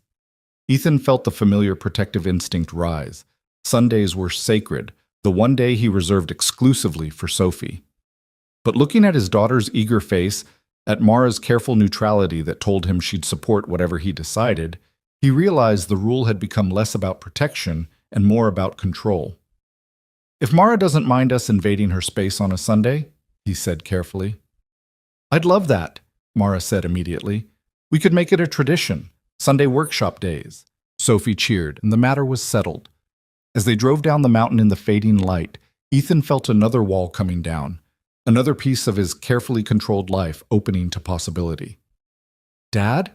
Ethan felt the familiar protective instinct rise. Sundays were sacred, the one day he reserved exclusively for Sophie. But looking at his daughter's eager face, at Mara's careful neutrality that told him she'd support whatever he decided, he realized the rule had become less about protection and more about control. If Mara doesn't mind us invading her space on a Sunday, he said carefully. I'd love that, Mara said immediately. We could make it a tradition, Sunday workshop days. Sophie cheered, and the matter was settled. As they drove down the mountain in the fading light, Ethan felt another wall coming down, another piece of his carefully controlled life opening to possibility. Dad?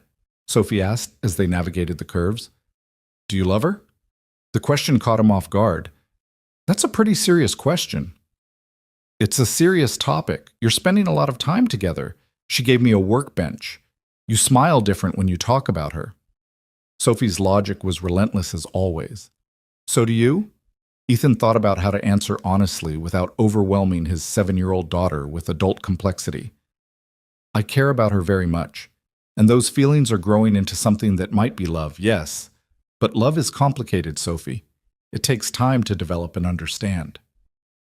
Sophie asked as they navigated the curves. Do you love her? The question caught him off guard. That's a pretty serious question. It's a serious topic. You're spending a lot of time together. She gave me a workbench. You smile different when you talk about her. Sophie's logic was relentless as always. So do you? Ethan thought about how to answer honestly without overwhelming his 7-year-old daughter with adult complexity. I care about her very much, and those feelings are growing into something that might be love, yes. But love is complicated, Sophie. It takes time to develop and understand.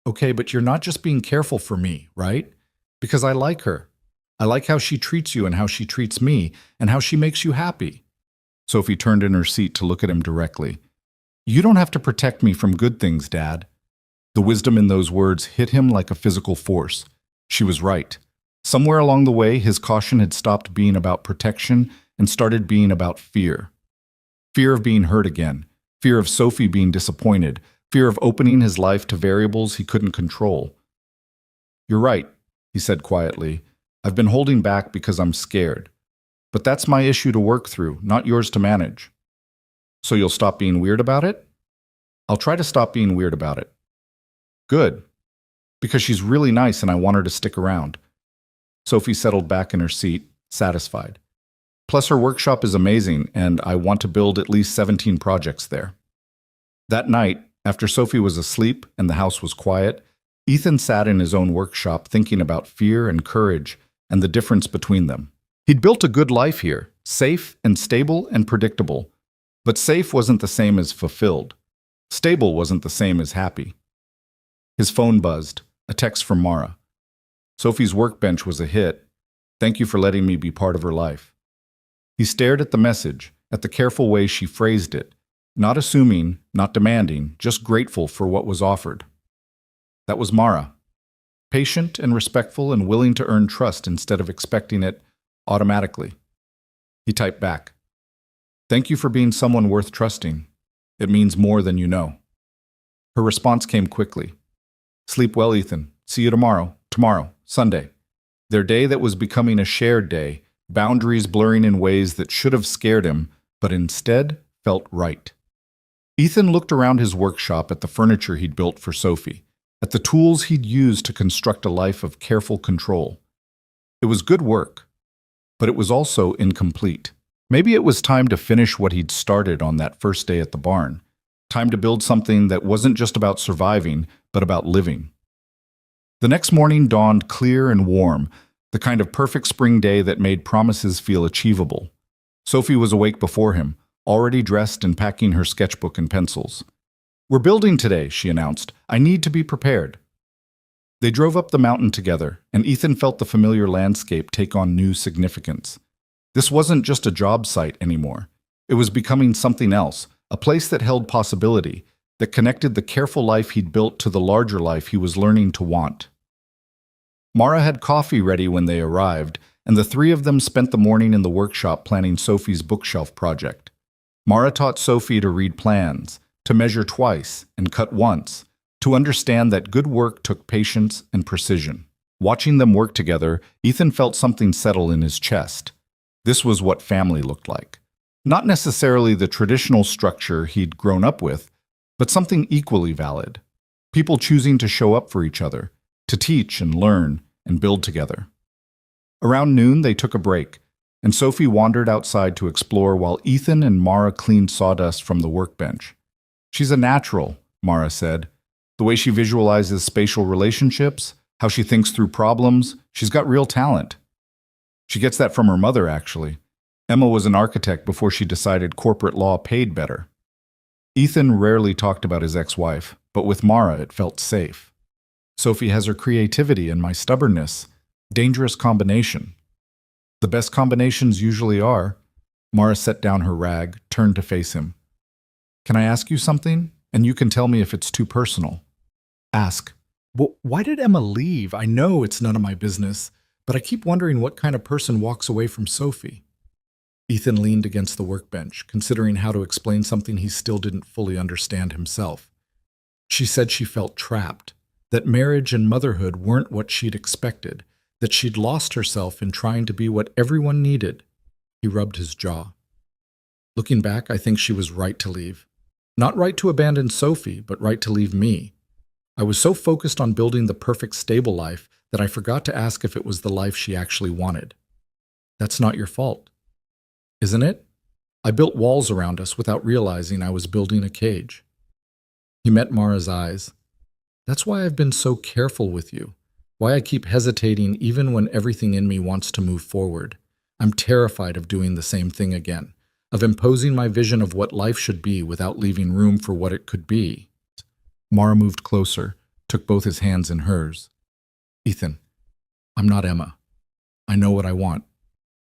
Okay, but you're not just being careful for me, right? Because I like her. I like how she treats you and how she treats me, and how she makes you happy. Sophie turned in her seat to look at him directly. You don't have to protect me from good things, Dad. The wisdom in those words hit him like a physical force. She was right. Somewhere along the way, his caution had stopped being about protection and started being about fear. Fear of being hurt again. Fear of Sophie being disappointed. Fear of opening his life to variables he couldn't control. You're right, he said quietly. I've been holding back because I'm scared. But that's my issue to work through, not yours to manage. So you'll stop being weird about it? I'll try to stop being weird about it. Good. Because she's really nice and I want her to stick around. Sophie settled back in her seat, satisfied. Plus her workshop is amazing and I want to build at least 17 projects there. That night, after Sophie was asleep and the house was quiet, Ethan sat in his own workshop thinking about fear and courage and the difference between them. He'd built a good life here, safe and stable and predictable. But safe wasn't the same as fulfilled. Stable wasn't the same as happy. His phone buzzed, a text from Mara. Sophie's workbench was a hit. Thank you for letting me be part of her life. He stared at the message, at the careful way she phrased it, not assuming, not demanding, just grateful for what was offered. That was Mara. Patient and respectful and willing to earn trust instead of expecting it automatically. He typed back. Thank you for being someone worth trusting. It means more than you know. Her response came quickly. Sleep well, Ethan. See you tomorrow. Tomorrow, Sunday. Their day that was becoming a shared day, boundaries blurring in ways that should have scared him, but instead felt right. Ethan looked around his workshop at the furniture he'd built for Sophie, at the tools he'd used to construct a life of careful control. It was good work, but it was also incomplete. Maybe it was time to finish what he'd started on that first day at the barn. Time to build something that wasn't just about surviving, but about living. The next morning dawned clear and warm, the kind of perfect spring day that made promises feel achievable. Sophie was awake before him, already dressed and packing her sketchbook and pencils. We're building today, she announced. I need to be prepared. They drove up the mountain together, and Ethan felt the familiar landscape take on new significance. This wasn't just a job site anymore. It was becoming something else, a place that held possibility, that connected the careful life he'd built to the larger life he was learning to want. Mara had coffee ready when they arrived, and the three of them spent the morning in the workshop planning Sophie's bookshelf project. Mara taught Sophie to read plans, to measure twice and cut once, to understand that good work took patience and precision. Watching them work together, Ethan felt something settle in his chest. This was what family looked like. Not necessarily the traditional structure he'd grown up with, but something equally valid. People choosing to show up for each other, to teach and learn and build together. Around noon, they took a break, and Sophie wandered outside to explore while Ethan and Mara cleaned sawdust from the workbench. "She's a natural," Mara said. "The way she visualizes spatial relationships, how she thinks through problems, she's got real talent." She gets that from her mother, actually. Emma was an architect before she decided corporate law paid better. Ethan rarely talked about his ex-wife, but with Mara it felt safe. "Sophie has her creativity and my stubbornness. Dangerous combination." "The best combinations usually are." Mara set down her rag, turned to face him. "Can I ask you something? And you can tell me if it's too personal." "Ask." "Why did Emma leave? I know it's none of my business, but I keep wondering what kind of person walks away from Sophie." Ethan leaned against the workbench, considering how to explain something he still didn't fully understand himself. "She said she felt trapped, that marriage and motherhood weren't what she'd expected, that she'd lost herself in trying to be what everyone needed." He rubbed his jaw. "Looking back, I think she was right to leave. Not right to abandon Sophie, but right to leave me. I was so focused on building the perfect stable life that I forgot to ask if it was the life she actually wanted. That's not your fault, isn't it? I built walls around us without realizing I was building a cage." He met Mara's eyes. "That's why I've been so careful with you. Why I keep hesitating even when everything in me wants to move forward. I'm terrified of doing the same thing again, of imposing my vision of what life should be without leaving room for what it could be." Mara moved closer, took both his hands in hers. "Ethan, I'm not Emma. I know what I want,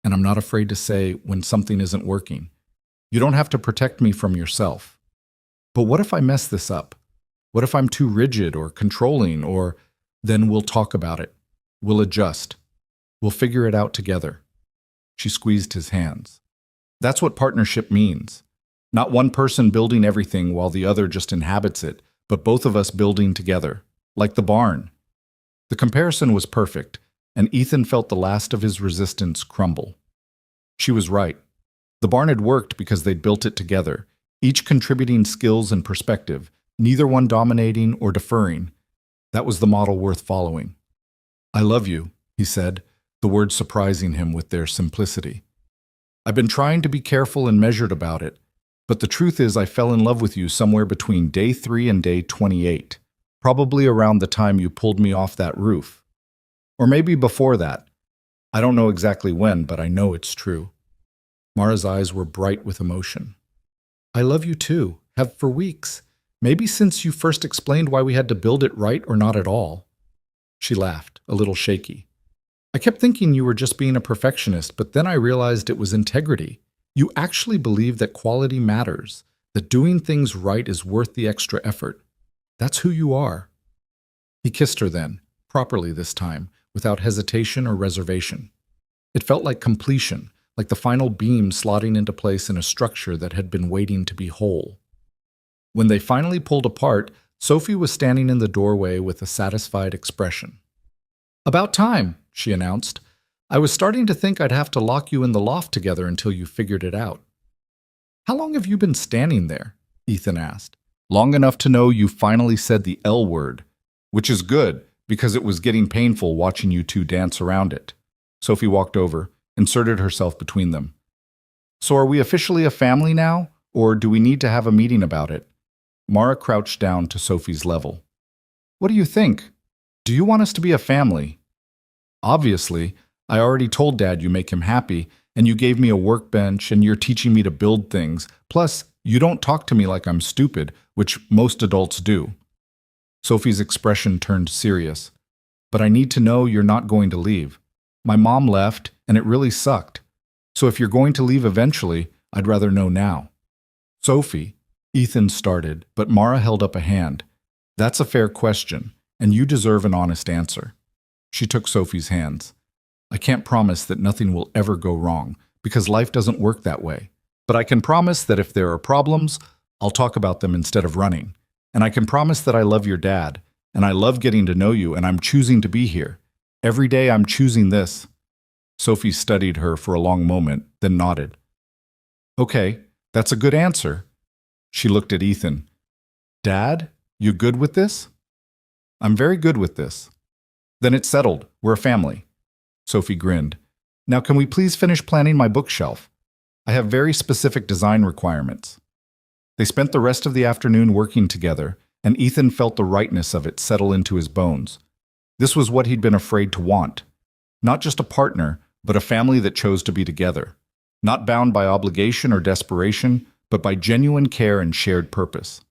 and I'm not afraid to say when something isn't working. You don't have to protect me from yourself. But what if I mess this up? What if I'm too rigid or controlling, or then we'll talk about it. We'll adjust. We'll figure it out together." She squeezed his hands. "That's what partnership means. Not one person building everything while the other just inhabits it, but both of us building together, like the barn." The comparison was perfect, and Ethan felt the last of his resistance crumble. She was right. The barn had worked because they'd built it together, each contributing skills and perspective, neither one dominating or deferring. That was the model worth following. "I love you," he said, the words surprising him with their simplicity. "I've been trying to be careful and measured about it, but the truth is I fell in love with you somewhere between day 3 and day 28, probably around the time you pulled me off that roof. Or maybe before that. I don't know exactly when, but I know it's true." Mara's eyes were bright with emotion. "I love you too, have for weeks. Maybe since you first explained why we had to build it right or not at all." She laughed, a little shaky. "I kept thinking you were just being a perfectionist, but then I realized it was integrity. You actually believe that quality matters, that doing things right is worth the extra effort. That's who you are." He kissed her then, properly this time, without hesitation or reservation. It felt like completion, like the final beam slotting into place in a structure that had been waiting to be whole. When they finally pulled apart, Sophie was standing in the doorway with a satisfied expression. "About time," she announced. "I was starting to think I'd have to lock you in the loft together until you figured it out." "How long have you been standing there?" Ethan asked. "Long enough to know you finally said the L word, which is good because it was getting painful watching you two dance around it." Sophie walked over, inserted herself between them. "So are we officially a family now, or do we need to have a meeting about it?" Mara crouched down to Sophie's level. "What do you think? Do you want us to be a family?" "Obviously. I already told Dad you make him happy, and you gave me a workbench, and you're teaching me to build things. Plus, you don't talk to me like I'm stupid, which most adults do." Sophie's expression turned serious. "But I need to know you're not going to leave. My mom left, and it really sucked. So if you're going to leave eventually, I'd rather know now." "Sophie," Ethan started, but Mara held up a hand. "That's a fair question, and you deserve an honest answer." She took Sophie's hands. "I can't promise that nothing will ever go wrong, because life doesn't work that way. But I can promise that if there are problems, I'll talk about them instead of running. And I can promise that I love your dad, and I love getting to know you, and I'm choosing to be here. Every day I'm choosing this. Sophie studied her for a long moment, then nodded. Okay, that's a good answer. She looked at Ethan. Dad, you good with this? I'm very good with this. Then it's settled. We're a family. Sophie grinned. Now can we please finish planning my bookshelf? I have very specific design requirements. They spent the rest of the afternoon working together, and Ethan felt the rightness of it settle into his bones. This was what he'd been afraid to want. Not just a partner, but a family that chose to be together. Not bound by obligation or desperation, but by genuine care and shared purpose.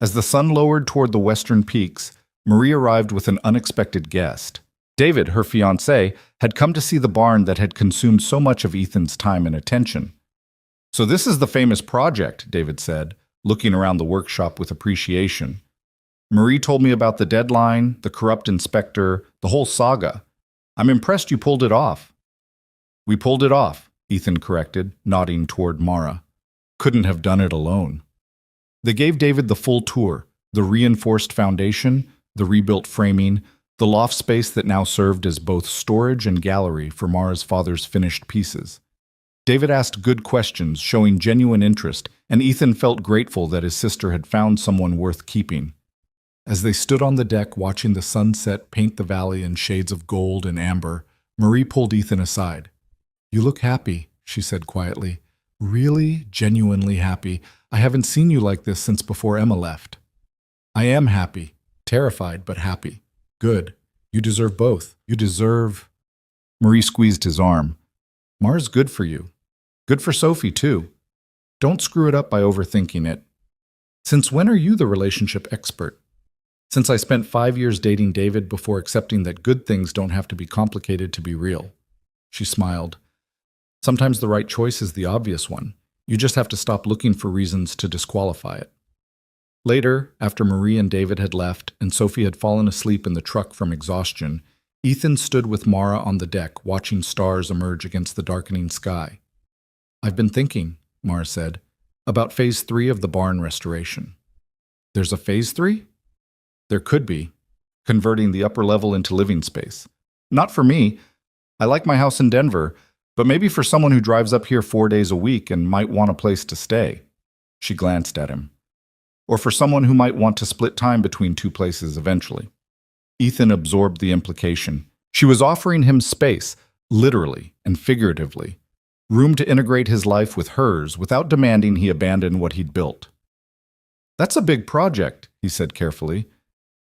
As the sun lowered toward the western peaks, Marie arrived with an unexpected guest. David, her fiancé, had come to see the barn that had consumed so much of Ethan's time and attention. So this is the famous project, David said, looking around the workshop with appreciation. Marie told me about the deadline, the corrupt inspector, the whole saga. I'm impressed you pulled it off. We pulled it off, Ethan corrected, nodding toward Mara. Couldn't have done it alone. They gave David the full tour, the reinforced foundation, the rebuilt framing, the loft space that now served as both storage and gallery for Mara's father's finished pieces. David asked good questions, showing genuine interest, and Ethan felt grateful that his sister had found someone worth keeping. As they stood on the deck watching the sunset paint the valley in shades of gold and amber, Marie pulled Ethan aside. You look happy, she said quietly. Really, genuinely happy. I haven't seen you like this since before Emma left. I am happy. Terrified, but happy. Good. You deserve both. You deserve... Marie squeezed his arm. Mara's good for you. Good for Sophie, too. Don't screw it up by overthinking it. Since when are you the relationship expert? Since I spent 5 years dating David before accepting that good things don't have to be complicated to be real. She smiled. Sometimes the right choice is the obvious one. You just have to stop looking for reasons to disqualify it. Later, after Marie and David had left and Sophie had fallen asleep in the truck from exhaustion, Ethan stood with Mara on the deck, watching stars emerge against the darkening sky. I've been thinking, Mara said, about Phase 3 of the barn restoration. There's a Phase 3? There could be. Converting the upper level into living space. Not for me. I like my house in Denver, but maybe for someone who drives up here 4 days a week and might want a place to stay. She glanced at him. Or for someone who might want to split time between two places eventually. Ethan absorbed the implication. She was offering him space, literally and figuratively. Room to integrate his life with hers without demanding he abandon what he'd built. That's a big project, he said carefully.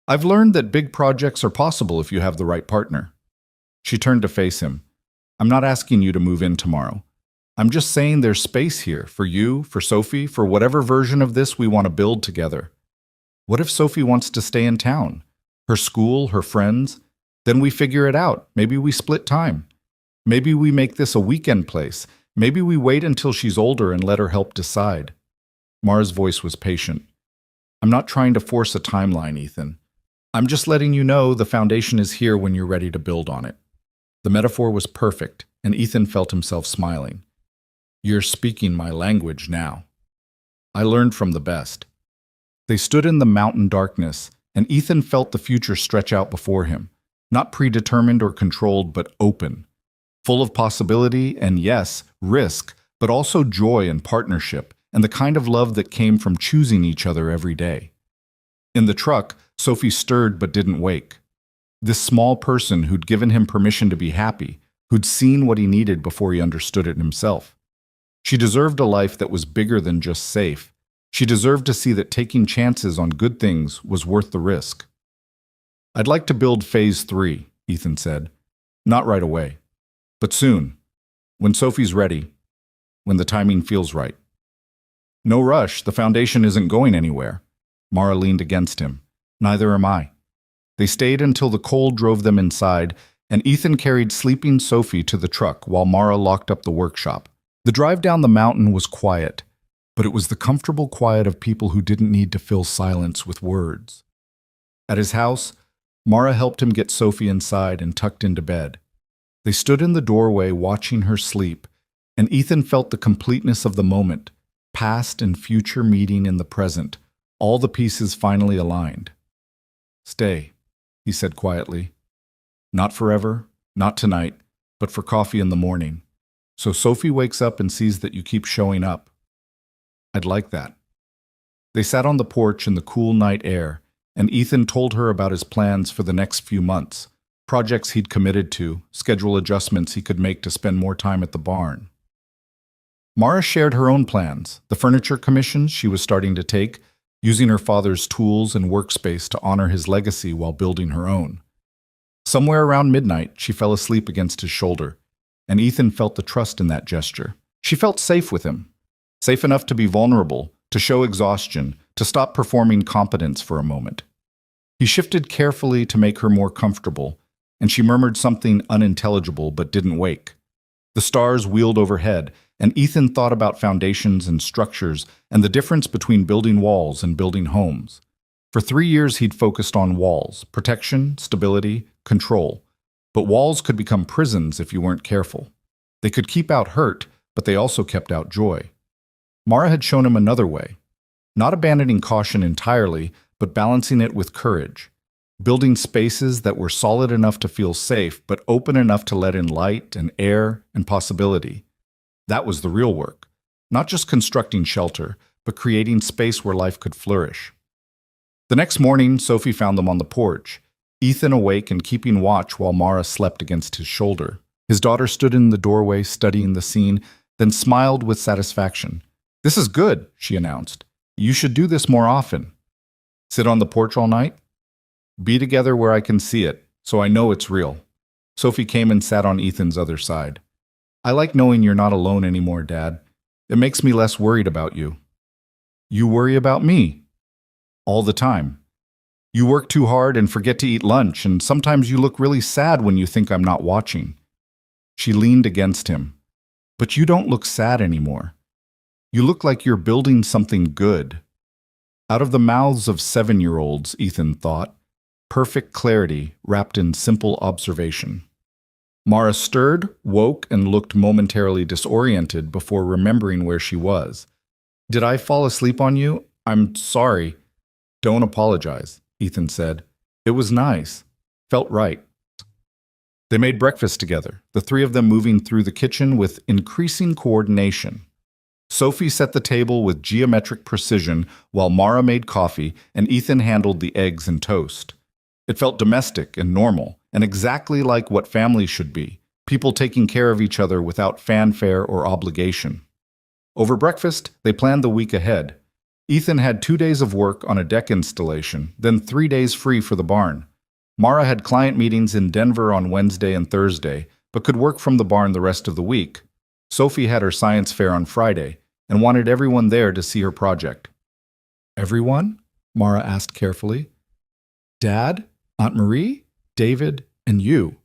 I've learned that big projects are possible if you have the right partner. She turned to face him. I'm not asking you to move in tomorrow. I'm just saying there's space here for you, for Sophie, for whatever version of this we want to build together. What if Sophie wants to stay in town? Her school, her friends? Then we figure it out. Maybe we split time. Maybe we make this a weekend place. Maybe we wait until she's older and let her help decide. Mara's voice was patient. I'm not trying to force a timeline, Ethan. I'm just letting you know the foundation is here when you're ready to build on it. The metaphor was perfect, and Ethan felt himself smiling. You're speaking my language now. I learned from the best. They stood in the mountain darkness, and Ethan felt the future stretch out before him, not predetermined or controlled, but open, full of possibility and, yes, risk, but also joy and partnership, and the kind of love that came from choosing each other every day. In the truck, Sophie stirred but didn't wake. This small person who'd given him permission to be happy, who'd seen what he needed before he understood it himself. She deserved a life that was bigger than just safe. She deserved to see that taking chances on good things was worth the risk. I'd like to build Phase 3, Ethan said. Not right away, but soon, when Sophie's ready, when the timing feels right. No rush, the foundation isn't going anywhere. Mara leaned against him. Neither am I. They stayed until the cold drove them inside, and Ethan carried sleeping Sophie to the truck while Mara locked up the workshop. The drive down the mountain was quiet, but it was the comfortable quiet of people who didn't need to fill silence with words. At his house, Mara helped him get Sophie inside and tucked into bed. They stood in the doorway watching her sleep, and Ethan felt the completeness of the moment, past and future meeting in the present, all the pieces finally aligned. Stay, he said quietly. Not forever, not tonight, but for coffee in the morning. So Sophie wakes up and sees that you keep showing up. I'd like that. They sat on the porch in the cool night air, and Ethan told her about his plans for the next few months, projects he'd committed to, schedule adjustments he could make to spend more time at the barn. Mara shared her own plans, the furniture commissions she was starting to take, using her father's tools and workspace to honor his legacy while building her own. Somewhere around midnight, she fell asleep against his shoulder, and Ethan felt the trust in that gesture. She felt safe with him, safe enough to be vulnerable, to show exhaustion, to stop performing competence for a moment. He shifted carefully to make her more comfortable, and she murmured something unintelligible but didn't wake. The stars wheeled overhead, and Ethan thought about foundations and structures and the difference between building walls and building homes. For 3 years he'd focused on walls, protection, stability, control. But walls could become prisons if you weren't careful. They could keep out hurt, but they also kept out joy. Mara had shown him another way, not abandoning caution entirely, but balancing it with courage, building spaces that were solid enough to feel safe, but open enough to let in light and air and possibility. That was the real work, not just constructing shelter, but creating space where life could flourish. The next morning, Sophie found them on the porch, Ethan awake and keeping watch while Mara slept against his shoulder. His daughter stood in the doorway studying the scene, then smiled with satisfaction. "This is good," she announced. "You should do this more often." "Sit on the porch all night?" "Be together where I can see it, so I know it's real." Sophie came and sat on Ethan's other side. "I like knowing you're not alone anymore, Dad. It makes me less worried about you." "You worry about me?" "All the time. You work too hard and forget to eat lunch, and sometimes you look really sad when you think I'm not watching." She leaned against him. "But you don't look sad anymore. You look like you're building something good." Out of the mouths of 7-year-olds, Ethan thought, perfect clarity wrapped in simple observation. Mara stirred, woke, and looked momentarily disoriented before remembering where she was. "Did I fall asleep on you? I'm sorry." "Don't apologize," Ethan said. "It was nice. Felt right." They made breakfast together, the three of them moving through the kitchen with increasing coordination. Sophie set the table with geometric precision while Mara made coffee and Ethan handled the eggs and toast. It felt domestic and normal, and exactly like what family should be, people taking care of each other without fanfare or obligation. Over breakfast, they planned the week ahead. Ethan had 2 days of work on a deck installation, then 3 days free for the barn. Mara had client meetings in Denver on Wednesday and Thursday, but could work from the barn the rest of the week. Sophie had her science fair on Friday and wanted everyone there to see her project. "Everyone?" Mara asked carefully. "Dad, Aunt Marie, David, and you."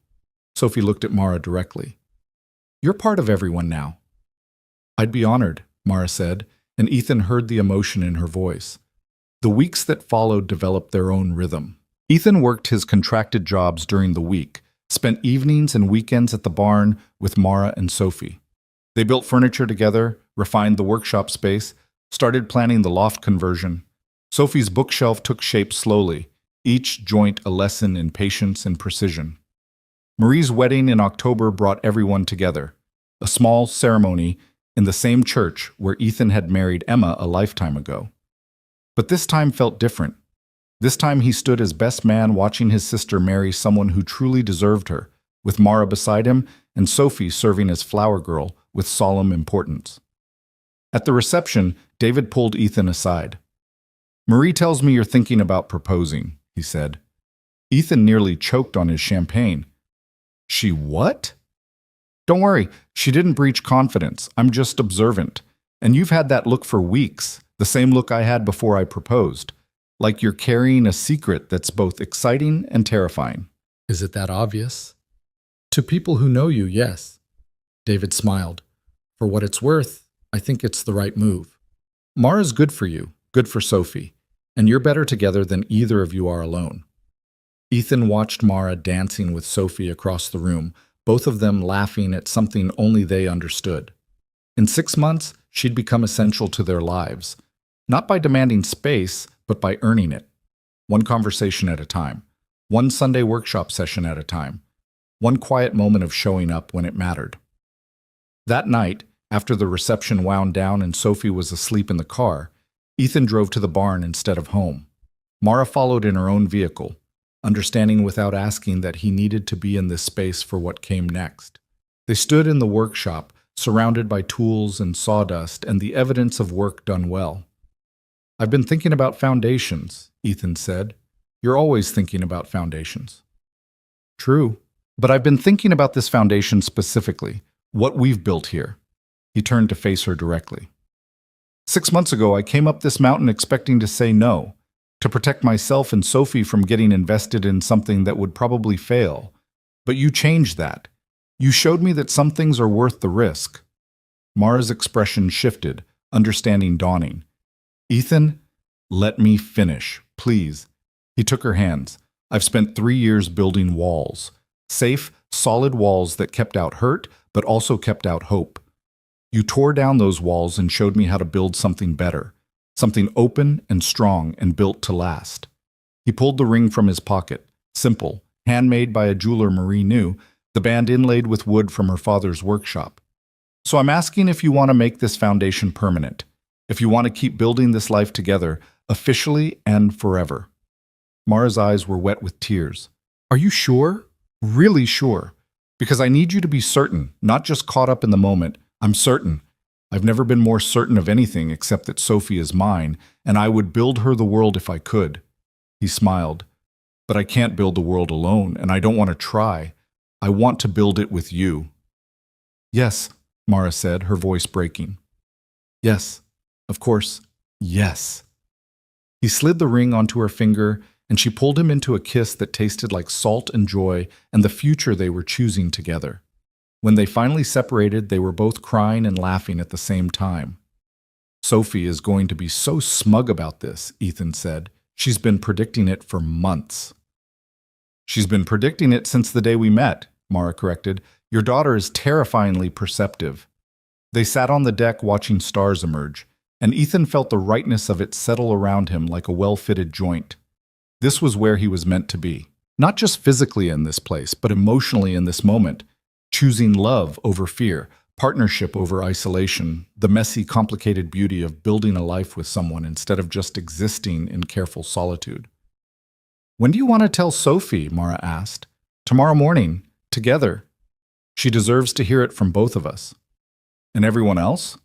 Sophie looked at Mara directly. "You're part of everyone now." "I'd be honored," Mara said, and Ethan heard the emotion in her voice. The weeks that followed developed their own rhythm. Ethan worked his contracted jobs during the week, spent evenings and weekends at the barn with Mara and Sophie. They built furniture together, refined the workshop space, started planning the loft conversion. Sophie's bookshelf took shape slowly, each joint a lesson in patience and precision. Marie's wedding in October brought everyone together, a small ceremony in the same church where Ethan had married Emma a lifetime ago. But this time felt different. This time he stood as best man watching his sister marry someone who truly deserved her, with Mara beside him and Sophie serving as flower girl with solemn importance. At the reception, David pulled Ethan aside. "Marie tells me you're thinking about proposing," he said. Ethan nearly choked on his champagne. "She what?" "Don't worry, she didn't breach confidence. I'm just observant. And you've had that look for weeks, the same look I had before I proposed. Like you're carrying a secret that's both exciting and terrifying." "Is it that obvious?" "To people who know you, yes." David smiled. "For what it's worth, I think it's the right move. Mara's good for you, good for Sophie, and you're better together than either of you are alone." Ethan watched Mara dancing with Sophie across the room, both of them laughing at something only they understood. In 6 months, she'd become essential to their lives, not by demanding space, but by earning it. One conversation at a time, one Sunday workshop session at a time, one quiet moment of showing up when it mattered. That night, after the reception wound down and Sophie was asleep in the car, Ethan drove to the barn instead of home. Mara followed in her own vehicle, understanding without asking that he needed to be in this space for what came next. They stood in the workshop, surrounded by tools and sawdust and the evidence of work done well. "I've been thinking about foundations," Ethan said. "You're always thinking about foundations." "True, but I've been thinking about this foundation specifically, what we've built here." He turned to face her directly. "6 months ago, I came up this mountain expecting to say no, to protect myself and Sophie from getting invested in something that would probably fail. But you changed that. You showed me that some things are worth the risk." Mara's expression shifted, understanding dawning. "Ethan, let me finish, please." He took her hands. "I've spent 3 years building walls. Safe, solid walls that kept out hurt, but also kept out hope. You tore down those walls and showed me how to build something better, something open and strong and built to last." He pulled the ring from his pocket, simple, handmade by a jeweler Marie knew, the band inlaid with wood from her father's workshop. "So I'm asking if you want to make this foundation permanent, if you want to keep building this life together, officially and forever." Mara's eyes were wet with tears. "Are you sure? Really sure? Because I need you to be certain, not just caught up in the moment. I'm certain. I've never been more certain of anything except that Sophie is mine, and I would build her the world if I could." He smiled. "But I can't build the world alone, and I don't want to try. I want to build it with you." "Yes," Mara said, her voice breaking. "Yes, of course, yes." He slid the ring onto her finger, and she pulled him into a kiss that tasted like salt and joy and the future they were choosing together. When they finally separated, they were both crying and laughing at the same time. "Sophie is going to be so smug about this," Ethan said. "She's been predicting it for months." "She's been predicting it since the day we met," Mara corrected. "Your daughter is terrifyingly perceptive." They sat on the deck watching stars emerge, and Ethan felt the rightness of it settle around him like a well-fitted joint. This was where he was meant to be. Not just physically in this place, but emotionally in this moment. Choosing love over fear, partnership over isolation, the messy, complicated beauty of building a life with someone instead of just existing in careful solitude. "When do you want to tell Sophie?" Mara asked. "Tomorrow morning, together. She deserves to hear it from both of us." "And everyone else?"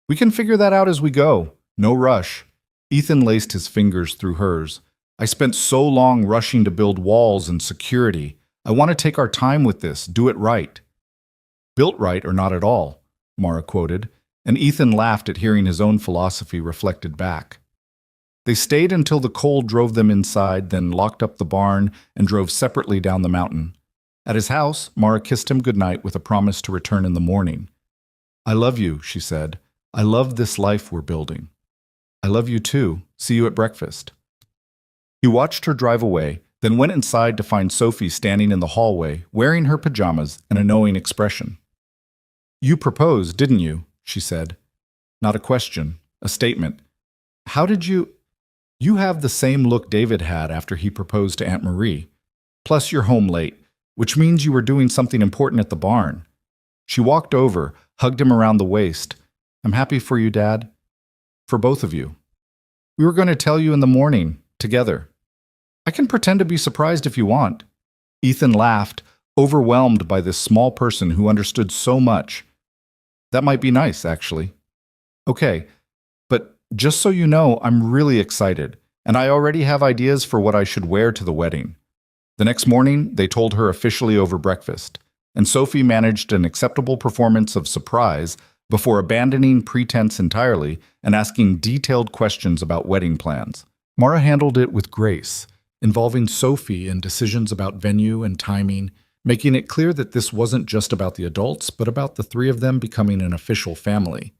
"We can figure that out as we go. No rush." Ethan laced his fingers through hers. "I spent so long rushing to build walls and security. I want to take our time with this, do it right." "Built right or not at all," Mara quoted, and Ethan laughed at hearing his own philosophy reflected back. They stayed until the cold drove them inside, then locked up the barn and drove separately down the mountain. At his house, Mara kissed him goodnight with a promise to return in the morning. "I love you," she said. "I love this life we're building." "I love you too. See you at breakfast." He watched her drive away, then went inside to find Sophie standing in the hallway, wearing her pajamas and a knowing expression. "You proposed, didn't you?" she said. Not a question, a statement. "How did you—" "You have the same look David had after he proposed to Aunt Marie. Plus you're home late, which means you were doing something important at the barn." She walked over, hugged him around the waist. "I'm happy for you, Dad. For both of you. We were going to tell you in the morning, together. I can pretend to be surprised if you want." Ethan laughed, overwhelmed by this small person who understood so much. "That might be nice, actually." "Okay, but just so you know, I'm really excited, and I already have ideas for what I should wear to the wedding." The next morning, they told her officially over breakfast, and Sophie managed an acceptable performance of surprise before abandoning pretense entirely and asking detailed questions about wedding plans. Mara handled it with grace, involving Sophie in decisions about venue and timing, making it clear that this wasn't just about the adults, but about the three of them becoming an official family.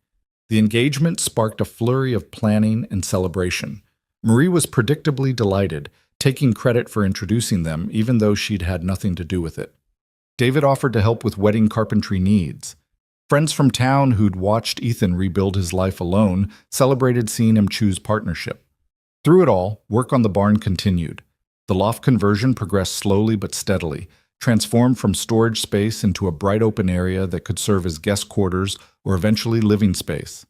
The engagement sparked a flurry of planning and celebration. Marie was predictably delighted, taking credit for introducing them, even though she'd had nothing to do with it. David offered to help with wedding carpentry needs. Friends from town who'd watched Ethan rebuild his life alone celebrated seeing him choose partnership. Through it all, work on the barn continued. The loft conversion progressed slowly but steadily, transformed from storage space into a bright open area that could serve as guest quarters or eventually living space.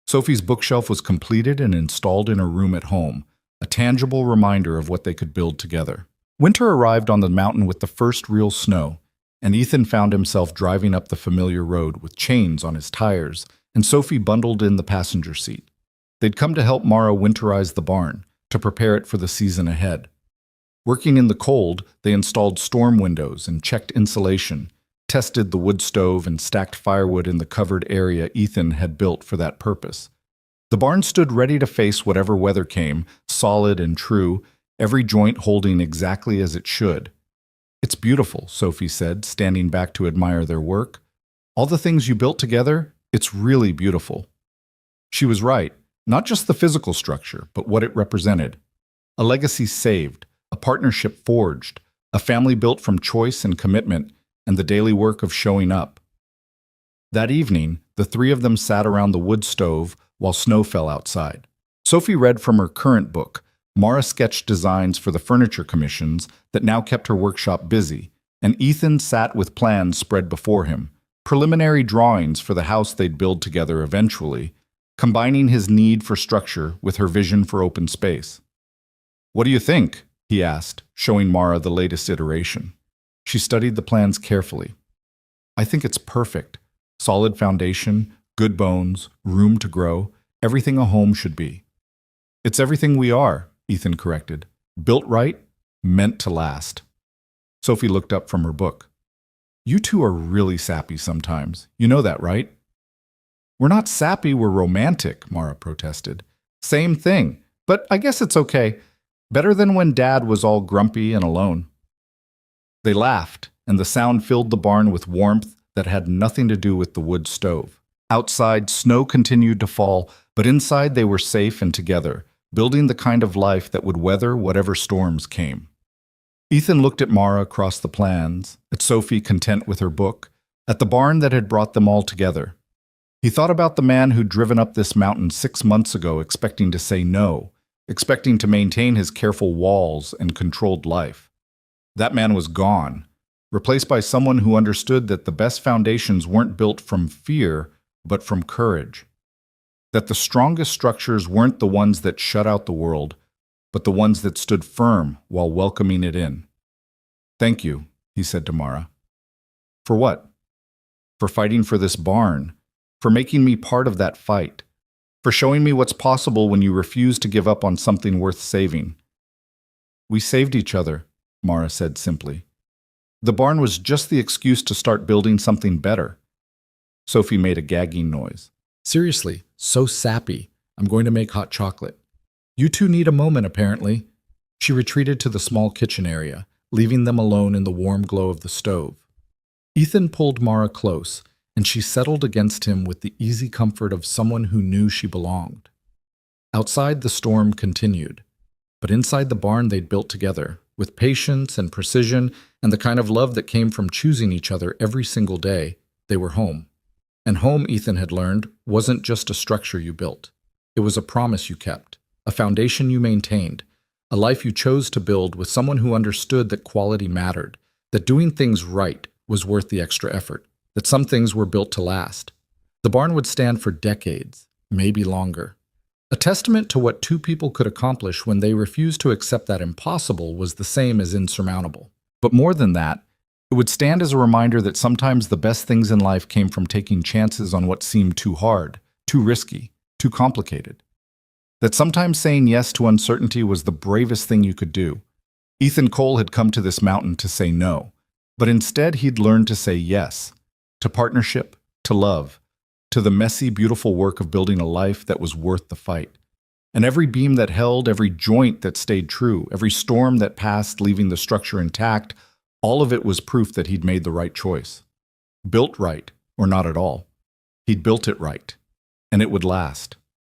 Sophie's bookshelf was completed and installed in her room at home, a tangible reminder of what they could build together. Winter arrived on the mountain with the first real snow, and Ethan found himself driving up the familiar road with chains on his tires and Sophie bundled in the passenger seat. They'd come to help Mara winterize the barn, to prepare it for the season ahead. Working in the cold, they installed storm windows and checked insulation, tested the wood stove and stacked firewood in the covered area Ethan had built for that purpose. The barn stood ready to face whatever weather came, solid and true, every joint holding exactly as it should. "It's beautiful," Sophie said, standing back to admire their work. "All the things you built together, it's really beautiful." She was right, not just the physical structure, but what it represented. A legacy saved, a partnership forged, a family built from choice and commitment, and the daily work of showing up. That evening, the three of them sat around the wood stove while snow fell outside. Sophie read from her current book. Mara sketched designs for the furniture commissions that now kept her workshop busy, and Ethan sat with plans spread before him, preliminary drawings for the house they'd build together eventually, combining his need for structure with her vision for open space. "What do you think?" he asked, showing Mara the latest iteration. She studied the plans carefully. "I think it's perfect. Solid foundation, good bones, room to grow, everything a home should be." "It's everything we are," Ethan corrected. "Built right, meant to last." Sophie looked up from her book. "You two are really sappy sometimes. You know that, right?" "We're not sappy, we're romantic," Mara protested. "Same thing, but I guess it's okay. Better than when Dad was all grumpy and alone." They laughed, and the sound filled the barn with warmth that had nothing to do with the wood stove. Outside, snow continued to fall, but inside they were safe and together, building the kind of life that would weather whatever storms came. Ethan looked at Mara across the plans, at Sophie content with her book, at the barn that had brought them all together. He thought about the man who'd driven up this mountain 6 months ago expecting to say no, expecting to maintain his careful walls and controlled life. That man was gone, replaced by someone who understood that the best foundations weren't built from fear, but from courage. That the strongest structures weren't the ones that shut out the world, but the ones that stood firm while welcoming it in. "Thank you," he said to Mara. "For what?" "For fighting for this barn, for making me part of that fight, for showing me what's possible when you refuse to give up on something worth saving." "We saved each other," Mara said simply. "The barn was just the excuse to start building something better." Sophie made a gagging noise. "Seriously, so sappy. I'm going to make hot chocolate." "You two need a moment, apparently." She retreated to the small kitchen area, leaving them alone in the warm glow of the stove. Ethan pulled Mara close, and she settled against him with the easy comfort of someone who knew she belonged. Outside, the storm continued, but inside the barn they'd built together, with patience and precision and the kind of love that came from choosing each other every single day, they were home. And home, Ethan had learned, wasn't just a structure you built. It was a promise you kept, a foundation you maintained, a life you chose to build with someone who understood that quality mattered, that doing things right was worth the extra effort, that some things were built to last. The barn would stand for decades, maybe longer. A testament to what two people could accomplish when they refused to accept that impossible was the same as insurmountable. But more than that, it would stand as a reminder that sometimes the best things in life came from taking chances on what seemed too hard, too risky, too complicated. That sometimes saying yes to uncertainty was the bravest thing you could do. Ethan Cole had come to this mountain to say no, but instead he'd learned to say yes, to partnership, to love, to the messy, beautiful work of building a life that was worth the fight. And every beam that held, every joint that stayed true, every storm that passed leaving the structure intact, all of it was proof that he'd made the right choice. Built right, or not at all. He'd built it right, and it would last.